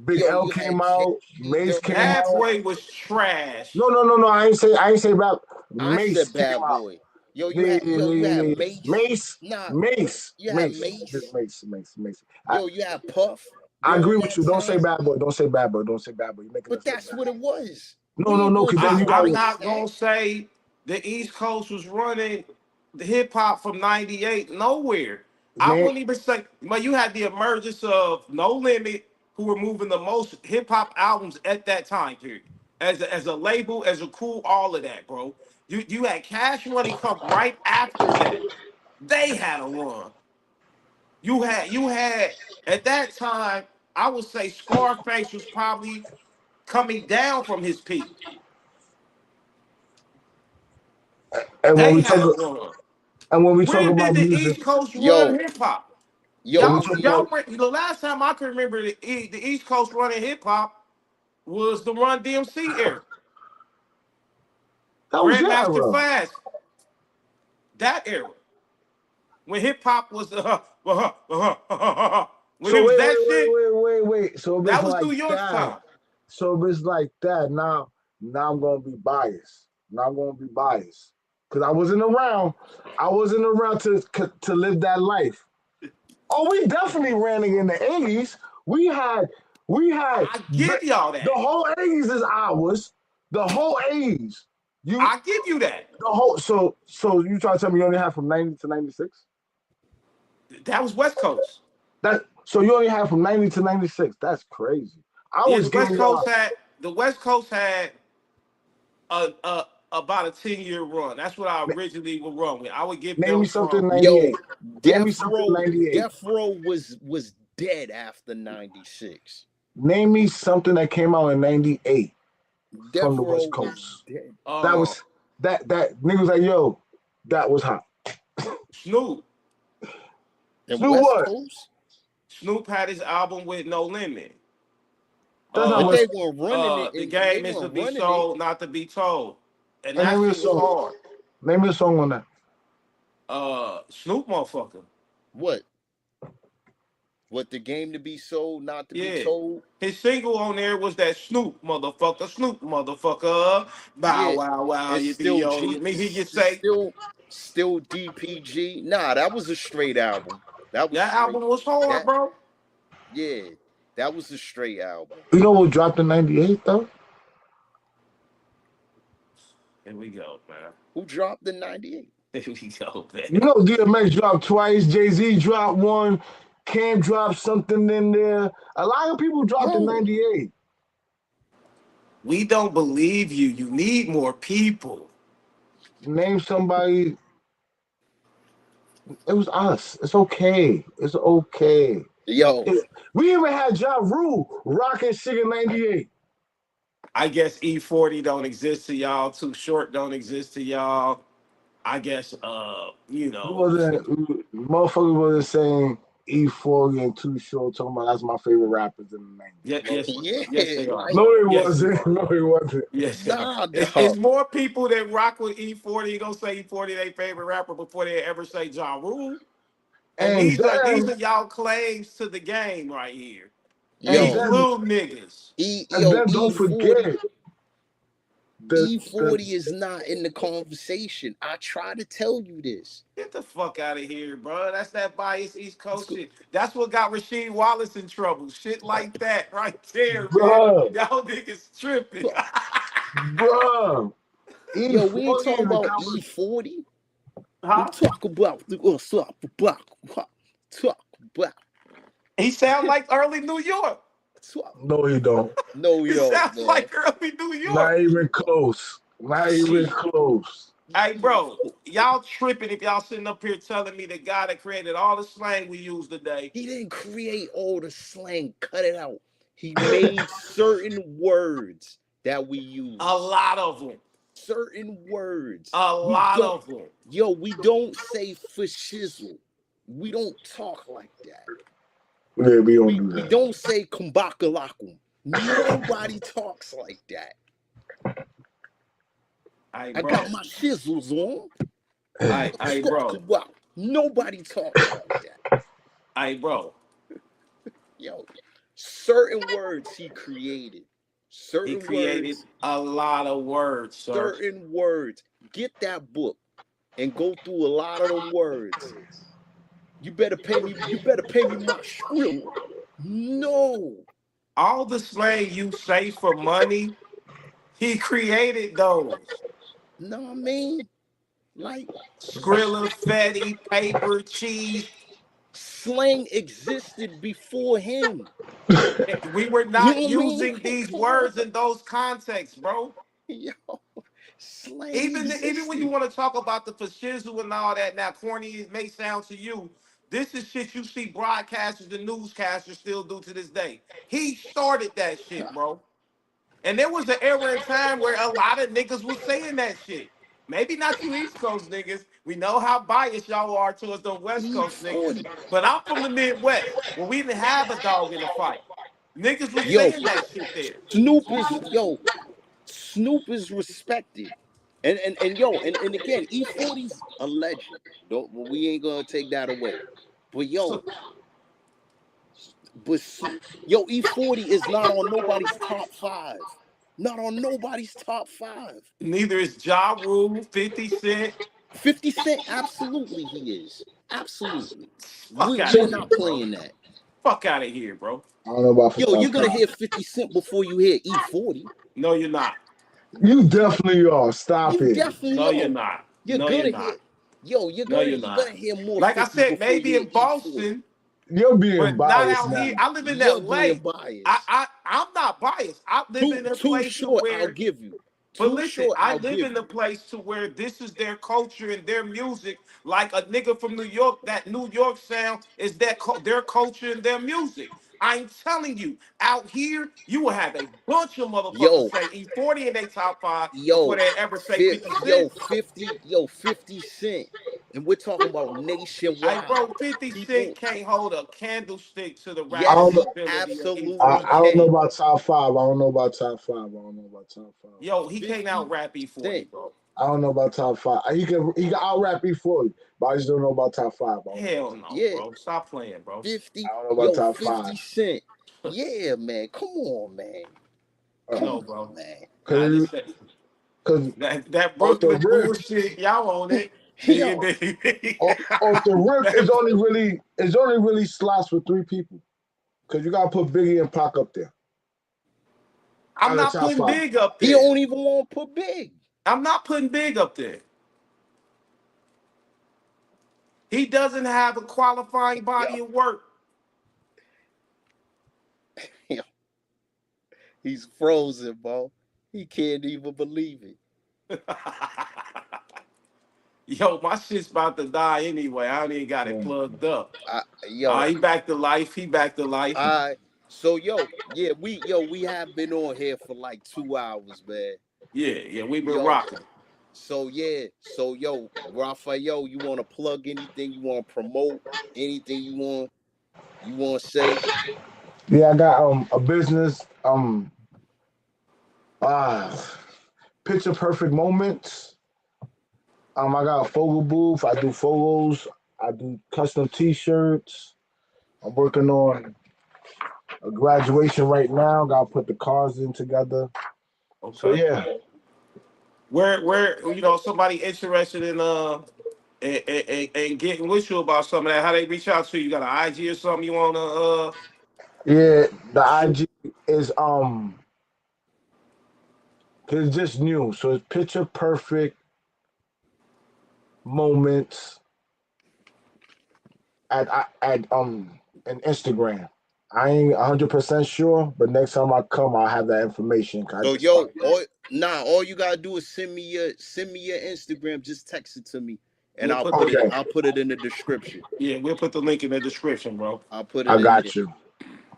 Big Yo, L you came had Jay out, Mace during came that out. Bad time. Boy was trash. No. I ain't say rap. I Mace said came Bad out. Boy. Yo, Yeah, yeah, you yeah, had yeah. Mace. Mace, Nah, Mace, you had Mace, just Mace. Mace. Yo, you had Puff I agree during with that you. Don't say time. bad boy. Don't say bad boy. Don't say bad boy. You're making But us look that's bad. what it was. No, We no, ain't no. gonna Because then I, you just got I'm to. erase not that. gonna say the East Coast was running the hip hop from '98 nowhere. I Man, wouldn't even say, but you had the emergence of No Limit, who were moving the most hip hop albums at that time period. As a label, as a crew, all of that, bro. You had Cash Money come right after that. They had a run. You had at that time, I would say Scarface was probably coming down from his peak. And when They we had talk a run. and when we talk When did about the music, East Coast run Yo, hip hop? when yo, we Y'all, talk y'all, about E, the last time I can remember the East Coast running hip hop was the Run DMC era. that was your Grandmaster era. Flash, that era. When hip hop was when it So was that shit, wait. So if it's that was like New York's that, time. so if it's like that, now I'm gonna be biased. Now I'm gonna be biased because I wasn't around to live that life. Oh, we definitely ran it in the '80s. We had I give y'all the that. whole '80s is ours. The whole '80s. You I give you that. the whole so you trying to tell me you only have from '90 to '96? That was West Coast. That so you only have from '90 to '96. That's crazy. I Yeah, was giving y'all The West Coast had a about a 10-year run. That's what I originally would run with. I would give name me them something from yo, '98. Name me Death something Row, '98. Death Row was dead after '96. Name me something that came out in '98 from Death the Row West was Coast. dead. That uh was that niggas like yo, that was hot. Snoop. And Snoop West what? Coast, Snoop had his album with No Limit. That's not but Uh West they Coast. weren't running it, the and they game is to weren't be running it. sold, not to be told. And And that name me a shit was song. hard. Name me a song on that. Snoop motherfucker. What? What the game to be sold, not to be Yeah. told? His single on there was that Snoop motherfucker. Bow Yeah, wow wow, it's you be still yo. G. You mean he just It's say still DPG. Nah, that was a straight album. That was that straight. album was hard, That bro? yeah, that was a straight album. You know what dropped in '98 though? Here we go, man. Who dropped the '98? Here we go, man. You know DMX dropped twice. Jay Z dropped one. Cam dropped something in there. A lot of people dropped in Yo, '98. We don't believe you. You need more people. Name somebody. It was us. It's okay. It's okay. yo, We even had Ja Rule rocking shit in '98. I guess E40 don't exist to y'all. Too Short don't exist to y'all. I guess you We know. wasn't, motherfuckers wasn't saying E40 and Too Short, talking about that's my favorite rappers in the '90s. Yeah, No, yes, yes, yeah, they are, no, like bro. it Yes, they wasn't. are. No, it wasn't. Yes, they are. nah, It's dog. more people that rock with E40 gonna say E40 their favorite rapper before they ever say Ja Rule. And And these then, are y'all claims to the game right here. and These Yo, then, little niggas. and yo, then, don't E40, forget the E40 is not in the conversation. I try to tell you this. Get the fuck out of here, bro. That's that biased East Let's Coast go. shit. That's what got Rasheed Wallace in trouble. Shit like that right there, man. bruh, Y'all niggas tripping. bruh. Yo, we ain't E40 talking in the about conversation. E40. We Huh? talk about the talk about He sound like early New York. talk. No, he don't. No, He you don't, sounds man. like early New York. Not even close. Not even Shit. close. Hey, bro, y'all tripping if y'all sitting up here telling me the guy that created all the slang we use today. He didn't create all the slang. Cut it out. He made certain words that we A use. lot of them. Certain words. A We lot don't. of them. Yo, we don't say for shizzle. We don't talk like that. Yeah, we don't We do we that. don't say kumbakalakum. Nobody talks like that. Hey, I bro. got my shizzles on. Hey, Talk bro. about. Nobody talks like that. Hey, bro. Yo, certain words he created. He Certain created words. a lot of words, sir. Certain words. Get that book and go through a lot of them words. You better pay me. You better pay me my shrill. No. All the slang you say for money, he created those. No, I mean, like, Skrilla, fatty, paper, cheese. Slang existed before him. We were You know not what I mean? using these Come on, words in those contexts, bro. yo, slang Even when you existed. want to talk about the fashizzle and all that, now corny it may sound to you, this is shit you see broadcasters and newscasters still do to this day. He started that shit, bro. And there was an era in time where a lot of niggas was saying that shit. Maybe not you East Coast niggas. We know how biased y'all are towards the West Coast niggas. E40. But I'm from the Midwest where we didn't have a dog in the fight. Niggas was Yo, saying that shit there. Snoop is respected. And yo, and again, E40's a legend. Don't we ain't gonna take that away. But So, but yo, E40 is not on nobody's top five. Not on nobody's top five. neither is Ja Rule, 50 Cent. 50 Cent, absolutely he is. Absolutely. Fuck out We're of So here, not bro. playing that. Fuck out of here, bro. I don't know about for Yo, top you're gonna five. hear 50 Cent before you hear E40. No, you're not. You definitely are. Stop You it. definitely No, you're know. not. You're No, you're gonna hear, not. yo, No, you're you're gonna not. hear more Like I 50 said, before you maybe hear in E40. Boston, You're being but not biased out here. now. I live in You're being LA. biased. I'm not biased. I live in a Too place to short, I'll where, give you. but Too listen, short, I I'll live give in a you. place to where this is their culture and their music. Like a nigga from New York, that New York sound is their culture and their music. I'm telling you, out here, you will have a bunch of motherfuckers Yo, say E40 in their top five before yo, they ever say 50 Cent. 50 Cent. And we're talking about Hey, nationwide. bro, 50 Cent People, can't hold a candlestick to the I rapping yes, don't he know. ability of I, absolutely E40, I don't bro. know can. about top five. I don't know about top five. I don't know about top five. Yo, he can't out 50 rap E40, Cent. bro. I don't know about top five. He can out rap E40, but I just don't know about top five. I don't know about Hell top no, Yeah, bro. Stop playing, bro. 50, I don't know about top 50 five. Cent. Yeah, man. Come on, man. Come No, on, bro. man. Nah, Cause, cause that off the Brooklyn rip, bullshit, y'all on it. Yo, off the rip is only really slots for three people. Cause you gotta put Biggie and Pac up there I'm out of not top putting five. Big up he there. don't even want to put Big. I'm not putting Big up there. He doesn't have a qualifying Yo, body of work. yo, he's frozen, bro. He can't even believe it. Yo, my shit's about to die anyway. I don't even got it Yeah. plugged up. Yo, He back to life. He back to life. I so yeah, we have been on here for like 2 hours, man. Yeah, yeah, we been Yo, rocking. so Raphael, you want to plug anything? You want to promote anything? You want to say? Yeah, I got a business. Uh Picture perfect moments. I got a photo booth. I do photos. I do custom T-shirts. I'm working on a graduation right now. Got to put the cards in together. So Okay. yeah, Where somebody interested in and getting with you about some of that, how they reach out to you? You got an IG or something you wanna yeah. The shoot? IG is it's just new, so it's picture perfect moments at an Instagram. I ain't 100% sure, but next time I come, I'll have that information. 'Cause I So just started. all you gotta do is send me your Instagram. Just text it to me, and We'll put the Okay, I'll put it in the description. yeah, we'll put the link in the description, bro. I'll put I it in there. got you.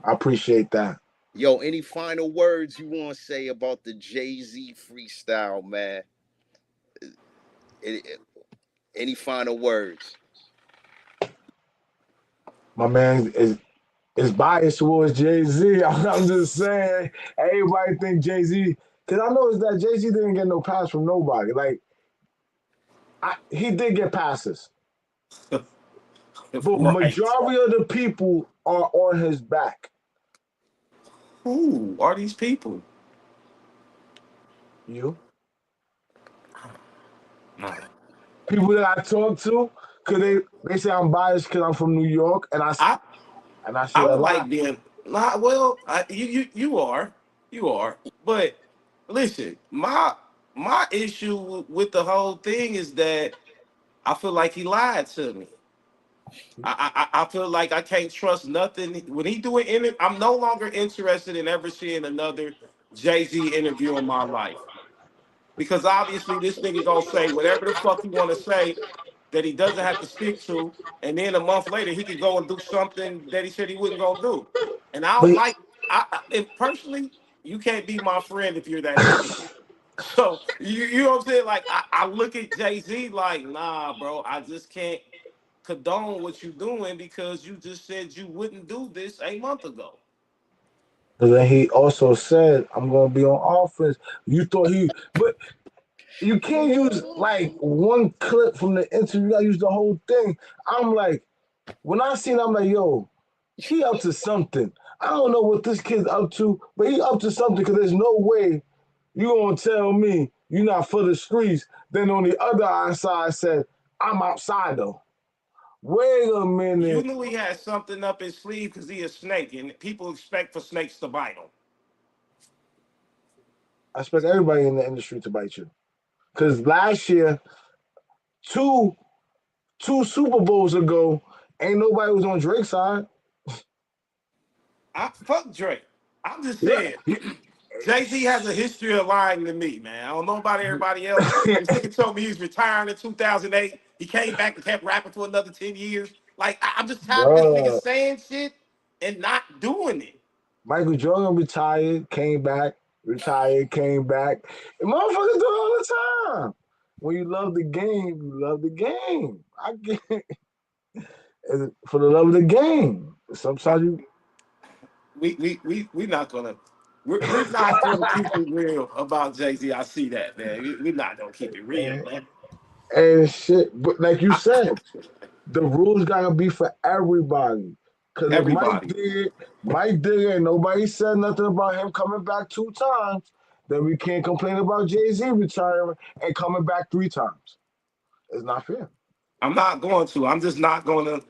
I appreciate that. Yo, any final words you want to say about the Jay-Z freestyle, man? Any, any final words? My man is biased towards Jay Z. I'm just saying, everybody think Jay Z. Because I noticed that Jay Z didn't get no pass from nobody. Like he did get passes, but Right. majority of the people are on his back. Who are these people? You Nah. people that I talk to, cause they say I'm biased because I'm from New York, and I I say I a would lot. like being nah, well, you are. You are. But listen, my issue with the whole thing is that I feel like he lied to me. I feel like I can't trust nothing when he do an interview. I'm no longer interested in ever seeing another Jay Z interview in my life because obviously this nigga gonna say whatever the fuck he want to say that he doesn't have to stick to, and then a month later he could go and do something that he said he wasn't gonna do. And I don't But like. If personally, you can't be my friend if you're that stupid. So you know what I'm saying? Like I look at Jay Z like, nah, bro, I just can't condone what you're doing because you just said you wouldn't do this a month ago. then he also said, "I'm gonna be on offense." You thought but you can't use like one clip from the interview. I use the whole thing. I'm like, when I seen, I'm like, yo, he up to something. I don't know what this kid's up to, but he up to something because there's no way you gonna tell me you're not for the streets. Then on the other side said, I'm outside though. Wait a You minute. knew he had something up his sleeve because he a snake, and people expect for snakes to bite him. I expect everybody in the industry to bite you. Because last year, two two Super Bowls ago, ain't nobody was on Drake's side. I fuck Drake. I'm just Yeah. saying, Jay Z has a history of lying to me, man. I don't know about everybody else. This nigga told me he was retiring in 2008. He came back and kept rapping for another 10 years. Like, I'm just tired of this nigga Bruh. saying shit and not doing it. Michael Jordan retired, came back, retired, came back. And motherfuckers do it all the time. When you love the game, you love the game. I get it for the love of the game. I, Sometimes you we not gonna we're not gonna keep it real about Jay Z. I see that, man. We're not gonna keep it real, and, man. and shit. But like you I, said, the rules gotta be for everybody. Cause if everybody. Mike did it, and nobody said nothing about him coming back 2 times, then we can't complain about Jay-Z retiring and coming back 3 times. It's not fair. I'm not going to. I'm just not going to.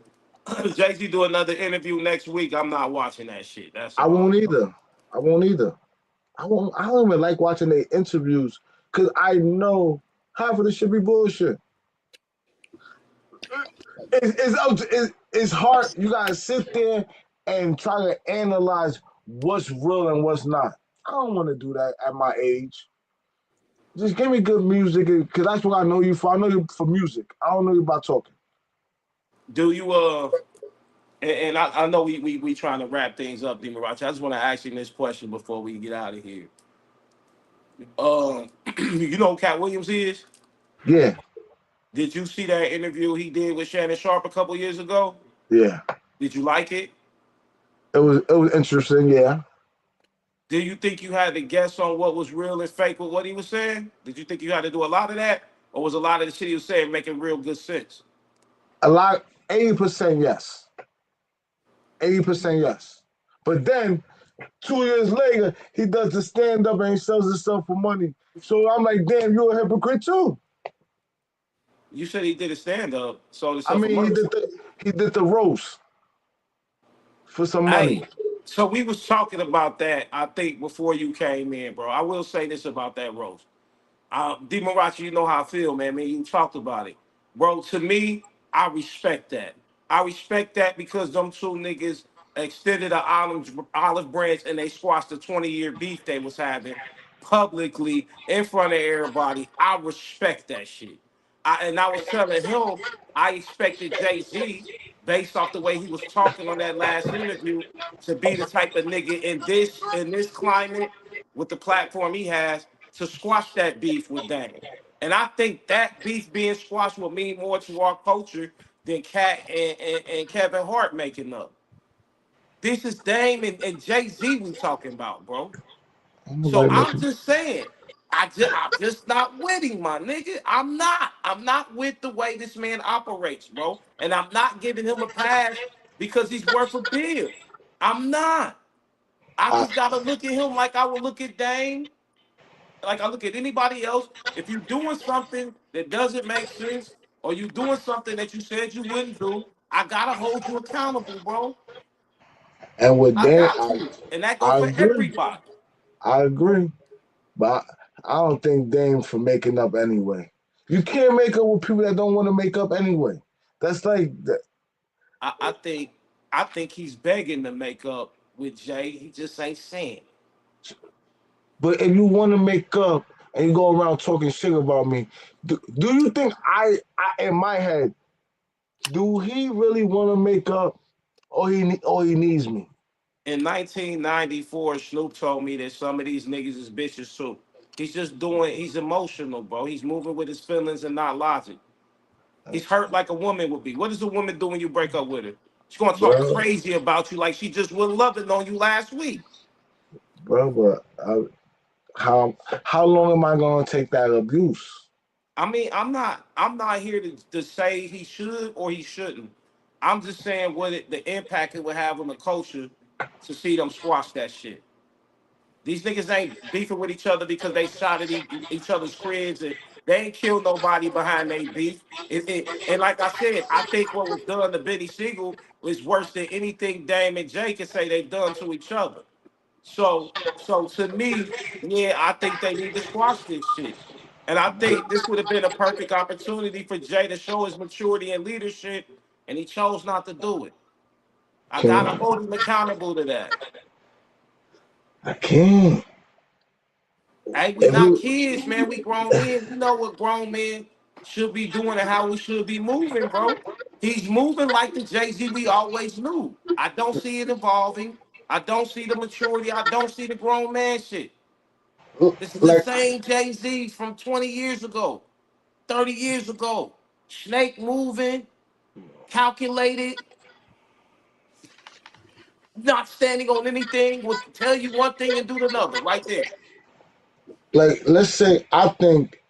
Jay Z do another interview next week. I'm not watching that shit. That's I all. won't either. I won't either. I won't. I don't even like watching their interviews because I know half of this should be bullshit. It's hard. You gotta sit there and try to analyze what's real and what's not. I don't want to do that at my age. Just give me good music because that's what I know you for. I know you for music. I don't know you about talking. Do you and I know we trying to wrap things up, Demarachi. I just want to ask you this question before we get out of here. You know who Cat Williams is? Yeah, Did you see that interview he did with Shannon Sharp a couple years ago? yeah. Did you like it? It was interesting. Yeah, Do you think you had to guess on what was real and fake with what he was saying? Did you think you had to do a lot of that, or was a lot of the shit he was saying making real good sense? a lot. 80% yes. 80% yes. But then 2 years later, he does the stand up and he sells himself for money. So I'm like, damn, you're a hypocrite too. You said he did a stand up, sold I himself for mean, money. he did the roast for some money. Hey, so we was talking about that. I think before you came in, bro. I will say this about that roast. D. Marachi, you know how I feel, man. Man, you talked about it, bro. To me, I respect that. I respect that because them two niggas extended an olive branch and they squashed the 20-year beef they was having publicly in front of everybody. I respect that shit. And I was telling him I expected Jay Z, based off the way he was talking on that last interview, to be the type of nigga in this climate with the platform he has to squash that beef with Dame. And I think that beef being squashed will mean more to our culture than Cat and Kevin Hart making up. This is Dame and Jay Z we talking about, bro. Ain't So nobody I'm making. just saying, I'm just not with him, my nigga. I'm not. I'm not with the way this man operates, bro. And I'm not giving him a pass because he's worth a bill. I'm not. I I, just gotta look at him like I would look at Dame, like I look at anybody else. If you're doing something that doesn't make sense, or you doing something that you said you wouldn't do, I gotta hold you accountable, bro. and with I that, got to, and that goes I for agree. everybody. I agree. But I don't think Dame for making up anyway. You can't make up with people that don't want to make up anyway. That's like that. I think he's begging to make up with Jay. He just ain't saying it. But if you want to make up and you go around talking shit about me, do you think I in my head, do he really want to make up, or he needs me? In 1994, Snoop told me that some of these niggas is bitches too. He's just doing. He's emotional, bro. He's moving with his feelings and not logic. He's hurt like a woman would be. What does a woman do when you break up with her? She's gonna talk Bro, crazy about you like she just was loving on you last week. bro, how long am I gonna take that abuse? I mean, I'm not here to say he should or he shouldn't. I'm just saying the impact it would have on the culture to see them squash that shit. These niggas ain't beefing with each other because they shot at each other's cribs and they ain't killed nobody behind their beef. And like I said, I think what was done to Benny Siegel was worse than anything Dame and Jay can say they've done to each other. So to me, yeah, I think they need to squash this shit. And I think this would have been a perfect opportunity for Jay to show his maturity and leadership, and he chose not to do it. I Can gotta hold him accountable to that. I can't. Hey, we If not you kids, man. We grown men. We know what grown men should be doing and how we should be moving, bro. He's moving like the Jay-Z we always knew. I don't see it evolving. I don't see the maturity. I don't see the grown man shit. This is the like same Jay-Z from 20 years ago, 30 years ago. Snake moving, calculated, not standing on anything, would tell you one thing and do another right there. let's say I think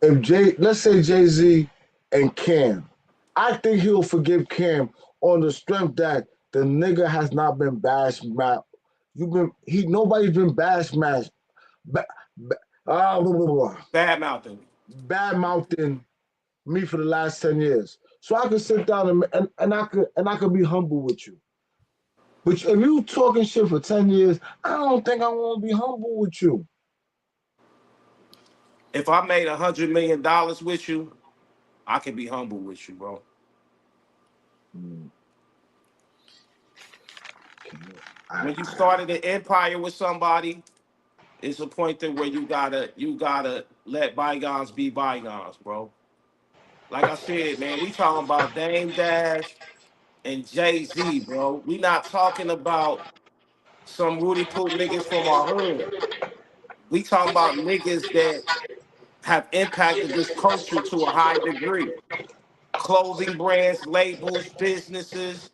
if let's say Jay Z and Cam, I think he'll forgive Cam on the strength that the nigga has not been bashed. You've been he nobody's been bashed, smashed, ba, ba, blah, blah, blah, Bad mouthing. bad mouthing me for the last 10 years. So I could sit down and I could be humble with you. But if you talking shit for 10 years, I don't think I want to be humble with you. If I made $100 million with you, I can be humble with you, bro. Mm, okay. When you started an empire with somebody, it's a point there where you gotta let bygones be bygones, bro. Like I said, man, we talking about Dame Dash and Jay Z, bro. We not talking about some Rudy Poop niggas from our hood. We talking about niggas that have impacted this culture to a high degree. Clothing brands, labels, businesses.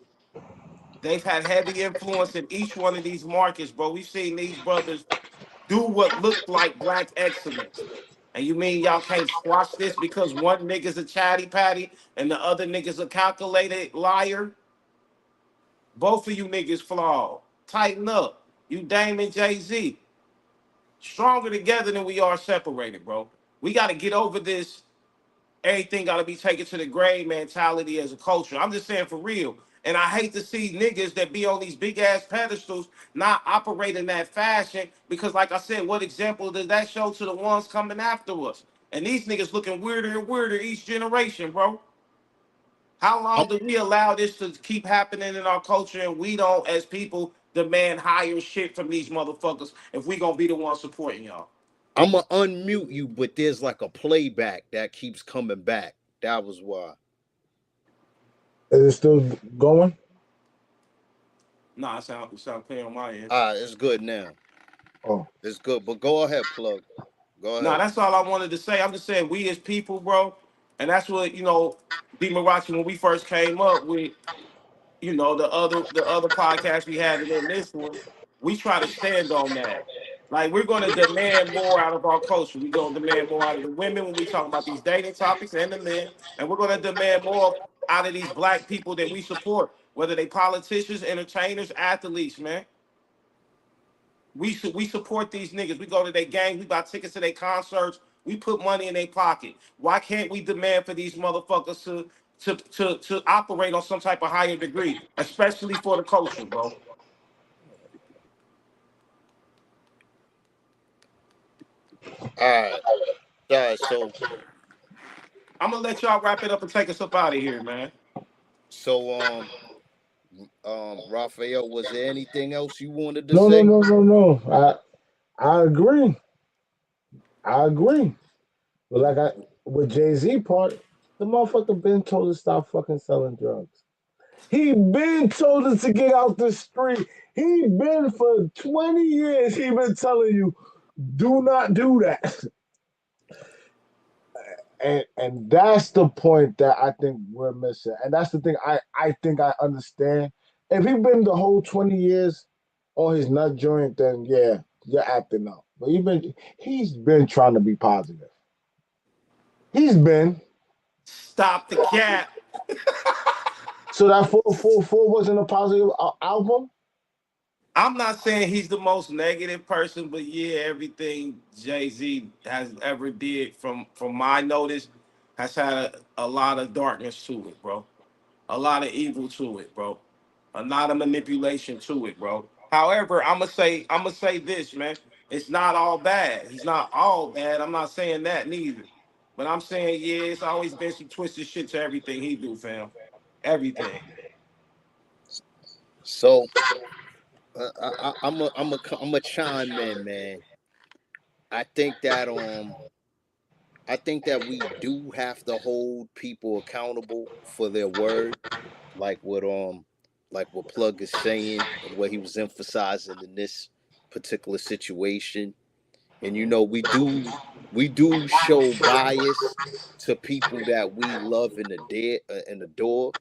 They've had heavy influence in each one of these markets, bro. We've seen these brothers do what looked like black excellence. And you mean y'all can't squash this because one nigga's a chatty patty and the other nigga's a calculated liar? Both of you niggas flawed. Tighten up. You Dame and Jay-Z. Stronger together than we are separated, bro. We got to get over this everything got to be taken to the grave mentality as a culture. I'm just saying for real. And I hate to see niggas that be on these big ass pedestals not operate in that fashion because, like I said, what example does that show to the ones coming after us? And these niggas looking weirder and weirder each generation, bro. How I'm, long do we allow this to keep happening in our culture and we don't, as people, demand higher shit from these motherfuckers if we gonna be the ones supporting y'all? I'm gonna unmute you, but there's like a playback that keeps coming back. That was why. Is it still going? Nah, it sound clear on my end. It's good now. Oh, It's good, but go ahead, plug. Go Nah, ahead. that's all I wanted to say. I'm just saying we as people, bro, and that's what D. Marachi when we first came up with, the other podcast we had and then this one, we try to stand on that. Like we're gonna demand more out of our culture. We're gonna demand more out of the women when we talk about these dating topics and the men, and we're gonna demand more out of these black people that we support, whether they politicians, entertainers, athletes, man. We support these niggas. We go to their games. We buy tickets to their concerts. We put money in their pocket. Why can't we demand for these motherfuckers to operate on some type of higher degree, especially for the culture, bro? All right. So I'm gonna let y'all wrap it up and take us up out of here, man. So Raphael, was there anything else you wanted to No, no, say? no, no, no. I agree. I agree. But like I with Jay Z part, the motherfucker been told to stop fucking selling drugs. He been told us to get out the street. He been for 20 years. He been telling you, do not do that. And that's the point that I think we're missing. And that's the thing I think I understand. If he been the whole 20 years on his nut joint, then yeah, you're acting up. But he's been trying to be positive. He's been. Stop the cap. So that 444 wasn't a positive album? I'm not saying he's the most negative person, but yeah, everything Jay Z has ever did, from my notice, has had a lot of darkness to it, bro. A lot of evil to it, bro. A lot of manipulation to it, bro. However, I'm gonna say this, man. It's not all bad. He's not all bad. I'm not saying that neither. But I'm saying, yeah, it's always been some twisted shit to everything he do, fam. Everything. So I'm a chime in, man. I think that I think that we do have to hold people accountable for their word, like what Plug is saying and what he was emphasizing in this particular situation. And we do show bias to people that we love and adore,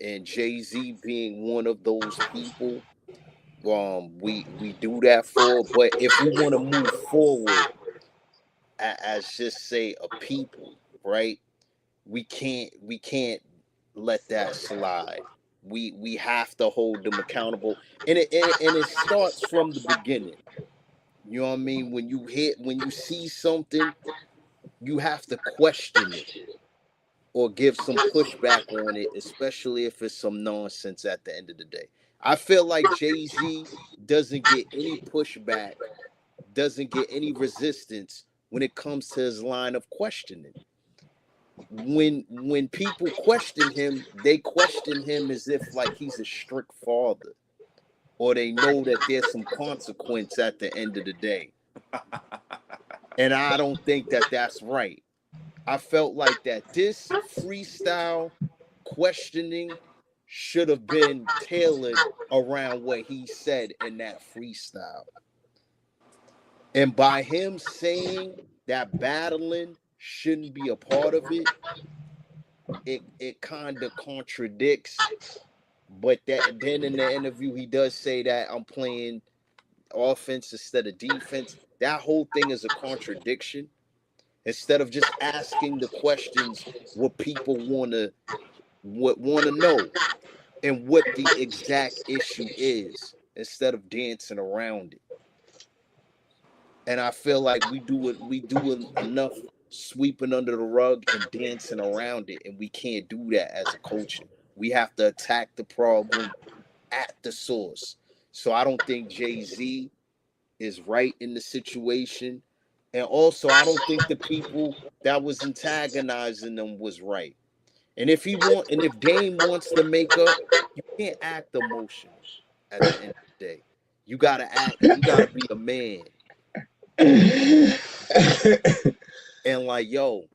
and Jay-Z being one of those people. We do that for, but if we want to move forward as just say a people, right? We can't let that slide. We have to hold them accountable, and it starts from the beginning. You know what I mean? When you see something, you have to question it or give some pushback on it, especially if it's some nonsense at the end of the day. I feel like Jay-Z doesn't get any pushback, doesn't get any resistance when it comes to his line of questioning. When people question him, they question him as if like he's a strict father, or they know that there's some consequence at the end of the day. And I don't think that that's right. I felt like that this freestyle questioning should have been tailored around what he said in that freestyle. And by him saying that battling shouldn't be a part of it, it kind of contradicts. But that then in the interview he does say that I'm playing offense instead of defense. That whole thing is a contradiction. Instead of just asking the questions what people want to know and what the exact issue is, instead of dancing around it. And I feel like we do enough sweeping under the rug and dancing around it, and we can't do that as a culture. We have to attack the problem at the source. So I don't think Jay-Z is right in the situation. And also I don't think the people that was antagonizing them was right. And if Dame wants to make up, you can't act emotional at the end of the day. You gotta be a man. And like, yo,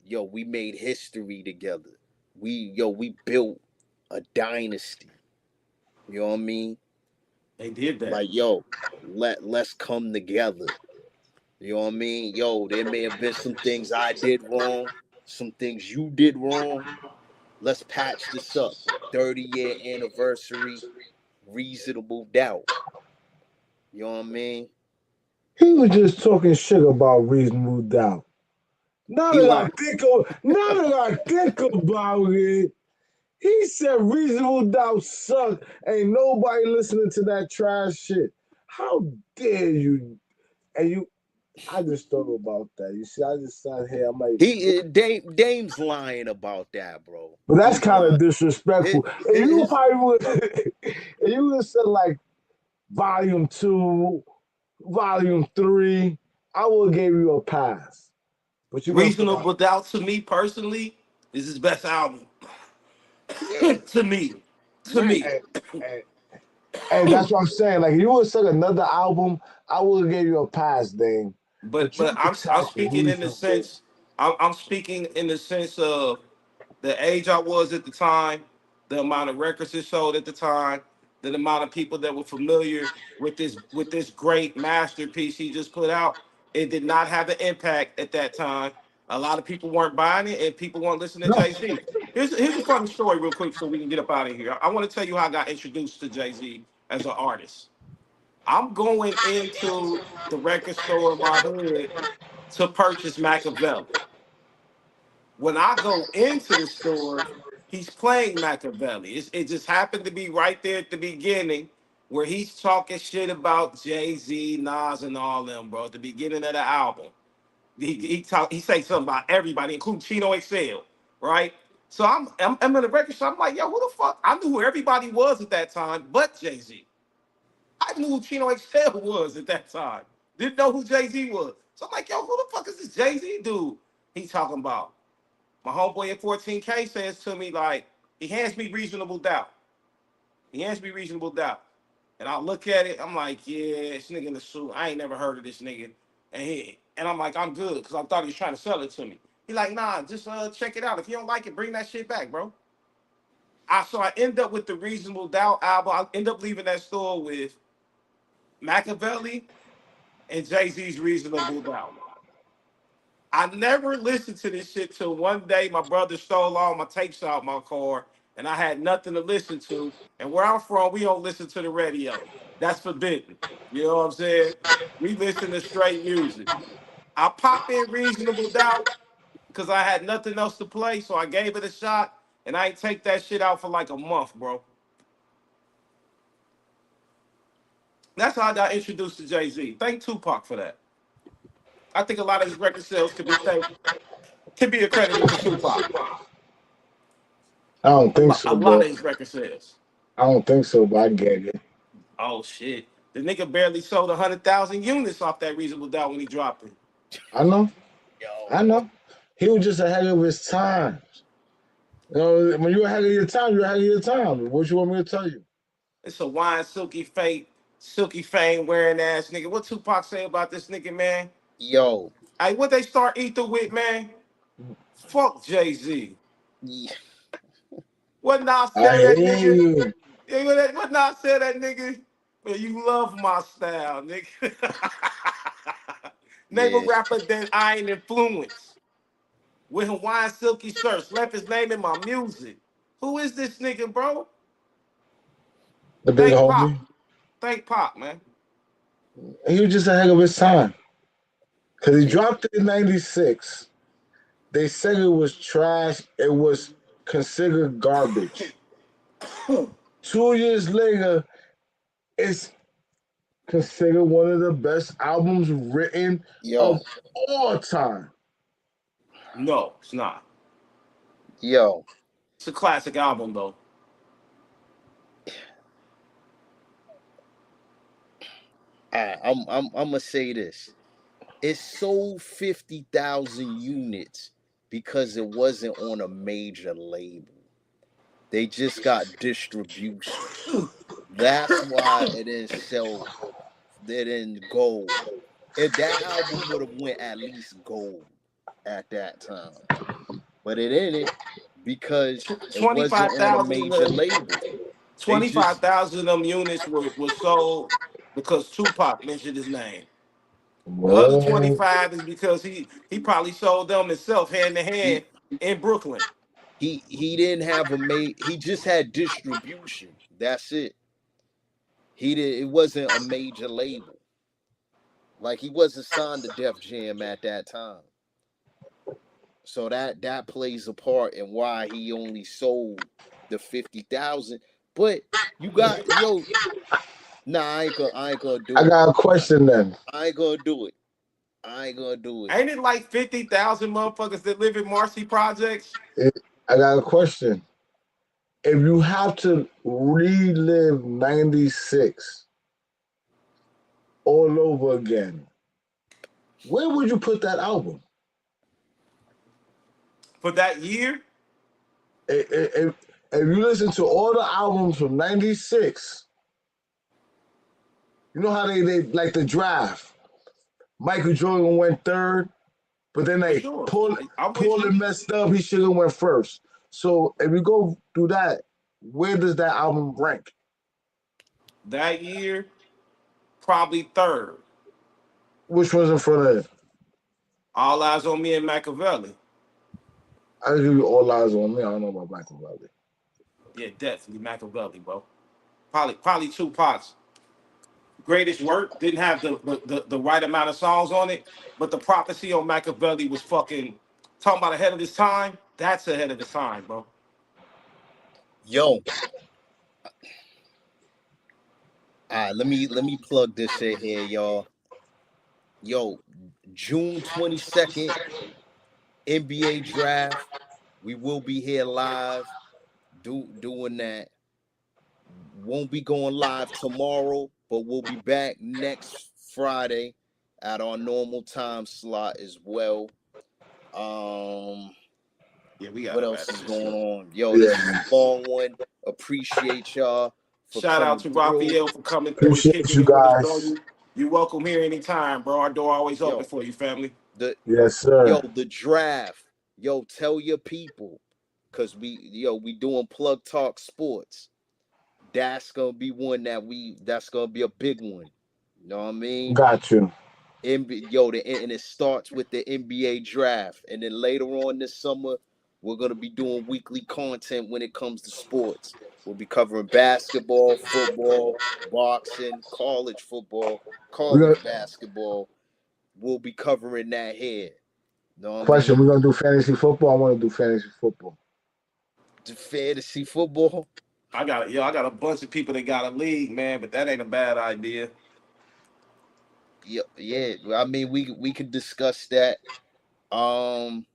we made history together. We built a dynasty. You know what I mean? They did that. Like, yo, let's come together. You know what I mean? Yo, there may have been some things I did wrong, some things you did wrong. Let's patch this up. 30-year anniversary, reasonable doubt. You know what I mean? He was just talking shit about reasonable doubt. Now He that I lied. think of, now that I think about it, he said reasonable doubt suck. Ain't nobody listening to that trash shit. How dare you? And you, I just thought about that. You see, I just sat here. I'm like, Dame's lying about that, bro. but that's He's kind of lying. disrespectful. And you His probably would, and you would have said like volume two, volume three. I would have gave you a pass. But you went for Reasonable Doubt to me personally is his best album. Yeah, To me, to right. me. And, and, and that's what I'm saying. Like, if you would have took another album, I would have gave you a pass, Dame. But But you I'm attacked speaking in the reason. sense I'm speaking in the sense of the age I was at the time, the amount of records it sold at the time, the amount of people that were familiar with this great masterpiece he just put out. It did not have the impact at that time. A lot of people weren't buying it, and people weren't listening to No, Jay Z. Here's a funny story, real quick, so we can get up out of here. I want to tell you how I got introduced to Jay Z as an artist. I'm going into the record store in my hood to purchase Machiavelli. When I go into the store, he's playing Machiavelli. It just happened to be right there at the beginning where he's talking shit about Jay Z, Nas, and all them, bro. At the beginning of the album, he say something about everybody, including Chino XL, right? So I'm in the record shop. I'm like, yo, who the fuck? I knew who everybody was at that time, but Jay Z. I knew who Chino XL was at that time. Didn't know who Jay Z was. So I'm like, yo, who the fuck is this Jay Z dude? He talking about. My homeboy at 14K says to me, like, he hands me reasonable doubt. He hands me reasonable doubt. And I look at it, I'm like, yeah, this nigga in the suit. I ain't never heard of this nigga. And I'm like, I'm good, because I thought he was trying to sell it to me. He like, nah, just check it out. If you don't like it, bring that shit back, bro. So I end up with the Reasonable Doubt album. I end up leaving that store with Machiavelli and Jay-Z's Reasonable Doubt. I never listened to this shit till one day my brother stole all my tapes out my car and I had nothing to listen to. And where I'm from, we don't listen to the radio. That's forbidden. You know what I'm saying? We listen to straight music. I pop in Reasonable Doubt because I had nothing else to play, so I gave it a shot and I ain't take that shit out for like a month, bro. That's how I got introduced to Jay-Z. Thank Tupac for that. I think a lot of his record sales could be accredited to Tupac. I don't think A so, lot but of his record sales. I don't think so, but I get it. Oh shit. The nigga barely sold 100,000 units off that Reasonable Doubt when he dropped it. I know, I Yo, know. He was just ahead of his time. You know, when you're ahead of your time, you're ahead of your time. What you want me to tell you? It's a wine silky fame wearing ass nigga. What Tupac say about this nigga, man? yo, Hey, what they start Ether with, man? Fuck Jay-Z. yeah, What Nas I tell that hear nigga? you. Yeah, what Nas tell that nigga? Man, you love my style, nigga. Name a yeah. rapper that I ain't influenced. With Hawaiian silky shirts, left his name in my music. Who is this nigga, bro? The big Thank Pop. homie. Thank Pop, man. He was just ahead of his time. Because he Yeah. dropped it in 96. They said it was trash. It was considered garbage. 2 years later, it's considered one of the best albums written of Yo, all time. No, it's not. yo. It's a classic album, though. I'm gonna say this. It sold 50,000 units because it wasn't on a major label. They just got distribution. That's why it didn't sell. It didn't gold. If that album would have went at least gold at that time, but it didn't because it wasn't on a 25,000 of major the label. They just 25,000 of them units were sold because Tupac mentioned his name. The other What? 25 is because he probably sold them himself hand to hand he in Brooklyn. he didn't have a he just had distribution. That's it. He did it wasn't a major label. Like he wasn't signed to Def Jam at that time. So that plays a part in why he only sold the 50,000. But you got yo, nah, I ain't gonna I do it. got a question then. I ain't gonna do it. I ain't gonna do it. Ain't it like 50,000 motherfuckers that live in Marcy projects? I got a question. If you have to relive 96 all over again, where would you put that album? For that year? It, it, it, if you listen to all the albums from '96, you know how they like the draft. Michael Jordan went third, but then For they sure. pull I'm with pull you. it messed up. He should have went first. So if you go through that, where does that album rank? That year, probably third. Which one's in front of it? All eyes on me and Machiavelli. I'll give you all eyes on me. I don't know about Michael Valley. Yeah, definitely Machiavelli, bro. Probably Tupac's greatest work. Didn't have the right amount of songs on it, but the prophecy on Machiavelli was fucking talking about ahead of his time. That's ahead of his time, bro. Yo, let me plug this shit here, y'all. Yo, June 22nd, NBA draft. We will be here live doing that. Won't be going live tomorrow, but we'll be back next Friday at our normal time slot as well. Um, Yeah, we got what to else wrap is this going shit. on? Yo, this was Yeah, a long one. Appreciate y'all for Shout out coming to through. Raphael for coming through and appreciate kicking you it with us, bro. guys. You welcome here anytime, bro. Our door always open Yo, for you, family. the Yes, yo, sir. the draft. Yo, tell your people. Cause we doing plug talk sports. That's gonna be one that's gonna be a big one. You know what I mean? Got you. And it starts with the NBA draft, and then later on this summer, we're gonna be doing weekly content when it comes to sports. We'll be covering basketball, football, boxing, college football, We gonna college basketball. We'll be covering that here. You know what I question. mean? We're gonna do fantasy football. I want to do fantasy football. The fantasy football. I got a bunch of people that got a league, man, but that ain't a bad idea. Yeah, yeah. I mean, we could discuss that. Um,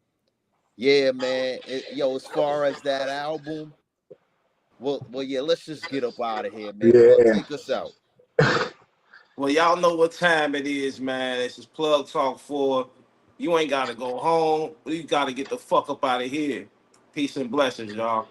yeah, man. Yo, as far as that album, well, yeah. Let's just get up out of here, man. Plug, Yeah. take us out. Well, y'all know what time it is, man. This is Plug Talk 4. You ain't got to go home. You got to get the fuck up out of here. Peace and blessings, y'all.